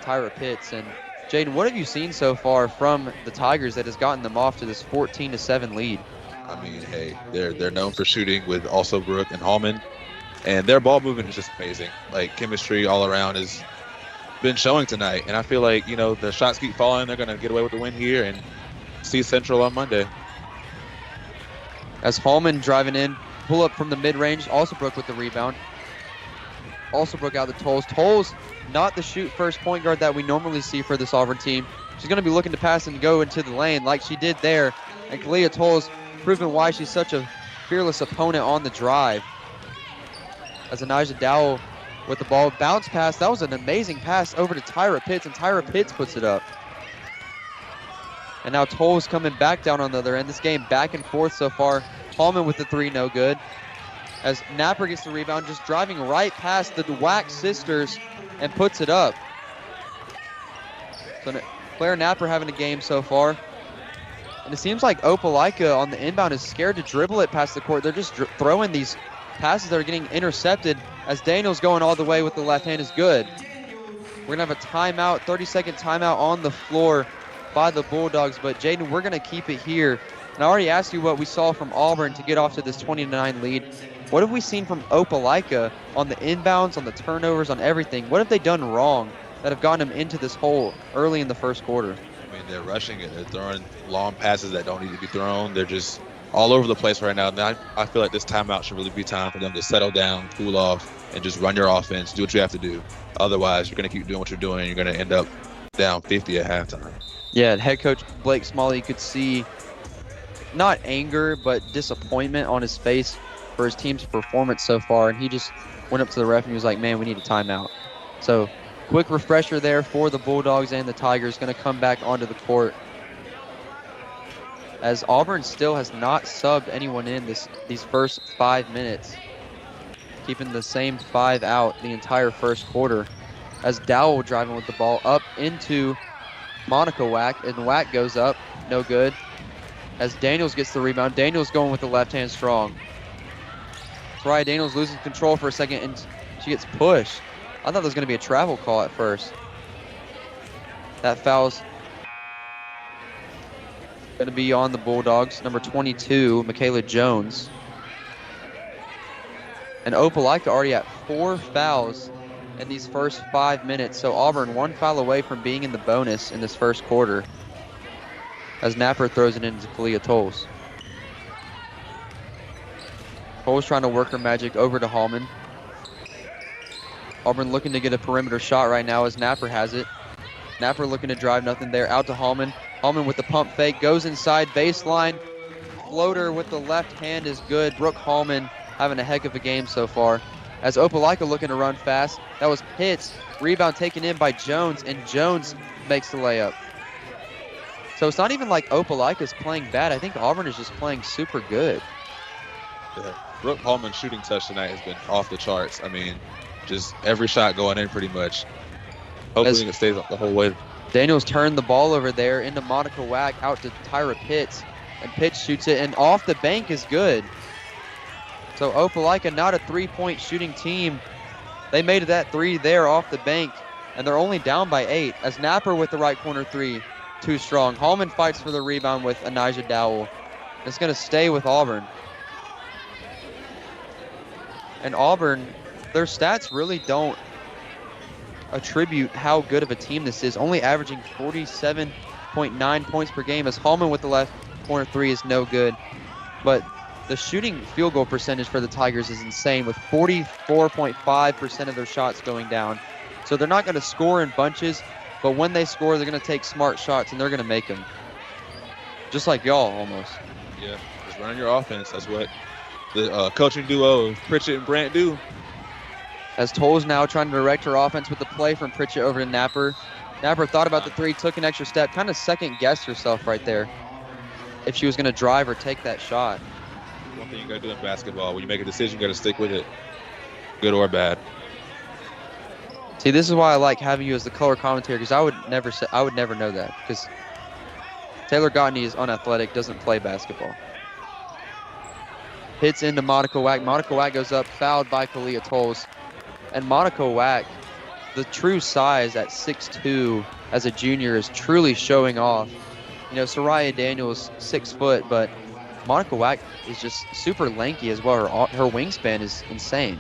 Tyra Pitts. And Jaden, what have you seen so far from the Tigers that has gotten them off to this 14-7 lead? I mean, hey, they're known for shooting with also Brooke and Hallman, and their ball movement is just amazing. Like, chemistry all around has been showing tonight, and I feel like, you know, the shots keep falling. They're going to get away with the win here and see Central on Monday. As Hallman driving in, pull up from the mid-range. Alsabrook with the rebound. Alsabrook out the Tolles. Tolles, not the shoot first point guard that we normally see for this Auburn team. She's going to be looking to pass and go into the lane like she did there. And Kalia Tolles proving why she's such a fearless opponent on the drive. As Anijah Dowell with the ball, bounce pass. That was an amazing pass over to Tyra Pitts, and Tyra Pitts puts it up. And now Tolles coming back down on the other end. This game back and forth so far. Hallman with the three, no good. As Napper gets the rebound, just driving right past the Wack sisters and puts it up. So Claire Napper having a game so far. And it seems like Opelika on the inbound is scared to dribble it past the court. They're just throwing these passes that are getting intercepted as Daniels going all the way with the left hand is good. We're going to have a timeout, 30-second timeout on the floor by the Bulldogs. But, Jaden, we're going to keep it here. And I already asked you what we saw from Auburn to get off to this 20-9 lead. What have we seen from Opelika on the inbounds, on the turnovers, on everything? What have they done wrong that have gotten them into this hole early in the first quarter? I mean, they're rushing it. They're throwing long passes that don't need to be thrown. They're just all over the place right now. And I feel like this timeout should really be time for them to settle down, cool off, and just run your offense, do what you have to do. Otherwise, you're going to keep doing what you're doing, and you're going to end up down 50 at halftime. Yeah, head coach Blake Smalley, you could see not anger, but disappointment on his face for his team's performance so far. And he just went up to the ref and he was like, man, we need a timeout. So quick refresher there for the Bulldogs and the Tigers. Going to come back onto the court. As Auburn still has not subbed anyone in these first 5 minutes, keeping the same 5 out the entire first quarter. As Dowell driving with the ball up into Monica Wack, and Wack goes up, no good. As Daniels gets the rebound, Daniels going with the left hand strong. Mariah Daniels loses control for a second, and she gets pushed. I thought there was going to be a travel call at first. That foul's going to be on the Bulldogs. Number 22, Michaela Jones. And Opelika already at 4 fouls in these first 5 minutes. So Auburn 1 foul away from being in the bonus in this first quarter. As Napper throws it into Kalia Tolles. Tolles trying to work her magic over to Hallman. Auburn looking to get a perimeter shot right now as Napper has it. Napper looking to drive, nothing there. Out to Hallman. Hallman with the pump fake, goes inside, baseline. Floater with the left hand is good. Brooke Hallman having a heck of a game so far. As Opelika looking to run fast. That was Pitts. Rebound taken in by Jones, and Jones makes the layup. So it's not even like Opelika's playing bad. I think Auburn is just playing super good. Yeah. Brooke Hallman's shooting touch tonight has been off the charts. I mean, just every shot going in pretty much. Hopefully it stays up the whole way. Daniels turned the ball over there into Monica Wack, out to Tyra Pitts. And Pitts shoots it, and off the bank is good. So Opelika, not a three-point shooting team. They made that three there off the bank, and they're only down by 8. As Napper with the right corner three, too strong. Hallman fights for the rebound with Anijah Dowell. It's going to stay with Auburn. And Auburn, their stats really don't attribute how good of a team this is, only averaging 47.9 points per game, as Hallman with the left corner three is no good. But the shooting field goal percentage for the Tigers is insane, with 44.5% of their shots going down. So they're not going to score in bunches. But when they score, they're going to take smart shots, and they're going to make them. Just like y'all, almost. Yeah, just running your offense. That's what the coaching duo of Pritchett and Brandt do. As Toll's now trying to direct her offense with the play from Pritchett over to Napper. Napper thought about the three, took an extra step, kind of second-guessed herself right there if she was going to drive or take that shot. One thing you got to do in basketball, when you make a decision, you got to stick with it, good or bad. See, this is why I like having you as the color commentator, because I would never know that, because Taylor Gottney is unathletic, doesn't play basketball. Hits into Monica Wack. Monica Wack goes up, fouled by Kalia Tolles. And Monica Wack, the true size at 6'2" as a junior, is truly showing off. You know, Soraya Daniels, 6 foot, but Monica Wack is just super lanky as well. Her wingspan is insane.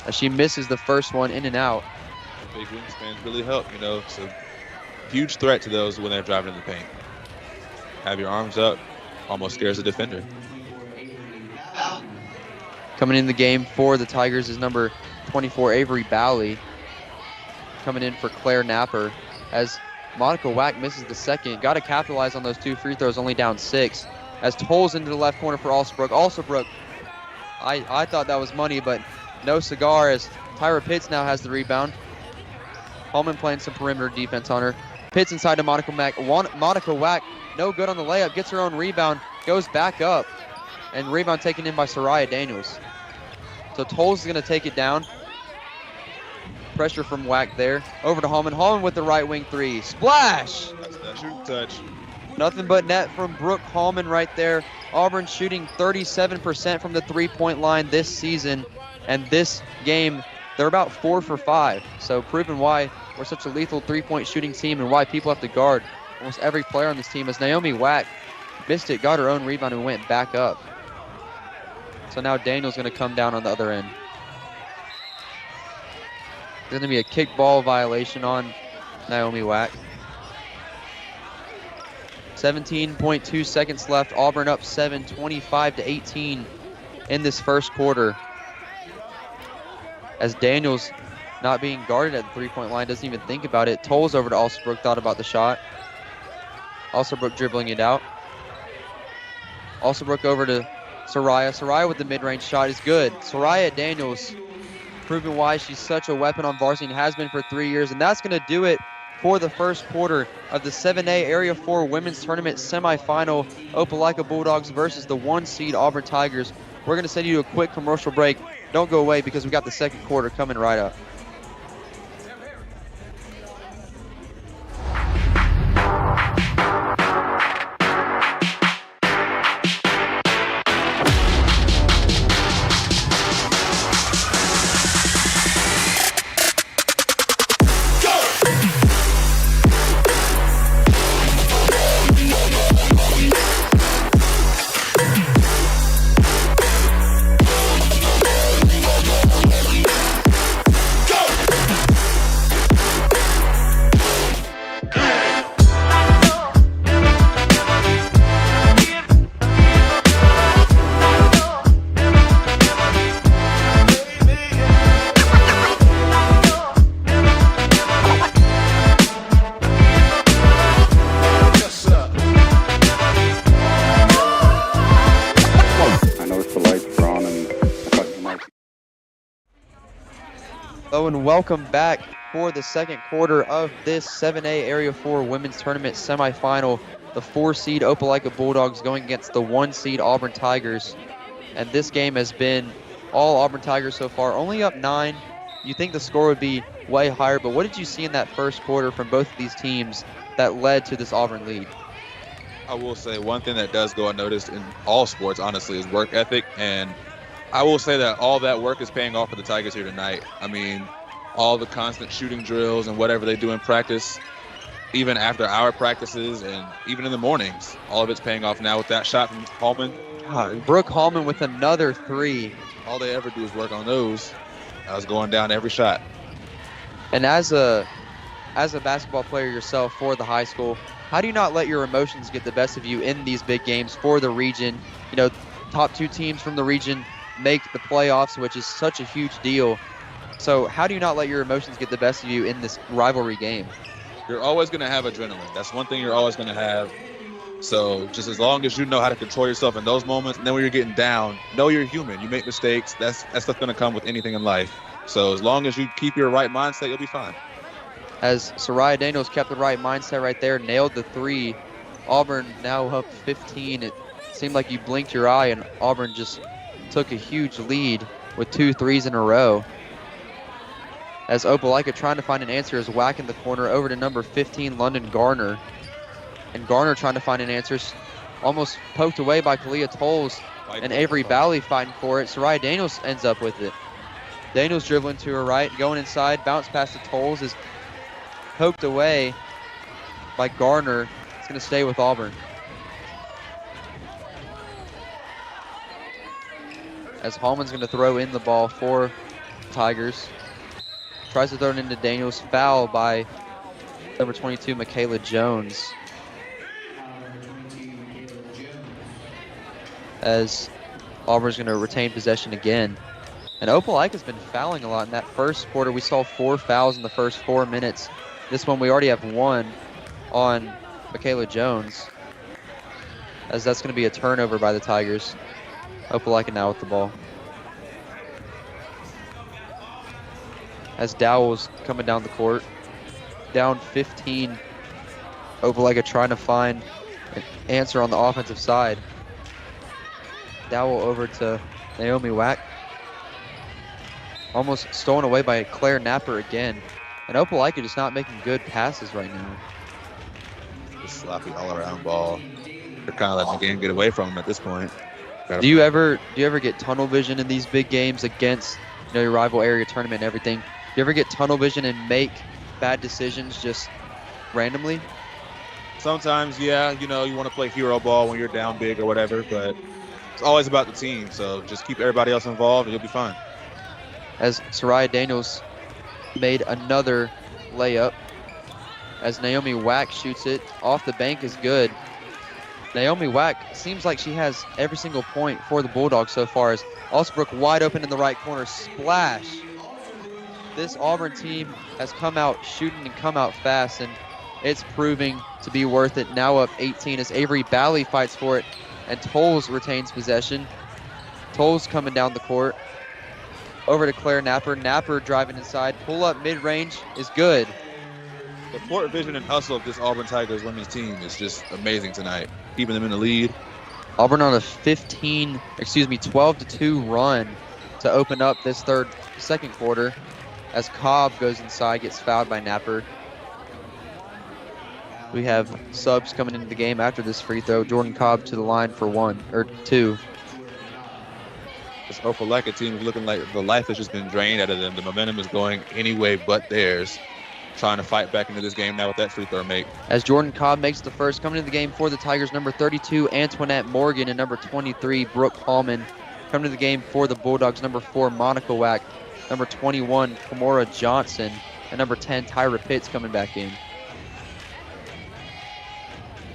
As she misses the first one in and out. Big wingspans really help, you know. It's a huge threat to those when they're driving in the paint. Have your arms up, almost scares the defender. Coming in the game for the Tigers is number 24, Avery Bally. Coming in for Claire Napper as Monica Wack misses the second. Got to capitalize on those 2 free throws, only down 6. As Tolles into the left corner for Alsabrook. Alsabrook, I thought that was money, but no cigar as Tyra Pitts now has the rebound. Holman playing some perimeter defense on her. Pitts inside to Monica Wack. Monica Wack, no good on the layup, gets her own rebound, goes back up, and rebound taken in by Soraya Daniels. So Tolles is going to take it down. Pressure from Wack there. Over to Holman. Holman with the right wing 3. Splash! That's that shooting touch. Nothing but net from Brooke Holman right there. Auburn shooting 37% from the 3-point line this season. And this game, they're about 4 for 5. So proving why we're such a lethal 3-point shooting team and why people have to guard almost every player on this team. As Naomi Wack missed it, got her own rebound and went back up. So now Daniel's going to come down on the other end. There's going to be a kickball violation on Naomi Wack. 17.2 seconds left. Auburn up 7, 25-18 in this first quarter. As Daniels not being guarded at the 3-point line, doesn't even think about it. Tolles over to Alsabrook, thought about the shot. Alsabrook dribbling it out. Alsabrook over to Soraya. Soraya with the mid-range shot is good. Soraya Daniels proving why she's such a weapon on varsity and has been for 3 years. And that's going to do it for the first quarter of the 7A Area 4 Women's Tournament Semifinal. Opelika Bulldogs versus the 1 seed Auburn Tigers. We're going to send you to a quick commercial break. Don't go away because we got the second quarter coming right up. Hello and welcome back for the second quarter of this 7A Area 4 Women's Tournament Semifinal. The 4 seed Opelika Bulldogs going against the 1 seed Auburn Tigers. And this game has been all Auburn Tigers so far, only up 9. You think the score would be way higher, but what did you see in that first quarter from both of these teams that led to this Auburn lead? I will say one thing that does go unnoticed in all sports, honestly, is work ethic. And I will say that all that work is paying off for the Tigers here tonight. I mean, all the constant shooting drills and whatever they do in practice, even after our practices and even in the mornings, all of it's paying off now with that shot from Holman. God, Brooke Holman with another 3. All they ever do is work on those. I was going down every shot. And as a basketball player yourself for the high school, how do you not let your emotions get the best of you in these big games for the region? You know, top 2 teams from the region make the playoffs, which is such a huge deal So how do you not let your emotions get the best of you in this rivalry game? You're always going to have adrenaline. That's one thing you're always going to have. So just as long as you know how to control yourself in those moments, and then when you're getting down, know you're human. You make mistakes. That's stuff going to come with anything in life. So as long as you keep your right mindset, you'll be fine. As Soraya Daniels kept the right mindset right there, nailed the three. Auburn now up 15. It seemed like you blinked your eye and Auburn just took a huge lead with 2 threes in a row. As Opelika trying to find an answer is whacking the corner over to number 15, London Garner. And Garner trying to find an answer, almost poked away by Kalia Tolles and Avery Bally fighting for it. Soraya Daniels ends up with it. Daniels dribbling to her right, going inside, bounce pass to Tolles is poked away by Garner. It's going to stay with Auburn. As Hallman's going to throw in the ball for Tigers. Tries to throw it into Daniels. Foul by number 22, Michaela Jones. As Auburn's going to retain possession again. And Opelika's been fouling a lot in that first quarter. We saw 4 fouls in the first 4 minutes. This one we already have 1 on Michaela Jones. As that's going to be a turnover by the Tigers. Opelika now with the ball. As Dowell's coming down the court. Down 15. Opelika trying to find an answer on the offensive side. Dowell over to Naomi Wack. Almost stolen away by Claire Napper again. And Opelika just not making good passes right now. Just sloppy all-around ball. They're kind of letting the game get away from them at this point. Do you ever get tunnel vision in these big games against your rival area tournament and everything? Do you ever get tunnel vision and make bad decisions just randomly? Sometimes, yeah, you want to play hero ball when you're down big or whatever, but it's always about the team. So just keep everybody else involved and you'll be fine. As Soraya Daniels made another layup. As Naomi Wack shoots it off the bank is good. Naomi Wack seems like she has every single point for the Bulldogs so far. As Alsbrook wide open in the right corner, splash. This Auburn team has come out shooting and come out fast, and it's proving to be worth it. Now up 18 as Avery Bally fights for it, and Tolles retains possession. Tolles coming down the court. Over to Claire Napper. Napper driving inside. Pull up mid-range is good. The court vision and hustle of this Auburn Tigers women's team is just amazing tonight, keeping them in the lead. Auburn on a 12-2 run to open up this second quarter as Cobb goes inside, gets fouled by Napper. We have subs coming into the game after this free throw. Jordan Cobb to the line for 2. This Opelika team is looking like the life has just been drained out of them. The momentum is going any way but theirs. Trying to fight back into this game now with that free throw make. As Jordan Cobb makes the first, coming into the game for the Tigers, number 32, Antoinette Morgan, and number 23, Brooke Hallman. Coming to the game for the Bulldogs, number 4, Monica Wack, number 21, Kimora Johnson, and number 10, Tyra Pitts coming back in.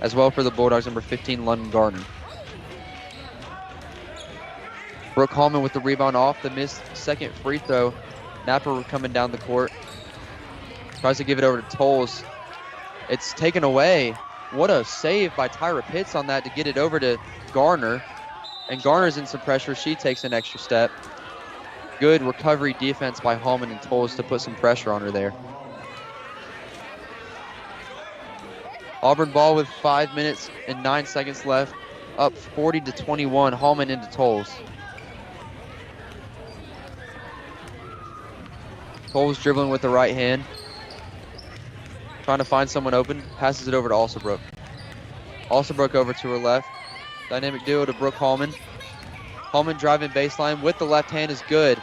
As well for the Bulldogs, number 15, London Garner. Brooke Hallman with the rebound off the missed second free throw. Napper coming down the court. Tries to give it over to Tolles. It's taken away. What a save by Tyra Pitts on that to get it over to Garner. And Garner's in some pressure. She takes an extra step. Good recovery defense by Hallman and Tolles to put some pressure on her there. Auburn ball with 5 minutes and 9 seconds left. Up 40-21. Hallman into Tolles. Tolles dribbling with the right hand. Trying to find someone open. Passes it over to Alsabrook. Alsabrook over to her left. Dynamic duo to Brooke Hallman. Hallman driving baseline with the left hand is good.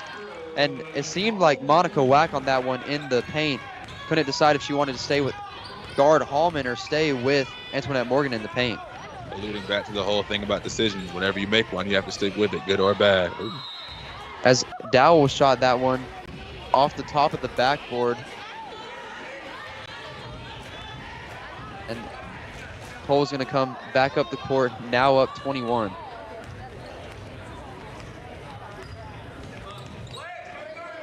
And it seemed like Monica Wack on that one in the paint. Couldn't decide if she wanted to stay with guard Hallman or stay with Antoinette Morgan in the paint. Alluding back to the whole thing about decisions. Whenever you make one, you have to stick with it, good or bad. Ooh. As Dowell shot that one off the top of the backboard. And Cole's going to come back up the court, now up 21.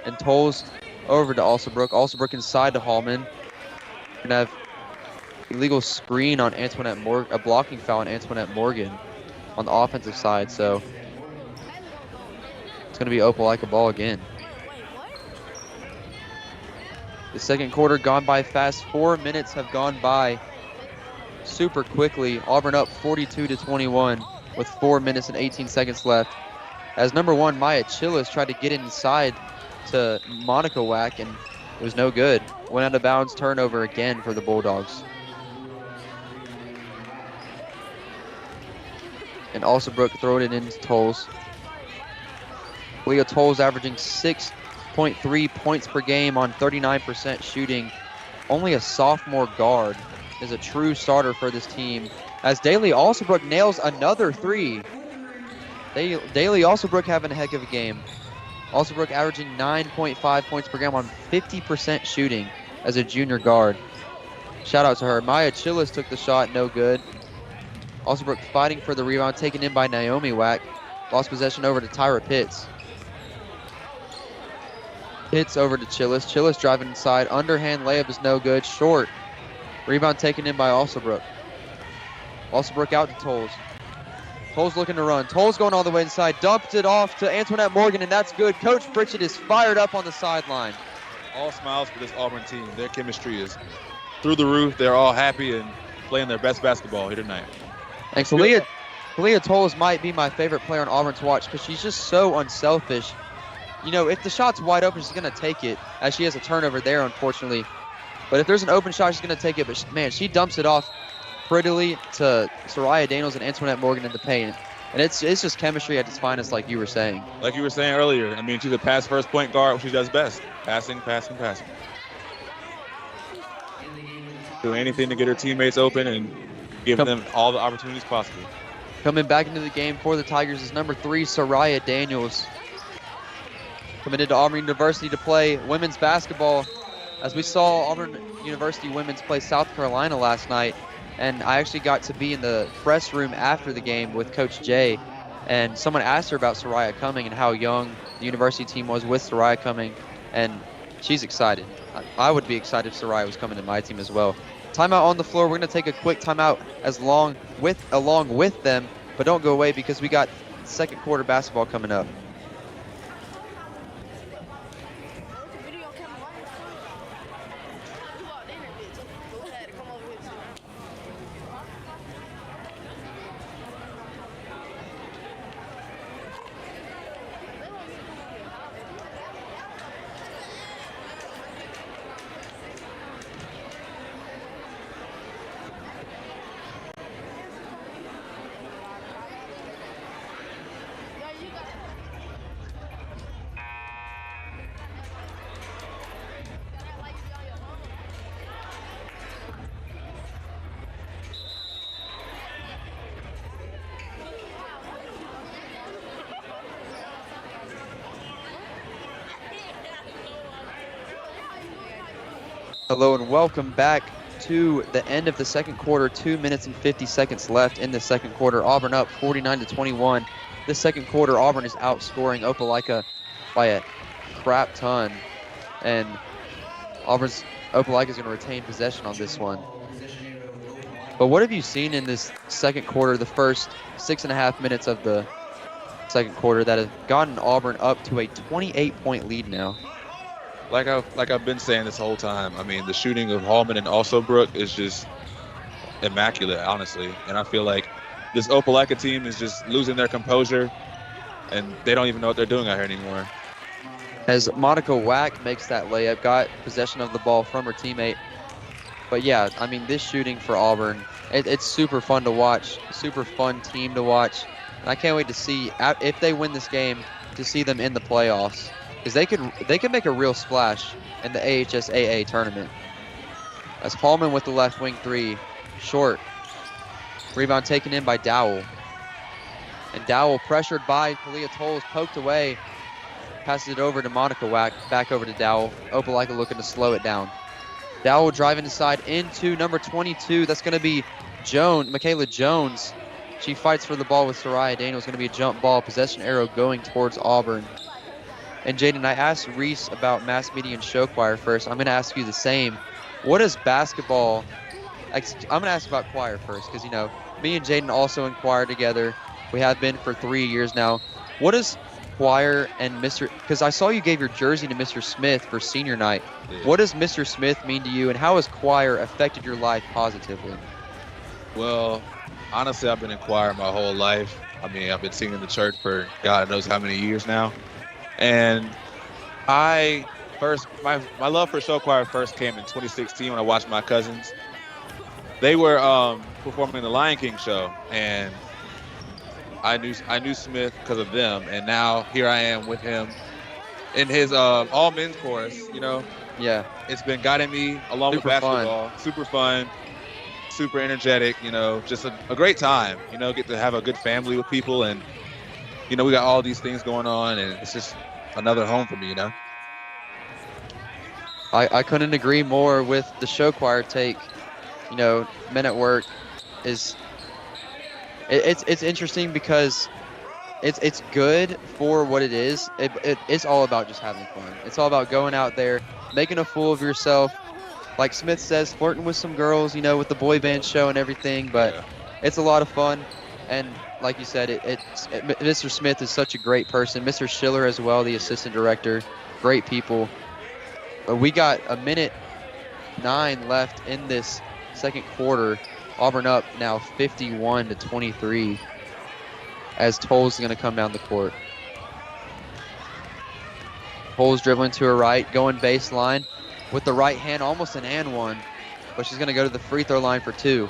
And Tolles over to Alsabrook. Alsabrook inside to Hallman. We're gonna have illegal screen on Antoinette Morgan, a blocking foul on Antoinette Morgan on the offensive side. So it's gonna be Opelika ball again. The second quarter gone by fast. 4 minutes have gone by super quickly. Auburn up 42-21 with 4 minutes and 18 seconds left. As number 1, Maya Chillis tried to get inside to Monica Wack, and it was no good. Went out of bounds, turnover again for the Bulldogs. And Alsabrook throwing it into Tolles. Leah Tolles averaging 6.3 points per game on 39% shooting. Only a sophomore guard is a true starter for this team. As Daly Alsabrook nails another 3. Daly Alsabrook having a heck of a game. Alsabrook averaging 9.5 points per game on 50% shooting as a junior guard. Shout out to her. Maya Chillis took the shot, no good. Alsabrook fighting for the rebound, taken in by Naomi Wack. Lost possession over to Tyra Pitts. Pitts over to Chillis. Chillis driving inside. Underhand layup is no good. Short. Rebound taken in by Alsabrook. Alsabrook out to Tolles. Tolles looking to run. Tolles going all the way inside. Dumped it off to Antoinette Morgan, and that's good. Coach Pritchett is fired up on the sideline. All smiles for this Auburn team. Their chemistry is through the roof. They're all happy and playing their best basketball here tonight. Thanks. Leah Tolles might be my favorite player on Auburn to watch because she's just so unselfish. You know, if the shot's wide open, she's going to take it, as she has a turnover there, unfortunately. But if there's an open shot, she's going to take it. But, man, she dumps it off prettily to Soraya Daniels and Antoinette Morgan in the paint. And it's just chemistry at its finest, like you were saying. Like you were saying earlier, I mean, she's a pass-first point guard, which she does best. Passing, passing, passing. Doing anything to get her teammates open and give them all the opportunities possible. Coming back into the game for the Tigers is number 3, Soraya Daniels. Committed to Auburn University to play women's basketball. As we saw Auburn University women's play South Carolina last night, and I actually got to be in the press room after the game with Coach Jay, and someone asked her about Soraya coming and how young the university team was with Soraya coming, and she's excited. I would be excited if Soraya was coming to my team as well. Timeout on the floor. We're going to take a quick timeout along with them, but don't go away because we got second quarter basketball coming up. Hello and welcome back to the end of the second quarter. 2 minutes and 50 seconds left in the second quarter. Auburn up 49-21. This second quarter, Auburn is outscoring Opelika by a crap ton. And Opelika is going to retain possession on this one. But what have you seen in this second quarter, the first 6.5 minutes of the second quarter, that have gotten Auburn up to a 28-point lead now? Like I've been saying this whole time, I mean, the shooting of Hallman and Alsabrook is just immaculate, honestly. And I feel like this Opelika team is just losing their composure, and they don't even know what they're doing out here anymore. As Monica Wack makes that layup, got possession of the ball from her teammate. But yeah, I mean, this shooting for Auburn, it's super fun to watch, super fun team to watch. And I can't wait to see, if they win this game, to see them in the playoffs. Because they could make a real splash in the AHSAA tournament. As Hallman with the left wing 3, short. Rebound taken in by Dowell. And Dowell pressured by Kalia Tolles, poked away. Passes it over to Monica Wack, back over to Dowell. Opelika looking to slow it down. Dowell driving inside into number 22. That's going to be Michaela Jones. She fights for the ball with Soraya Daniels. Going to be a jump ball. Possession arrow going towards Auburn. And Jaden, I asked Reese about mass media and show choir first. I'm going to ask you the same. What is basketball? I'm going to ask about choir first because, me and Jaden also in choir together. We have been for 3 years now. What is choir and because I saw you gave your jersey to Mr. Smith for senior night. Yeah. What does Mr. Smith mean to you, and how has choir affected your life positively? Well, honestly, I've been in choir my whole life. I mean, I've been singing in the church for God knows how many years now. And my love for show choir first came in 2016 when I watched my cousins. They were performing in the Lion King show, and I knew Smith because of them, and now here I am with him in his all men's chorus. Yeah, it's been guiding me along with basketball. Super fun, super energetic. Just a great time. Get to have a good family with people, and we got all these things going on, and it's just another home for me. I couldn't agree more with the show choir take. Men at Work is it's interesting because it's good for what it is. It's all about just having fun. It's all about going out there, making a fool of yourself. Like Smith says, flirting with some girls, with the boy band show and everything. But it's a lot of fun. And like you said, Mr. Smith is such a great person. Mr. Schiller as well, the assistant director, great people. We got 1:09 left in this second quarter. Auburn up now 51-23 as Toll's going to come down the court. Toll's dribbling to her right, going baseline with the right hand, almost an and one, but she's going to go to the free throw line for two.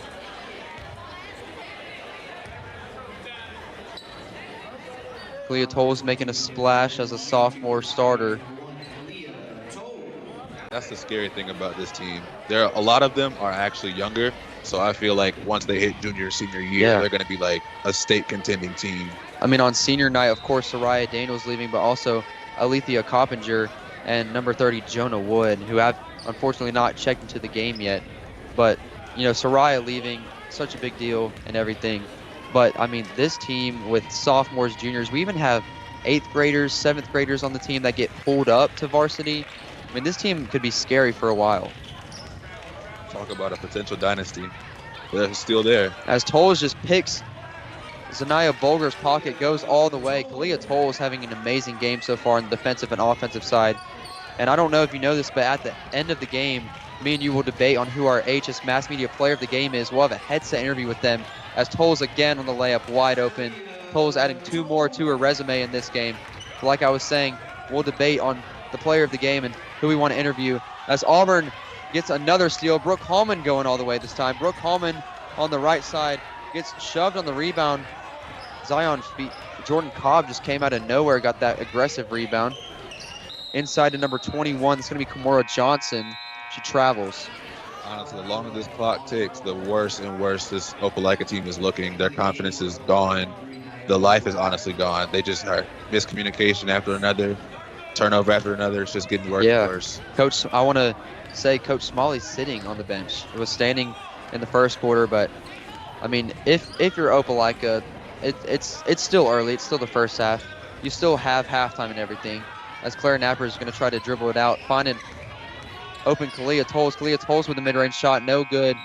Clea Toll's making a splash as a sophomore starter. That's the scary thing about this team. A lot of them are actually younger, so I feel like once they hit junior, senior year, they're going to be like a state contending team. I mean, on senior night, of course, Soraya Daniels leaving, but also Alethea Coppinger and number 30, Jonah Wood, who have unfortunately not checked into the game yet. But, Soraya leaving, such a big deal and everything. But, I mean, this team with sophomores, juniors, we even have 8th graders, 7th graders on the team that get pulled up to varsity. I mean, this team could be scary for a while. Talk about a potential dynasty. They're still there. As Tolles just picks Zanaya Bulger's pocket, goes all the way. Kalia Tolles having an amazing game so far on the defensive and offensive side. And I don't know if you know this, but at the end of the game, me and you will debate on who our AHS Mass Media Player of the Game is. We'll have a headset interview with them as Tolles again on the layup, wide open. Tolles adding 2 more to her resume in this game. But like I was saying, we'll debate on the player of the game and who we want to interview. As Auburn gets another steal, Brooke Hallman going all the way this time. Brooke Hallman on the right side gets shoved on the rebound. Zion's feet. Jordan Cobb just came out of nowhere, got that aggressive rebound. Inside to number 21, it's going to be Kimora Johnson. She travels. Honestly, the longer this clock ticks, the worse and worse this Opelika team is looking. Their confidence is gone. The life is honestly gone. They just are miscommunication after another, turnover after another. It's just getting worse and worse. Coach, I want to say Coach Smalley's sitting on the bench. He was standing in the first quarter, but I mean, if you're Opelika, it's still early. It's still the first half. You still have halftime and everything. As Claire Napper is going to try to dribble it out, finding open Kalia Tolles. Kalia Tolles with a mid-range shot, no good.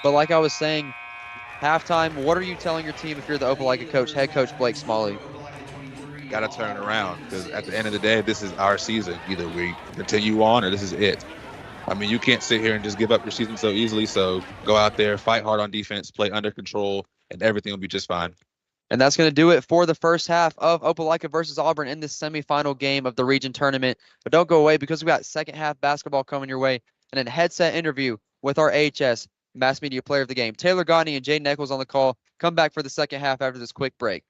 But like I was saying, halftime, what are you telling your team if you're the Opelika coach, head coach Blake Smalley? Got to turn it around, because at the end of the day, this is our season. Either we continue on or this is it. I mean, you can't sit here and just give up your season so easily. So go out there, fight hard on defense, play under control, and everything will be just fine. And that's going to do it for the first half of Opelika versus Auburn in this semifinal game of the region tournament. But don't go away, because we got second half basketball coming your way and a headset interview with our AHS Mass Media Player of the Game. Taylor Gagne and Jay Nichols on the call. Come back for the second half after this quick break.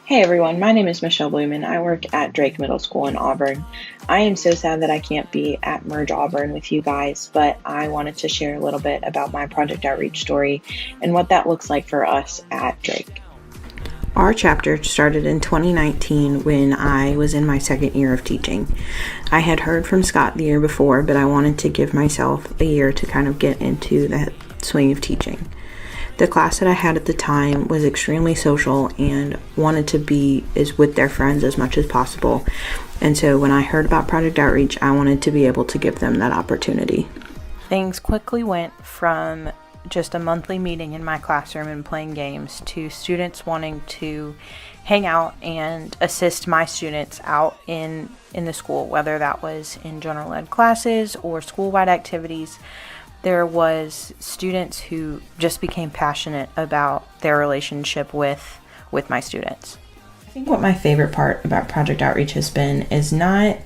Hey everyone, my name is Michelle Blumen. I work at Drake Middle School in Auburn. I am so sad that I can't be at Merge Auburn with you guys, but I wanted to share a little bit about my project outreach story and what that looks like for us at Drake. Our chapter started in 2019 when I was in my second year of teaching. I had heard from Scott the year before, but I wanted to give myself a year to kind of get into the swing of teaching. The class that I had at the time was extremely social and wanted to be with their friends as much as possible. And so when I heard about Project Outreach, I wanted to be able to give them that opportunity. Things quickly went from just a monthly meeting in my classroom and playing games to students wanting to hang out and assist my students out in the school, whether that was in general ed classes or school-wide activities. There was students who just became passionate about their relationship with my students. I think what my favorite part about Project Outreach has been is not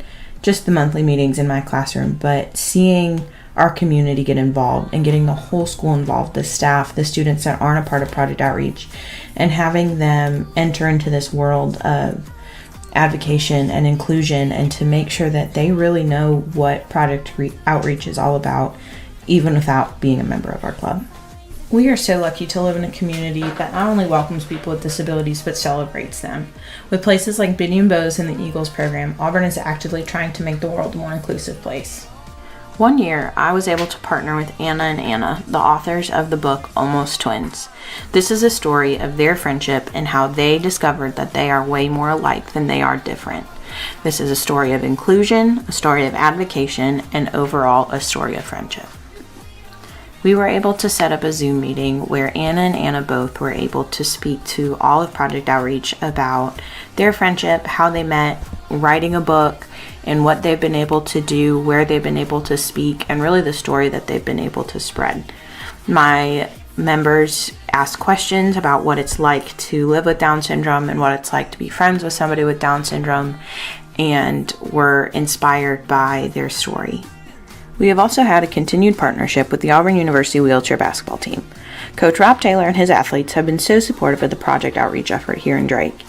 just the monthly meetings in my classroom, but seeing our community get involved and getting the whole school involved, the staff, the students that aren't a part of Project Outreach, and having them enter into this world of advocation and inclusion and to make sure that they really know what Project Outreach is all about, even without being a member of our club. We are so lucky to live in a community that not only welcomes people with disabilities but celebrates them. With places like Biddy and Bose and the Eagles program, Auburn is actively trying to make the world a more inclusive place. One year, I was able to partner with Anna and Anna, the authors of the book Almost Twins. This is a story of their friendship and how they discovered that they are way more alike than they are different. This is a story of inclusion, a story of advocacy, and overall a story of friendship. We were able to set up a Zoom meeting where Anna and Anna both were able to speak to all of Project Outreach about their friendship, how they met, writing a book, and what they've been able to do, where they've been able to speak, and really the story that they've been able to spread. My members asked questions about what it's like to live with Down syndrome and what it's like to be friends with somebody with Down syndrome, and were inspired by their story. We have also had a continued partnership with the Auburn University wheelchair basketball team. Coach Rob Taylor and his athletes have been so supportive of the Project Outreach effort here in Drake.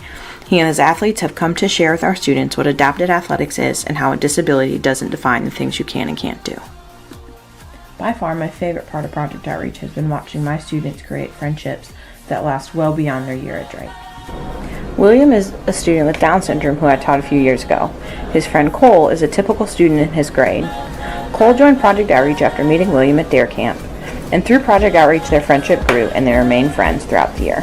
He and his athletes have come to share with our students what adapted athletics is and how a disability doesn't define the things you can and can't do. By far, my favorite part of Project Outreach has been watching my students create friendships that last well beyond their year at Drake. William is a student with Down syndrome who I taught a few years ago. His friend Cole is a typical student in his grade. Cole joined Project Outreach after meeting William at dare camp, and through Project Outreach their friendship grew and they remained friends throughout the year.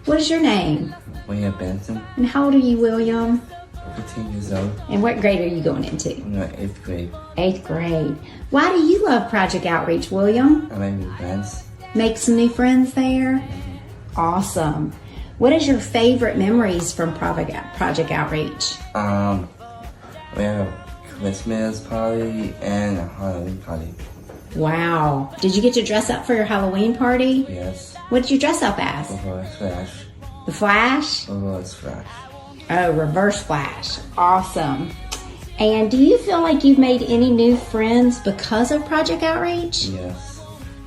What is your name? William Benson. And how old are you, William? 15 years old. And what grade are you going into? I'm in 8th grade. 8th grade. Why do you love Project Outreach, William? I made new friends. Make some new friends there? Awesome. What is your favorite memories from Project Outreach? We have a Christmas party and a Halloween party. Wow. Did you get to dress up for your Halloween party? Yes. What did you dress up as? Reverse Flash. The Flash? Reverse Flash. Oh, Reverse Flash. Awesome. And do you feel like you've made any new friends because of Project Outreach? Yes.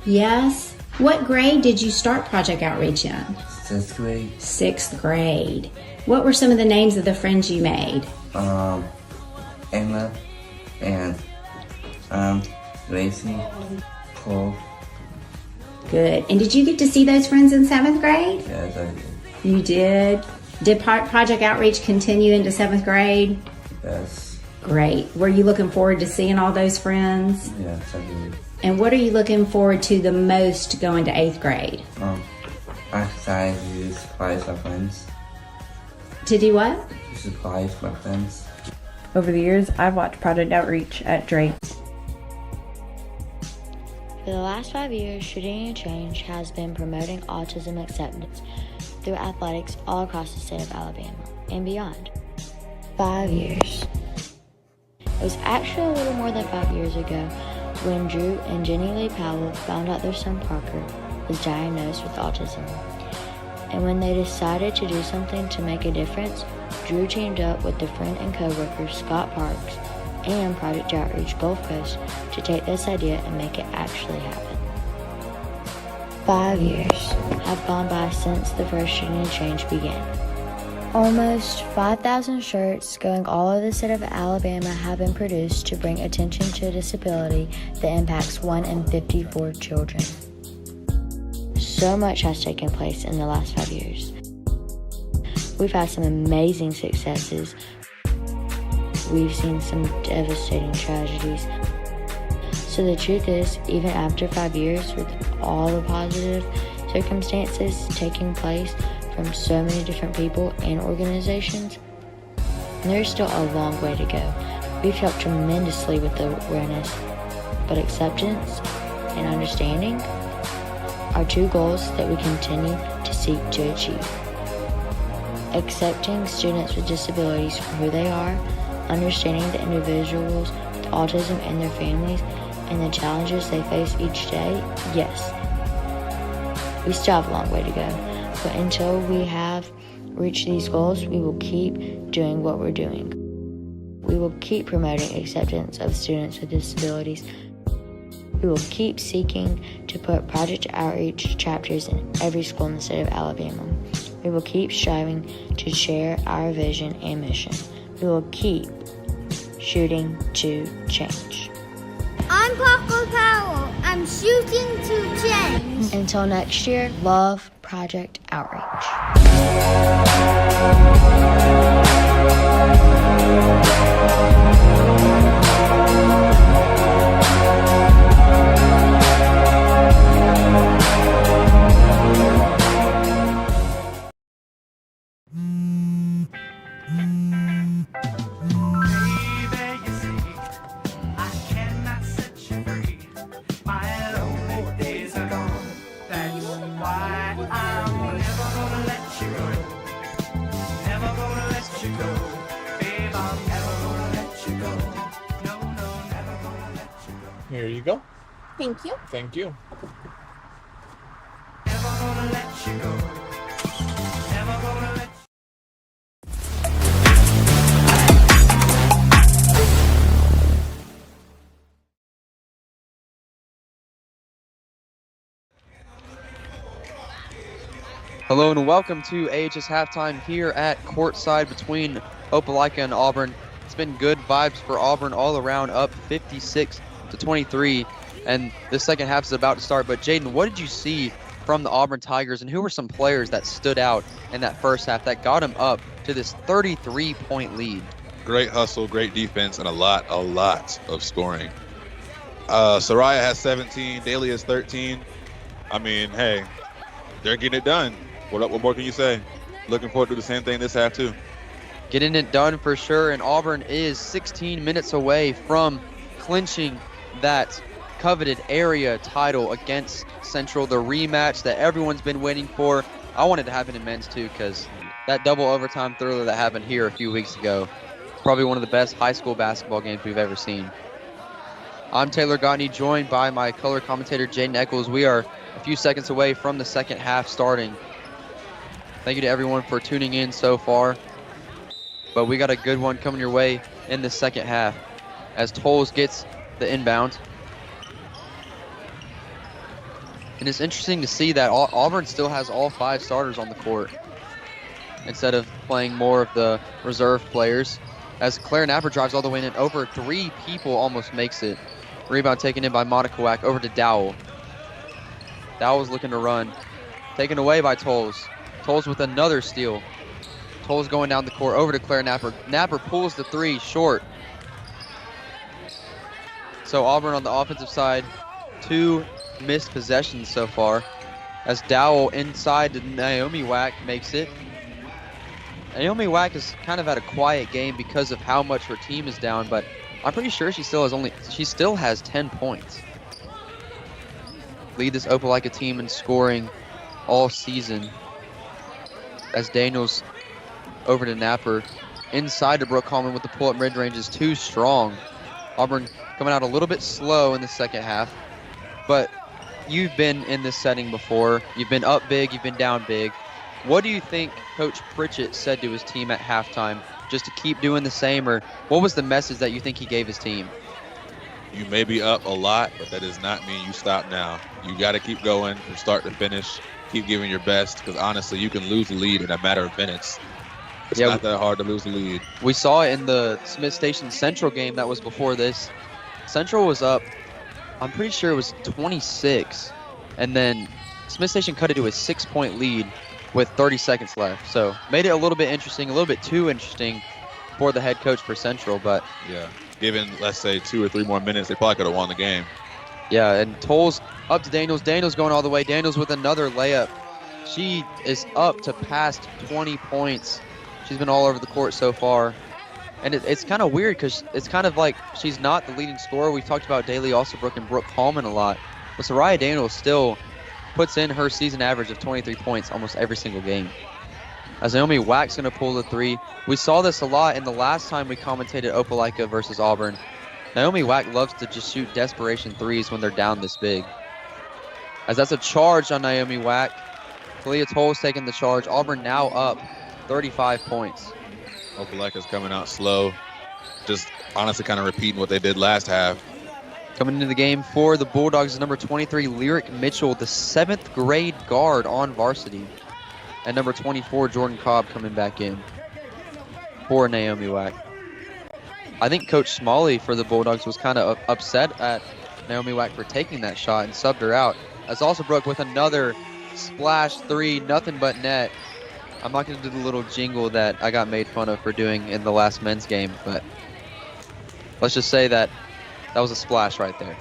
Yes? What grade did you start Project Outreach in? 6th grade. 6th grade. What were some of the names of the friends you made? Emma and Lacey, Cole. Good. And did you get to see those friends in 7th grade? Yes, I did. You did? Did Project Outreach continue into 7th grade? Yes. Great. Were you looking forward to seeing all those friends? Yes, I did. And what are you looking forward to the most going to 8th grade? I decided to surprise my friends. To do what? To surprise my friends. Over the years, I've watched Project Outreach at Drake. For the last 5 years, Shooting a Change has been promoting autism acceptance through athletics all across the state of Alabama and beyond. 5 years. It was actually a little more than 5 years ago when Drew and Jenny Lee Powell found out their son Parker was diagnosed with autism. And when they decided to do something to make a difference, Drew teamed up with the friend and co-worker Scott Parks and Project Outreach Gulf Coast to take this idea and make it actually happen. 5 years have gone by since the first Shooting a Change began. Almost 5,000 shirts going all over the state of Alabama have been produced to bring attention to a disability that impacts 1 in 54 children. So much has taken place in the last 5 years. We've had some amazing successes. We've seen some devastating tragedies. So the truth is, even after 5 years, with all the positive circumstances taking place from so many different people and organizations, there's still a long way to go. We've helped tremendously with the awareness, but acceptance and understanding are two goals that we continue to seek to achieve. Accepting students with disabilities for who they are, understanding the individuals with autism and their families, and the challenges they face each day, yes. We still have a long way to go, but until we have reached these goals, we will keep doing what we're doing. We will keep promoting acceptance of students with disabilities. We will keep seeking to put project outreach chapters in every school in the state of Alabama. We will keep striving to share our vision and mission. We will keep shooting to change. I'm Paco Powell. I'm shooting to change. Until next year, love Project Outreach. Here you go. Thank you. Thank you. Hello and welcome to AHS halftime here at courtside between Opelika and Auburn. It's been good vibes for Auburn all around, up 56-23, and the second half is about to start. But Jaden, what did you see from the Auburn Tigers, and who were some players that stood out in that first half that got them up to this 33-point lead? Great hustle, great defense, and a lot of scoring. Soraya has 17, Daly has 13. I mean, hey, they're getting it done. What more can you say? Looking forward to the same thing this half too. Getting it done for sure, and Auburn is 16 minutes away from clinching that coveted area title against Central, the rematch that everyone's been waiting for. I wanted to happen in men's too, because that double overtime thriller that happened here a few weeks ago, probably one of the best high school basketball games we've ever seen. I'm Taylor Gottney, joined by my color commentator Jaden Eccles. We are a few seconds away from the second half starting. Thank you to everyone for tuning in so far. But we got a good one coming your way in the second half as Tolles gets the inbound. And it's interesting to see that Auburn still has all 5 starters on the court instead of playing more of the reserve players. As Claire Napper drives all the way in, and over 3 people almost makes it. Rebound taken in by Monikowak over to Dowell. Dowell's looking to run. Taken away by Tolles. Tolles with another steal. Tolles going down the court over to Claire Napper. Napper pulls the 3 short. So Auburn on the offensive side, 2 missed possessions so far. As Dowell inside to Naomi Wack makes it. Naomi Wack has kind of had a quiet game because of how much her team is down, but I'm pretty sure she still has 10 points. Lead this Opelika team in scoring all season. As Daniels over to Napper. Inside to Brooke Coleman with the pull-up mid-range is too strong. Auburn coming out a little bit slow in the second half. But you've been in this setting before. You've been up big, you've been down big. What do you think Coach Pritchett said to his team at halftime? Just to keep doing the same, or what was the message that you think he gave his team? You may be up a lot, but that does not mean you stop now. You got to keep going from start to finish. Keep giving your best, because honestly, you can lose the lead in a matter of minutes. It's not that hard to lose the lead. We saw it in the Smith Station Central game that was before this. Central was up, I'm pretty sure it was 26, and then Smith Station cut it to a 6-point lead with 30 seconds left. So made it a little bit interesting, a little bit too interesting for the head coach for Central. But yeah, given, let's say, 2 or 3 more minutes, they probably could have won the game. yeah, and Tolles up to Daniels. Daniels going all the way. Daniels with another layup. She is up to past 20 points. She's been all over the court so far. And it's kind of weird because it's kind of like she's not the leading scorer. We've talked about Daly Alsabrook and Brooke Hallman a lot. But Soraya Daniels still puts in her season average of 23 points almost every single game. As Naomi Wack's going to pull the three. We saw this a lot in the last time we commentated Opelika versus Auburn. Naomi Wack loves to just shoot desperation threes when they're down this big. As that's a charge on Naomi Wack. Talia Tolles taking the charge. Auburn now up 35 points. Opelika's coming out slow. Just honestly kind of repeating what they did last half. Coming into the game for the Bulldogs is number 23, Lyric Mitchell, the 7th grade guard on varsity. And number 24, Jordan Cobb coming back in for Naomi Wack. I think Coach Smalley for the Bulldogs was kind of upset at Naomi Wack for taking that shot and subbed her out. As Alsabrook with another splash three, nothing but net. I'm not going to do the little jingle that I got made fun of for doing in the last men's game, but let's just say that that was a splash right there.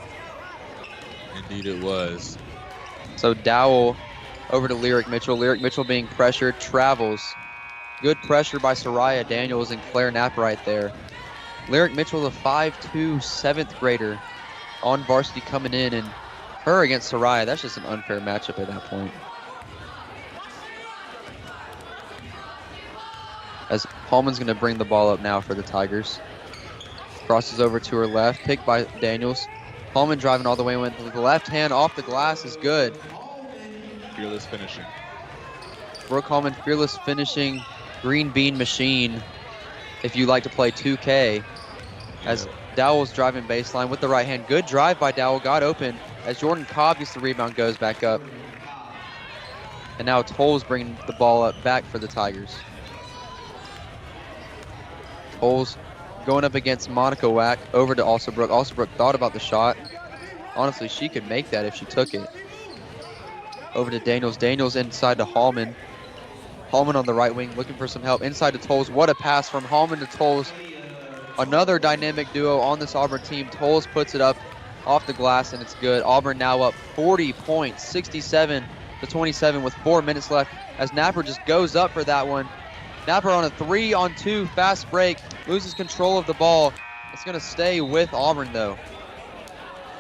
Indeed it was. So Dowell over to Lyric Mitchell. Lyric Mitchell being pressured, travels. Good pressure by Soraya Daniels and Claire Knapp right there. Lyric Mitchell, the 5'2", 7th grader on varsity coming in, and her against Soraya, that's just an unfair matchup at that point. As Hallman's going to bring the ball up now for the Tigers. Crosses over to her left, picked by Daniels. Hallman driving all the way with the left hand off the glass is good. Fearless finishing. Brooke Hallman, fearless finishing, green bean machine, if you like to play 2K. As Dowell's driving baseline with the right hand. Good drive by Dowell, got open. As Jordan Cobb gets the rebound, goes back up. And now Tolles bringing the ball up back for the Tigers. Tolles going up against Monica Wack, over to Alsabrook. Alsabrook thought about the shot. Honestly, she could make that if she took it. Over to Daniels. Daniels inside to Hallman. Hallman on the right wing looking for some help. Inside to Tolles. What a pass from Hallman to Tolles. Another dynamic duo on this Auburn team. Tolles puts it up off the glass, and it's good. Auburn now up 40 points, 67-27 with 4 minutes left as Napper just goes up for that one. Napper on a 3-on-2 fast break, loses control of the ball. It's going to stay with Auburn, though.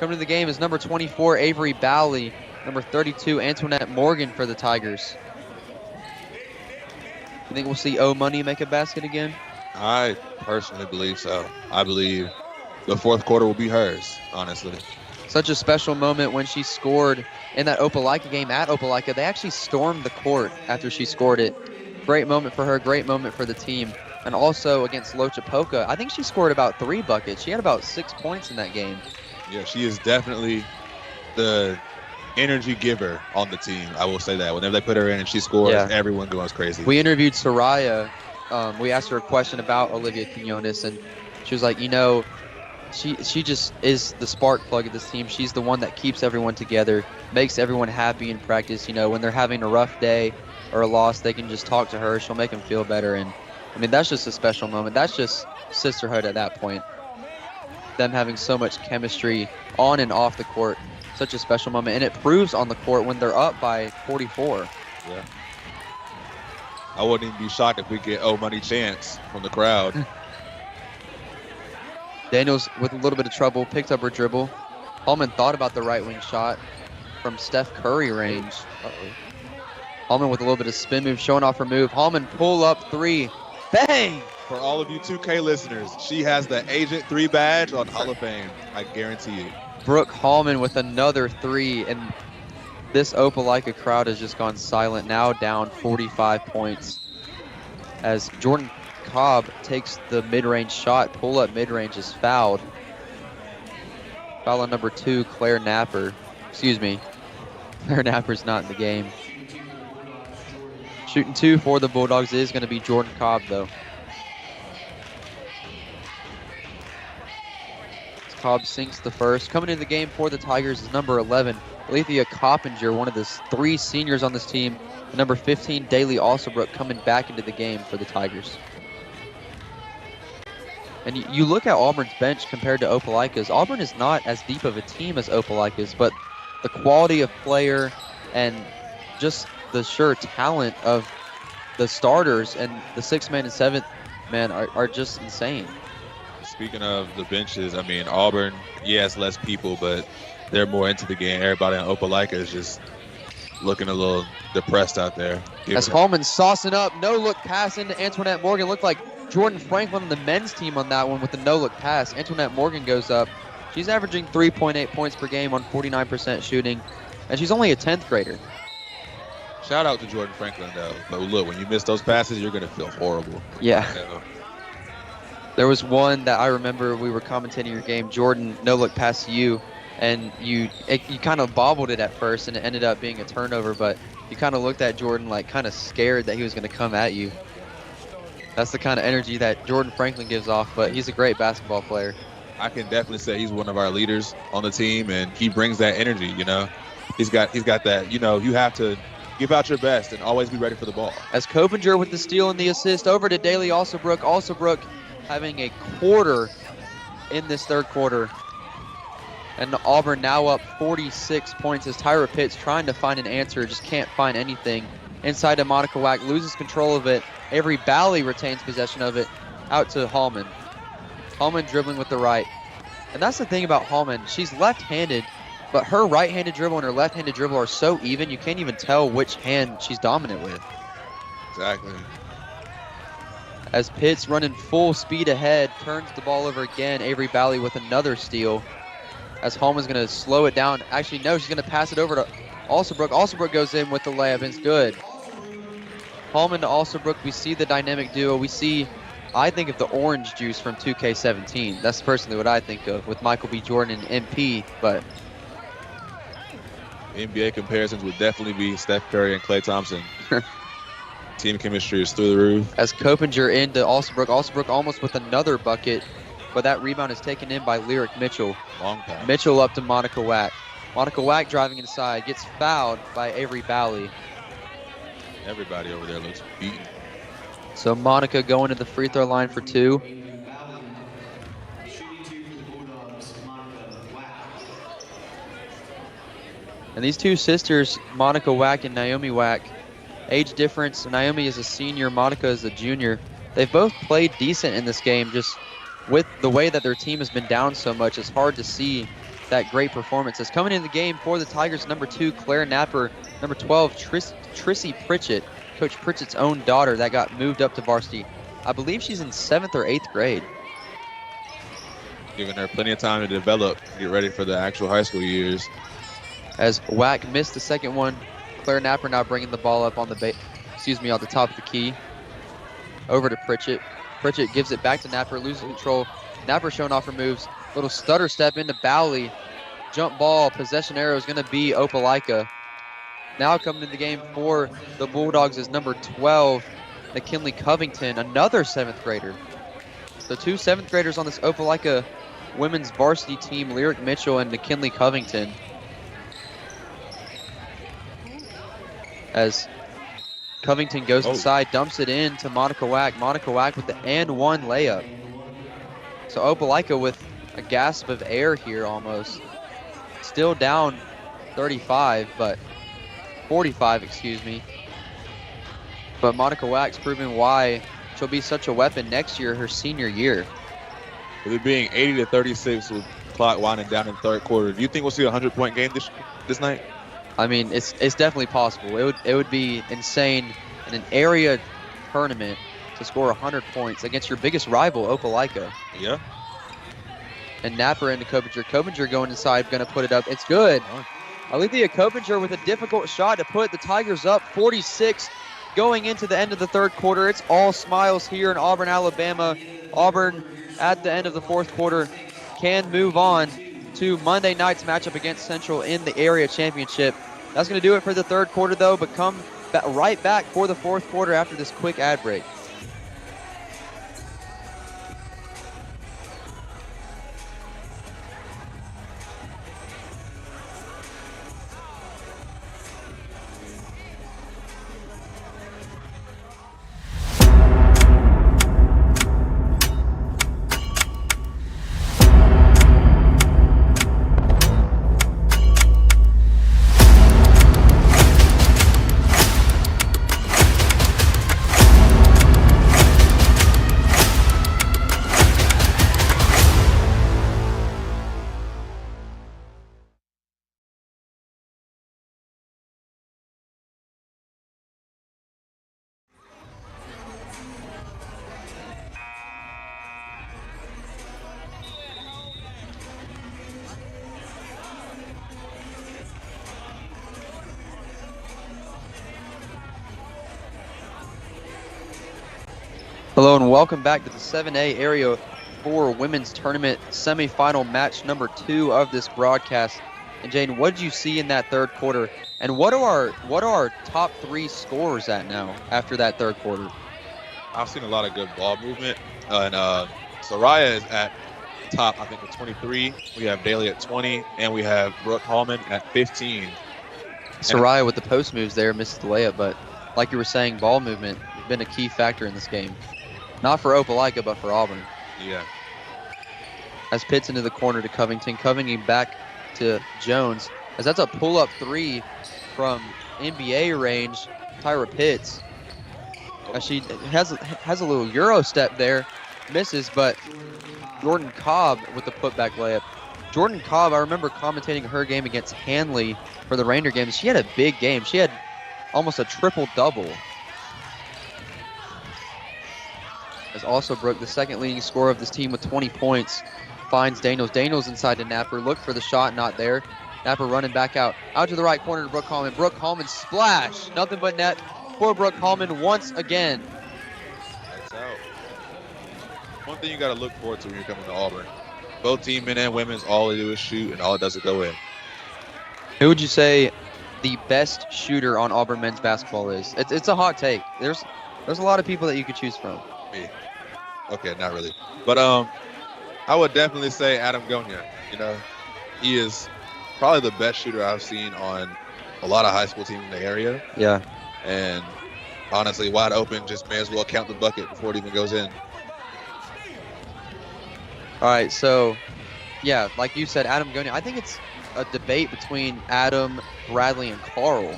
Coming to the game is number 24, Avery Bowley, number 32, Antoinette Morgan for the Tigers. You think we'll see O Money make a basket again? I personally believe so. I believe the fourth quarter will be hers, honestly. Such a special moment when she scored in that Opelika game at Opelika. They actually stormed the court after she scored it. Great moment for her, great moment for the team. And also against Lochapoka, I think she scored about 3 buckets. She had about 6 points in that game. Yeah, she is definitely the energy giver on the team. I will say that. Whenever they put her in and she scores, everyone goes crazy. We interviewed Soraya. We asked her a question about Olivia Quinones, and she was like, you know, she just is the spark plug of this team. She's the one that keeps everyone together, makes everyone happy in practice. You know, when they're having a rough day or a loss, they can just talk to her. She'll make them feel better. And, I mean, that's just a special moment. That's just sisterhood at that point. Them having so much chemistry on and off the court. Such a special moment. And it proves on the court when they're up by 44. Yeah. I wouldn't even be shocked if we get O Money chants from the crowd. Daniels with a little bit of trouble, picked up her dribble. Hallman thought about the right wing shot from Steph Curry range. Hallman with a little bit of spin move, showing off her move. Hallman pull up 3. Bang! For all of you 2K listeners, she has the Agent 3 badge on Hall of Fame. I guarantee you. Brooke Hallman with another 3, and this Opelika crowd has just gone silent, now down 45 points. As Jordan Cobb takes the mid-range shot, pull-up mid-range is fouled. Foul on number 2, Claire Napper. Excuse me, Claire Napper's not in the game. Shooting 2 for the Bulldogs is going to be Jordan Cobb, though. Cobb sinks the first. Coming into the game for the Tigers is number 11, Alethea Coppinger, one of the 3 seniors on this team. Number 15, Daly Alsobrook, coming back into the game for the Tigers. And you look at Auburn's bench compared to Opelika's. Auburn is not as deep of a team as Opelika's, but the quality of player and just the sheer talent of the starters and the 6th man and 7th man are just insane. Speaking of the benches, I mean, Auburn, yes, less people, but they're more into the game. Everybody on Opelika is just looking a little depressed out there. As Hallman saucing up, no-look pass into Antoinette Morgan. Looked like Jordan Franklin on the men's team on that one with the no-look pass. Antoinette Morgan goes up. She's averaging 3.8 points per game on 49% shooting, and she's only a 10th grader. Shout out to Jordan Franklin, though. But look, when you miss those passes, you're going to feel horrible. Yeah. There was one that I remember we were commentating your game. Jordan, no-look pass to you, and you kind of bobbled it at first, and it ended up being a turnover, but you kind of looked at Jordan like kind of scared that he was going to come at you. That's the kind of energy that Jordan Franklin gives off, but he's a great basketball player. I can definitely say he's one of our leaders on the team, and he brings that energy, you know. He's got that, you know, you have to give out your best and always be ready for the ball. As Coppinger with the steal and the assist over to Daly Alsobrook. Alsobrook having a quarter in this 3rd quarter. And Auburn now up 46 points as Tyra Pitts trying to find an answer, just can't find anything. Inside to Monica Wack, loses control of it. Avery Bally retains possession of it, out to Hallman. Hallman dribbling with the right. And that's the thing about Hallman. She's left-handed, but her right-handed dribble and her left-handed dribble are so even, you can't even tell which hand she's dominant with. Exactly. As Pitts running full speed ahead, turns the ball over again. Avery Bally with another steal. As Hallman's going to slow it down. Actually, no, she's going to pass it over to Alsobrook. Alsobrook goes in with the layup, and it's good. Hallman to Alsobrook, we see the dynamic duo. We see, I think of the orange juice from 2K17. That's personally what I think of with Michael B. Jordan and MP, but NBA comparisons would definitely be Steph Curry and Klay Thompson. Team chemistry is through the roof. As Coppinger into Alsobrook. Alsobrook almost with another bucket, but that rebound is taken in by Lyric Mitchell. Long pass. Mitchell up to Monica Wack. Monica Wack driving inside, gets fouled by Avery Bally. Everybody over there looks beaten. So Monica going to the free throw line for 2. And these 2 sisters, Monica Wack and Naomi Wack, age difference. Naomi is a senior, Monica is a junior. They've both played decent in this game. Just with the way that their team has been down so much, it's hard to see that great performance. As coming in the game for the Tigers, number 2, Claire Napper, number 12, Trissy Pritchett, Coach Pritchett's own daughter that got moved up to varsity. I believe she's in 7th or 8th grade. Giving her plenty of time to develop, get ready for the actual high school years. As Wack missed the second one, Claire Napper now bringing the ball up on the on the top of the key. Over to Pritchett. Pritchett gives it back to Napper, loses control. Napper showing off her moves. Little stutter step into Bally. Jump ball, possession arrow is going to be Opelika. Now coming in the game for the Bulldogs is number 12, McKinley Covington, another 7th grader. So 2 7th graders on this Opelika women's varsity team, Lyric Mitchell and McKinley Covington. As Covington goes inside, dumps it in to Monica Wack. Monica Wack with the and-one layup. So Opelika with a gasp of air here almost. Still down 45, but 45, excuse me. But Monica Wack's proving why she'll be such a weapon next year, her senior year. With it being 80-36 with clock winding down in the 3rd quarter, do you think we'll see a 100-point game this night? I mean, it's definitely possible. It would be insane in an area tournament to score 100 points against your biggest rival, Opelika. Yeah. And Napper into Coppinger. Coppinger going inside, going to put it up. It's good. Alethea Coppinger with a difficult shot to put the Tigers up 46 going into the end of the 3rd quarter. It's all smiles here in Auburn, Alabama. Auburn at the end of the 4th quarter can move on to Monday night's matchup against Central in the area championship. That's going to do it for the 3rd quarter, though, but come right back for the 4th quarter after this quick ad break. Hello and welcome back to the 7A Area 4 Women's Tournament semifinal match number 2 of this broadcast. And Jane, what did you see in that third quarter? And what are our top 3 scores at now after that third quarter? I've seen a lot of good ball movement. And Soraya is at top, I think, with 23. We have Daly at 20, and we have Brooke Hallman at 15. Soraya with the post moves there, misses the layup, but like you were saying, ball movement has been a key factor in this game. Not for Opelika, but for Auburn. Yeah. As Pitts into the corner to Covington. Covington back to Jones. As that's a pull-up 3 from NBA range, Tyra Pitts. As she has a little Euro step there. Misses, but Jordan Cobb with the putback layup. Jordan Cobb, I remember commentating her game against Hanley for the Ranger game. She had a big game. She had almost a triple-double. As also broke the second leading scorer of this team with 20 points. Finds Daniels. Daniels inside to Napper. Look for the shot, not there. Napper running back out. Out to the right corner to Brooke Hallman. Brooke Hallman splash. Nothing but net for Brooke Hallman once again. That's out. One thing you got to look forward to when you're coming to Auburn. Both team, men and women's, all they do is shoot, and all it does is go in. Who would you say the best shooter on Auburn men's basketball is? It's a hot take. There's a lot of people that you could choose from. Me. Okay, not really. But I would definitely say Adam Gonya. You know, he is probably the best shooter I've seen on a lot of high school teams in the area. Yeah. And honestly, wide open, just may as well count the bucket before it even goes in. All right, so, yeah, like you said, Adam Gonya. I think it's a debate between Adam, Bradley, and Carl.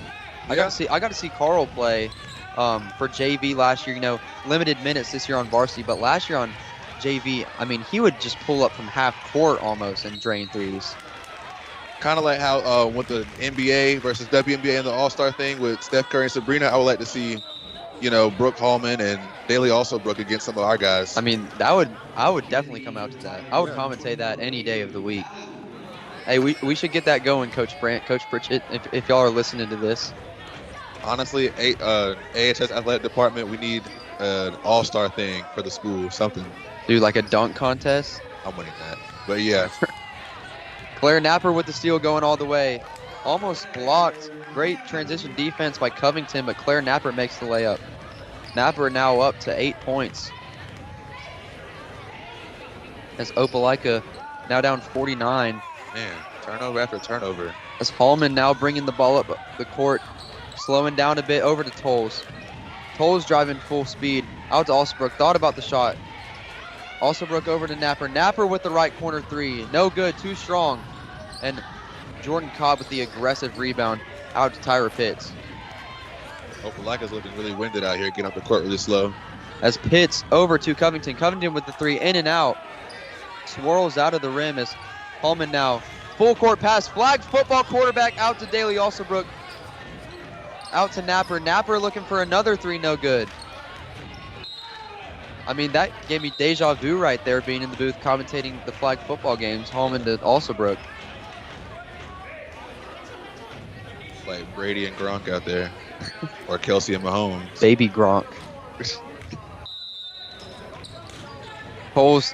I got to see Carl play for JV last year. You know, limited minutes this year on varsity, but last year on JV, I mean, he would just pull up from half court almost and drain threes. Kind of like how with the NBA versus WNBA and the All-Star thing with Steph Curry and Sabrina, I would like to see, you know, Brooke Hallman and Daly also Brooke against some of our guys. I mean, I would definitely come out to that. I would commentate that any day of the week. Hey, we should get that going, Coach Brandt, Coach Pritchett, if y'all are listening to this. Honestly, AHS athletic department, we need an all-star thing for the school, something. Do like a dunk contest? I'm winning that. But yeah. Claire Napper with the steal going all the way. Almost blocked. Great transition defense by Covington, but Claire Napper makes the layup. Napper now up to 8 points. As Opelika now down 49. Man, turnover after turnover. As Hallman now bringing the ball up the court. Slowing down a bit over to Tolles. Tolles driving full speed. Out to Alsbrook. Thought about the shot. Alsbrook over to Napper. Napper with the right corner 3. No good. Too strong. And Jordan Cobb with the aggressive rebound. Out to Tyra Pitts. Opelika's looking really winded out here. Getting up the court really slow. As Pitts over to Covington. Covington with the 3. In and out. Swirls out of the rim as Hallman now. Full court pass. Flag football quarterback out to Daly Alsbrook. Out to Napper. Napper looking for another 3, no good. I mean, that gave me deja vu right there, being in the booth commentating the flag football games. Hallman to Alsbrook. Like Brady and Gronk out there. Or Kelsey and Mahomes. Baby Gronk. Poles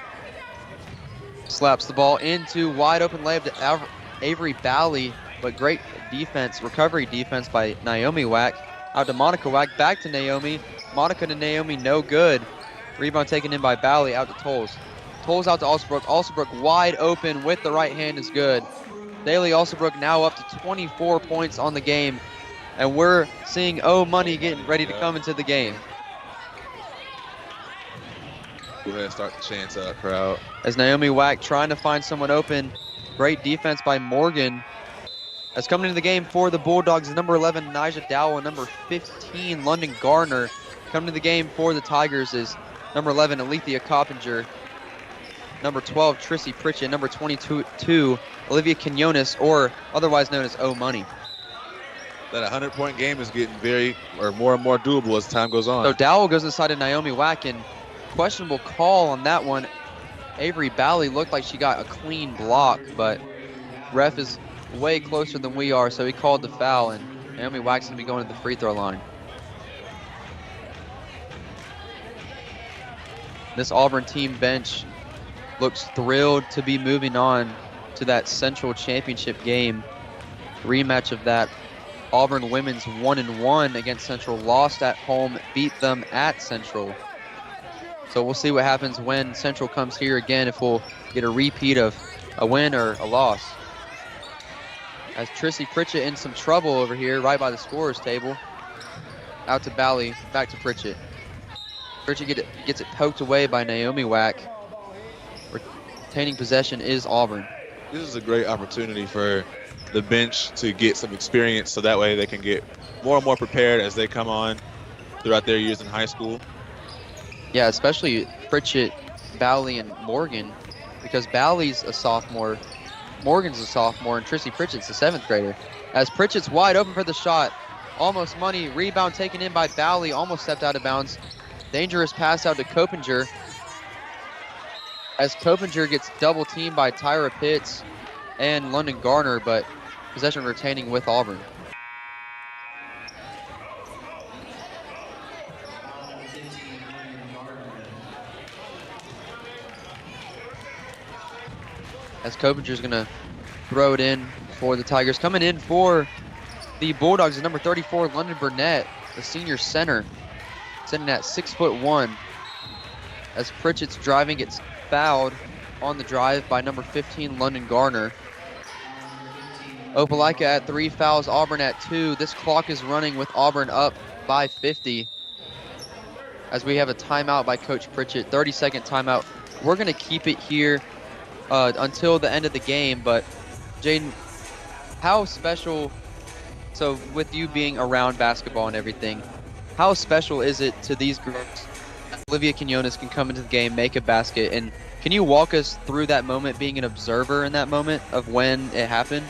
slaps the ball into wide open layup to Avery Bally, but great defense, recovery defense by Naomi Wack. Out to Monica Wack, back to Naomi. Monica to Naomi, no good. Rebound taken in by Bally, out to Tolles. Tolles out to Alsbrook. Alsbrook wide open with the right hand is good. Daly Alsbrook now up to 24 points on the game. And we're seeing Money getting ready to come into the game. Go ahead and start the chance up, crowd. As Naomi Wack trying to find someone open. Great defense by Morgan. As coming into the game for the Bulldogs is number 11, Nija Dowell, and number 15, London Garner. Coming to the game for the Tigers is number 11, Alethea Coppinger. Number 12, Trissy Pritchett. Number 22, Olivia Quinones, or otherwise known as Money. That 100-point game is getting more and more doable as time goes on. So Dowell goes inside of Naomi Wack, and questionable call on that one. Avery Bally looked like she got a clean block, but ref is way closer than we are, so he called the foul, and Naomi Wack's going to be going to the free throw line. This Auburn team bench looks thrilled to be moving on to that Central Championship game. Rematch of that. Auburn women's 1-1 against Central, lost at home, beat them at Central. So we'll see what happens when Central comes here again, if we'll get a repeat of a win or a loss. As Trissy Pritchett in some trouble over here, right by the scorer's table. Out to Bally, back to Pritchett. Pritchett gets it poked away by Naomi Wack. Retaining possession is Auburn. This is a great opportunity for the bench to get some experience, so that way they can get more and more prepared as they come on throughout their years in high school. Yeah, especially Pritchett, Bally, and Morgan, because Bally's a sophomore, Morgan's a sophomore, and Trissy Pritchett's a 7th grader. As Pritchett's wide open for the shot, almost money, rebound taken in by Bally, almost stepped out of bounds. Dangerous pass out to Copinger. As Copinger gets double teamed by Tyra Pitts and London Garner, but possession retaining with Auburn. As Copinger's gonna throw it in for the Tigers. Coming in for the Bulldogs is number 34, London Burnett, the senior center, sitting at 6'1". As Pritchett's driving, gets fouled on the drive by number 15, London Garner. Opelika at 3, fouls Auburn at 2. This clock is running with Auburn up by 50. As we have a timeout by Coach Pritchett, 30-second timeout. We're gonna keep it here until the end of the game, but Jaden, how special, so with you being around basketball and everything, how special is it to these girls? Olivia Quinones can come into the game, make a basket, and can you walk us through that moment, being an observer in that moment of when it happened?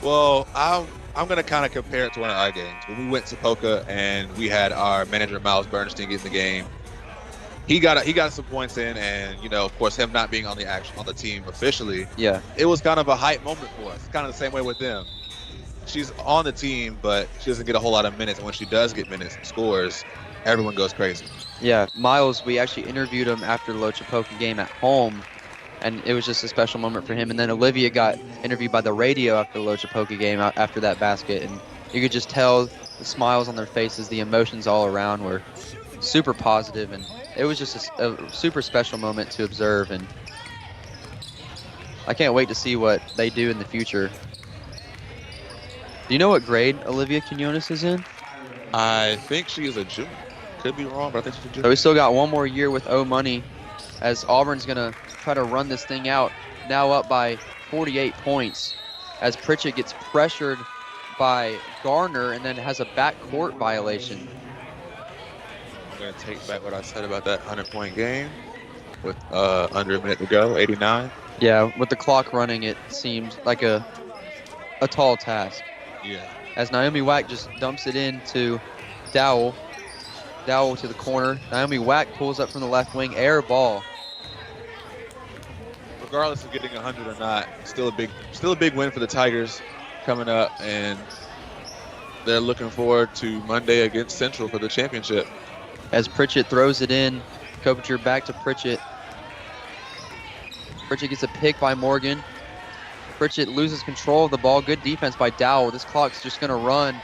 Well, I'm going to kind of compare it to one of our games. When we went to Poca and we had our manager, Miles Bernstein, get in the game, he got some points in, and, you know, of course, him not being on the team officially, yeah, it was kind of a hype moment for us. Kind of the same way with them. She's on the team, but she doesn't get a whole lot of minutes, and when she does get minutes and scores, everyone goes crazy. Yeah, Miles, we actually interviewed him after the Lochapoka game at home, and it was just a special moment for him. And then Olivia got interviewed by the radio after the Lochapoka game, after that basket, and you could just tell the smiles on their faces, the emotions all around were super positive, and it was just a super special moment to observe, and I can't wait to see what they do in the future. Do you know what grade Olivia Quinones is in? I think she is a junior. Could be wrong, but I think she's a junior. So we still got one more year with O Money, as Auburn's gonna try to run this thing out, now up by 48 points, as Pritchett gets pressured by Garner and then has a backcourt violation. I'm going to take back what I said about that 100-point game with under a minute to go, 89. Yeah, with the clock running, it seemed like a tall task. Yeah. As Naomi Wack just dumps it into Dowell. Dowell to the corner. Naomi Wack pulls up from the left wing, air ball. Regardless of getting 100 or not, still a big win for the Tigers coming up, and they're looking forward to Monday against Central for the championship. As Pritchett throws it in, Copinger back to Pritchett. Pritchett gets a pick by Morgan. Pritchett loses control of the ball. Good defense by Dowell. This clock's just going to run.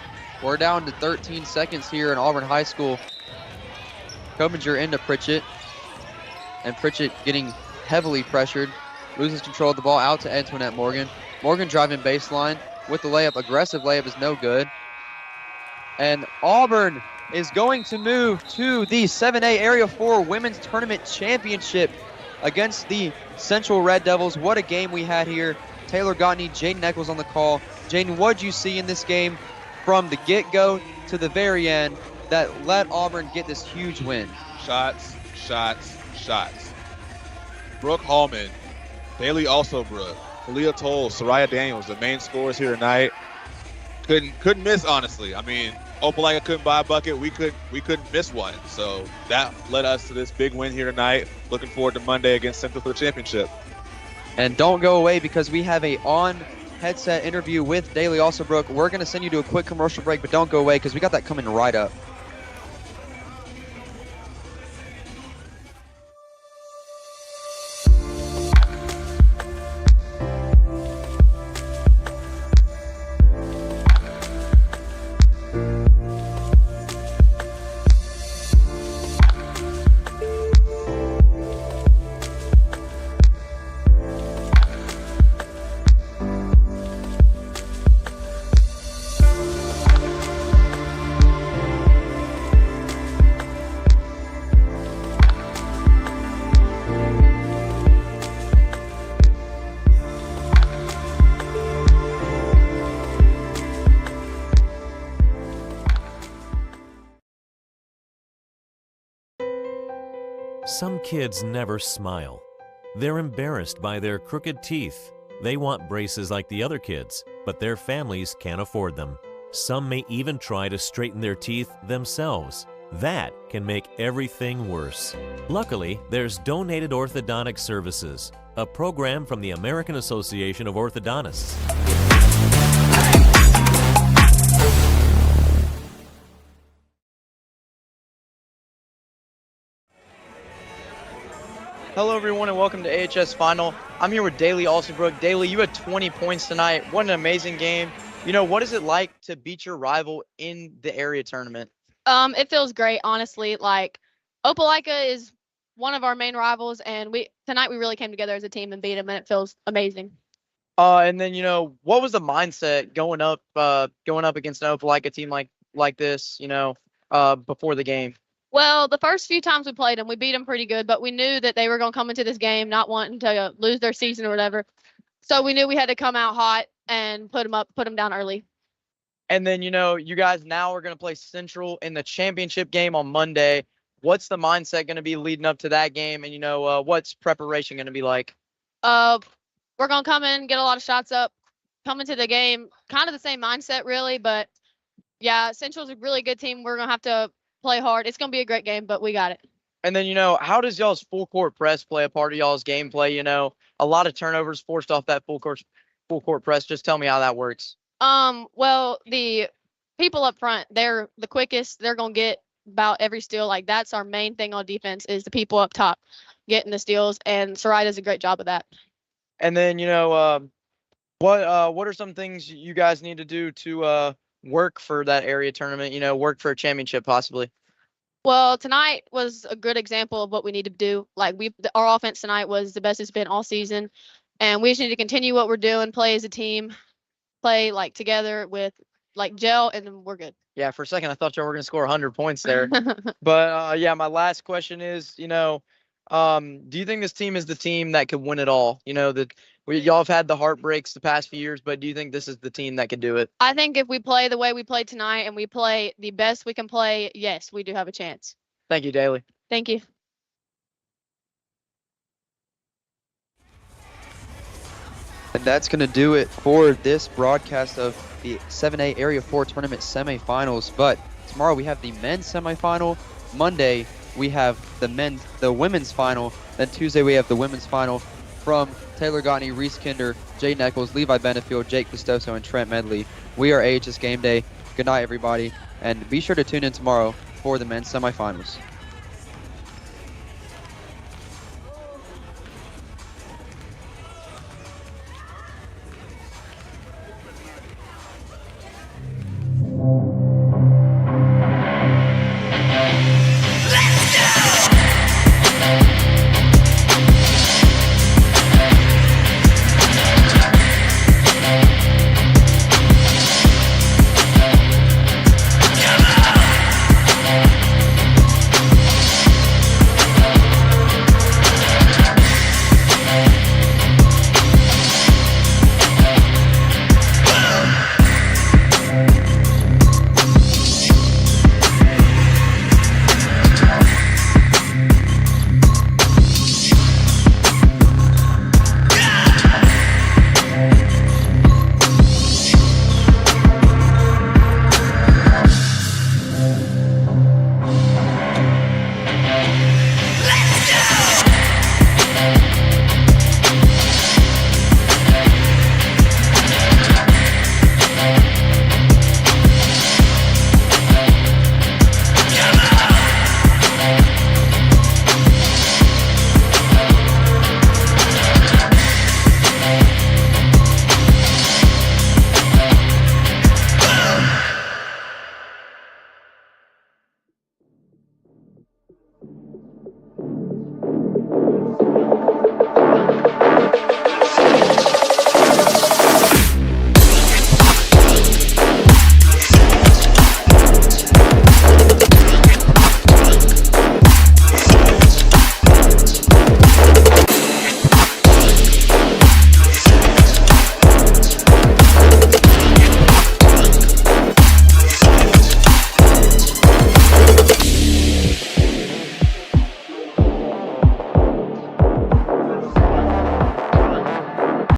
We're down to 13 seconds here in Auburn High School. Copinger into Pritchett. And Pritchett getting heavily pressured. Loses control of the ball out to Antoinette Morgan. Morgan driving baseline with the layup. Aggressive layup is no good. And Auburn is going to move to the 7A Area 4 Women's Tournament Championship against the Central Red Devils. What a game we had here. Taylor Gottney, Jaden Eccles on the call. Jaden, what did you see in this game from the get-go to the very end that let Auburn get this huge win? Shots, shots, shots. Brooke Hallman, Bailey Alsobrook, Kalia Toll, Soraya Daniels, the main scorers here tonight. Couldn't miss, honestly. I mean, Opelika couldn't buy a bucket. We couldn't miss one. So that led us to this big win here tonight. Looking forward to Monday against Central for the championship. And don't go away, because we have a on-headset interview with Daly Alsobrook. We're going to send you to a quick commercial break, but don't go away because we got that coming right up. Some kids never smile. They're embarrassed by their crooked teeth. They want braces like the other kids, but their families can't afford them. Some may even try to straighten their teeth themselves. That can make everything worse. Luckily, there's Donated Orthodontic Services, a program from the American Association of Orthodontists. Hello, everyone, and welcome to AHS Final. I'm here with Daly Alsabrook. Daly, you had 20 points tonight. What an amazing game. You know, what is it like to beat your rival in the area tournament? It feels great, honestly. Like, Opelika is one of our main rivals, and tonight we really came together as a team and beat them, and it feels amazing. And then, you know, what was the mindset going up against an Opelika team like this, you know, before the game? Well, the first few times we played them, we beat them pretty good, but we knew that they were going to come into this game not wanting to lose their season or whatever. So we knew we had to come out hot and put them down early. And then, you know, you guys now are going to play Central in the championship game on Monday. What's the mindset going to be leading up to that game? And, you know, what's preparation going to be like? We're going to come in, get a lot of shots up, come into the game, kind of the same mindset, really. But, yeah, Central's a really good team. We're going to have to play hard. It's going to be a great game, but we got it. And then, you know, how does y'all's full court press play a part of y'all's gameplay? You know, a lot of turnovers forced off that full court press. Just tell me how that works. Well, the people up front, they're the quickest. They're going to get about every steal. Like, that's our main thing on defense is the people up top getting the steals, and Sarai does a great job of that. And then, you know, what are some things you guys need to do to work for that area tournament, you know, work for a championship possibly? Well, tonight was a good example of what we need to do. Like, our offense tonight was the best it's been all season, and we just need to continue what we're doing, play as a team, play like together with like gel, and then we're good. Yeah, for a second I thought y'all were going to score 100 points there. But yeah, my last question is, you know, do you think this team is the team that could win it all? You know, that y'all have had the heartbreaks the past few years, but do you think this is the team that could do it? I think if we play the way we played tonight and we play the best we can play, yes, we do have a chance. Thank you, Daly. Thank you. And that's going to do it for this broadcast of the 7A Area 4 Tournament semifinals. But tomorrow we have the men's semifinal. Monday we have the women's final. Then Tuesday we have the women's final from Taylor Gottney, Reese Kinder, Jay Nichols, Levi Benefield, Jake Pistoso, and Trent Medley. We are AHS Game Day. Good night, everybody. And be sure to tune in tomorrow for the men's semifinals.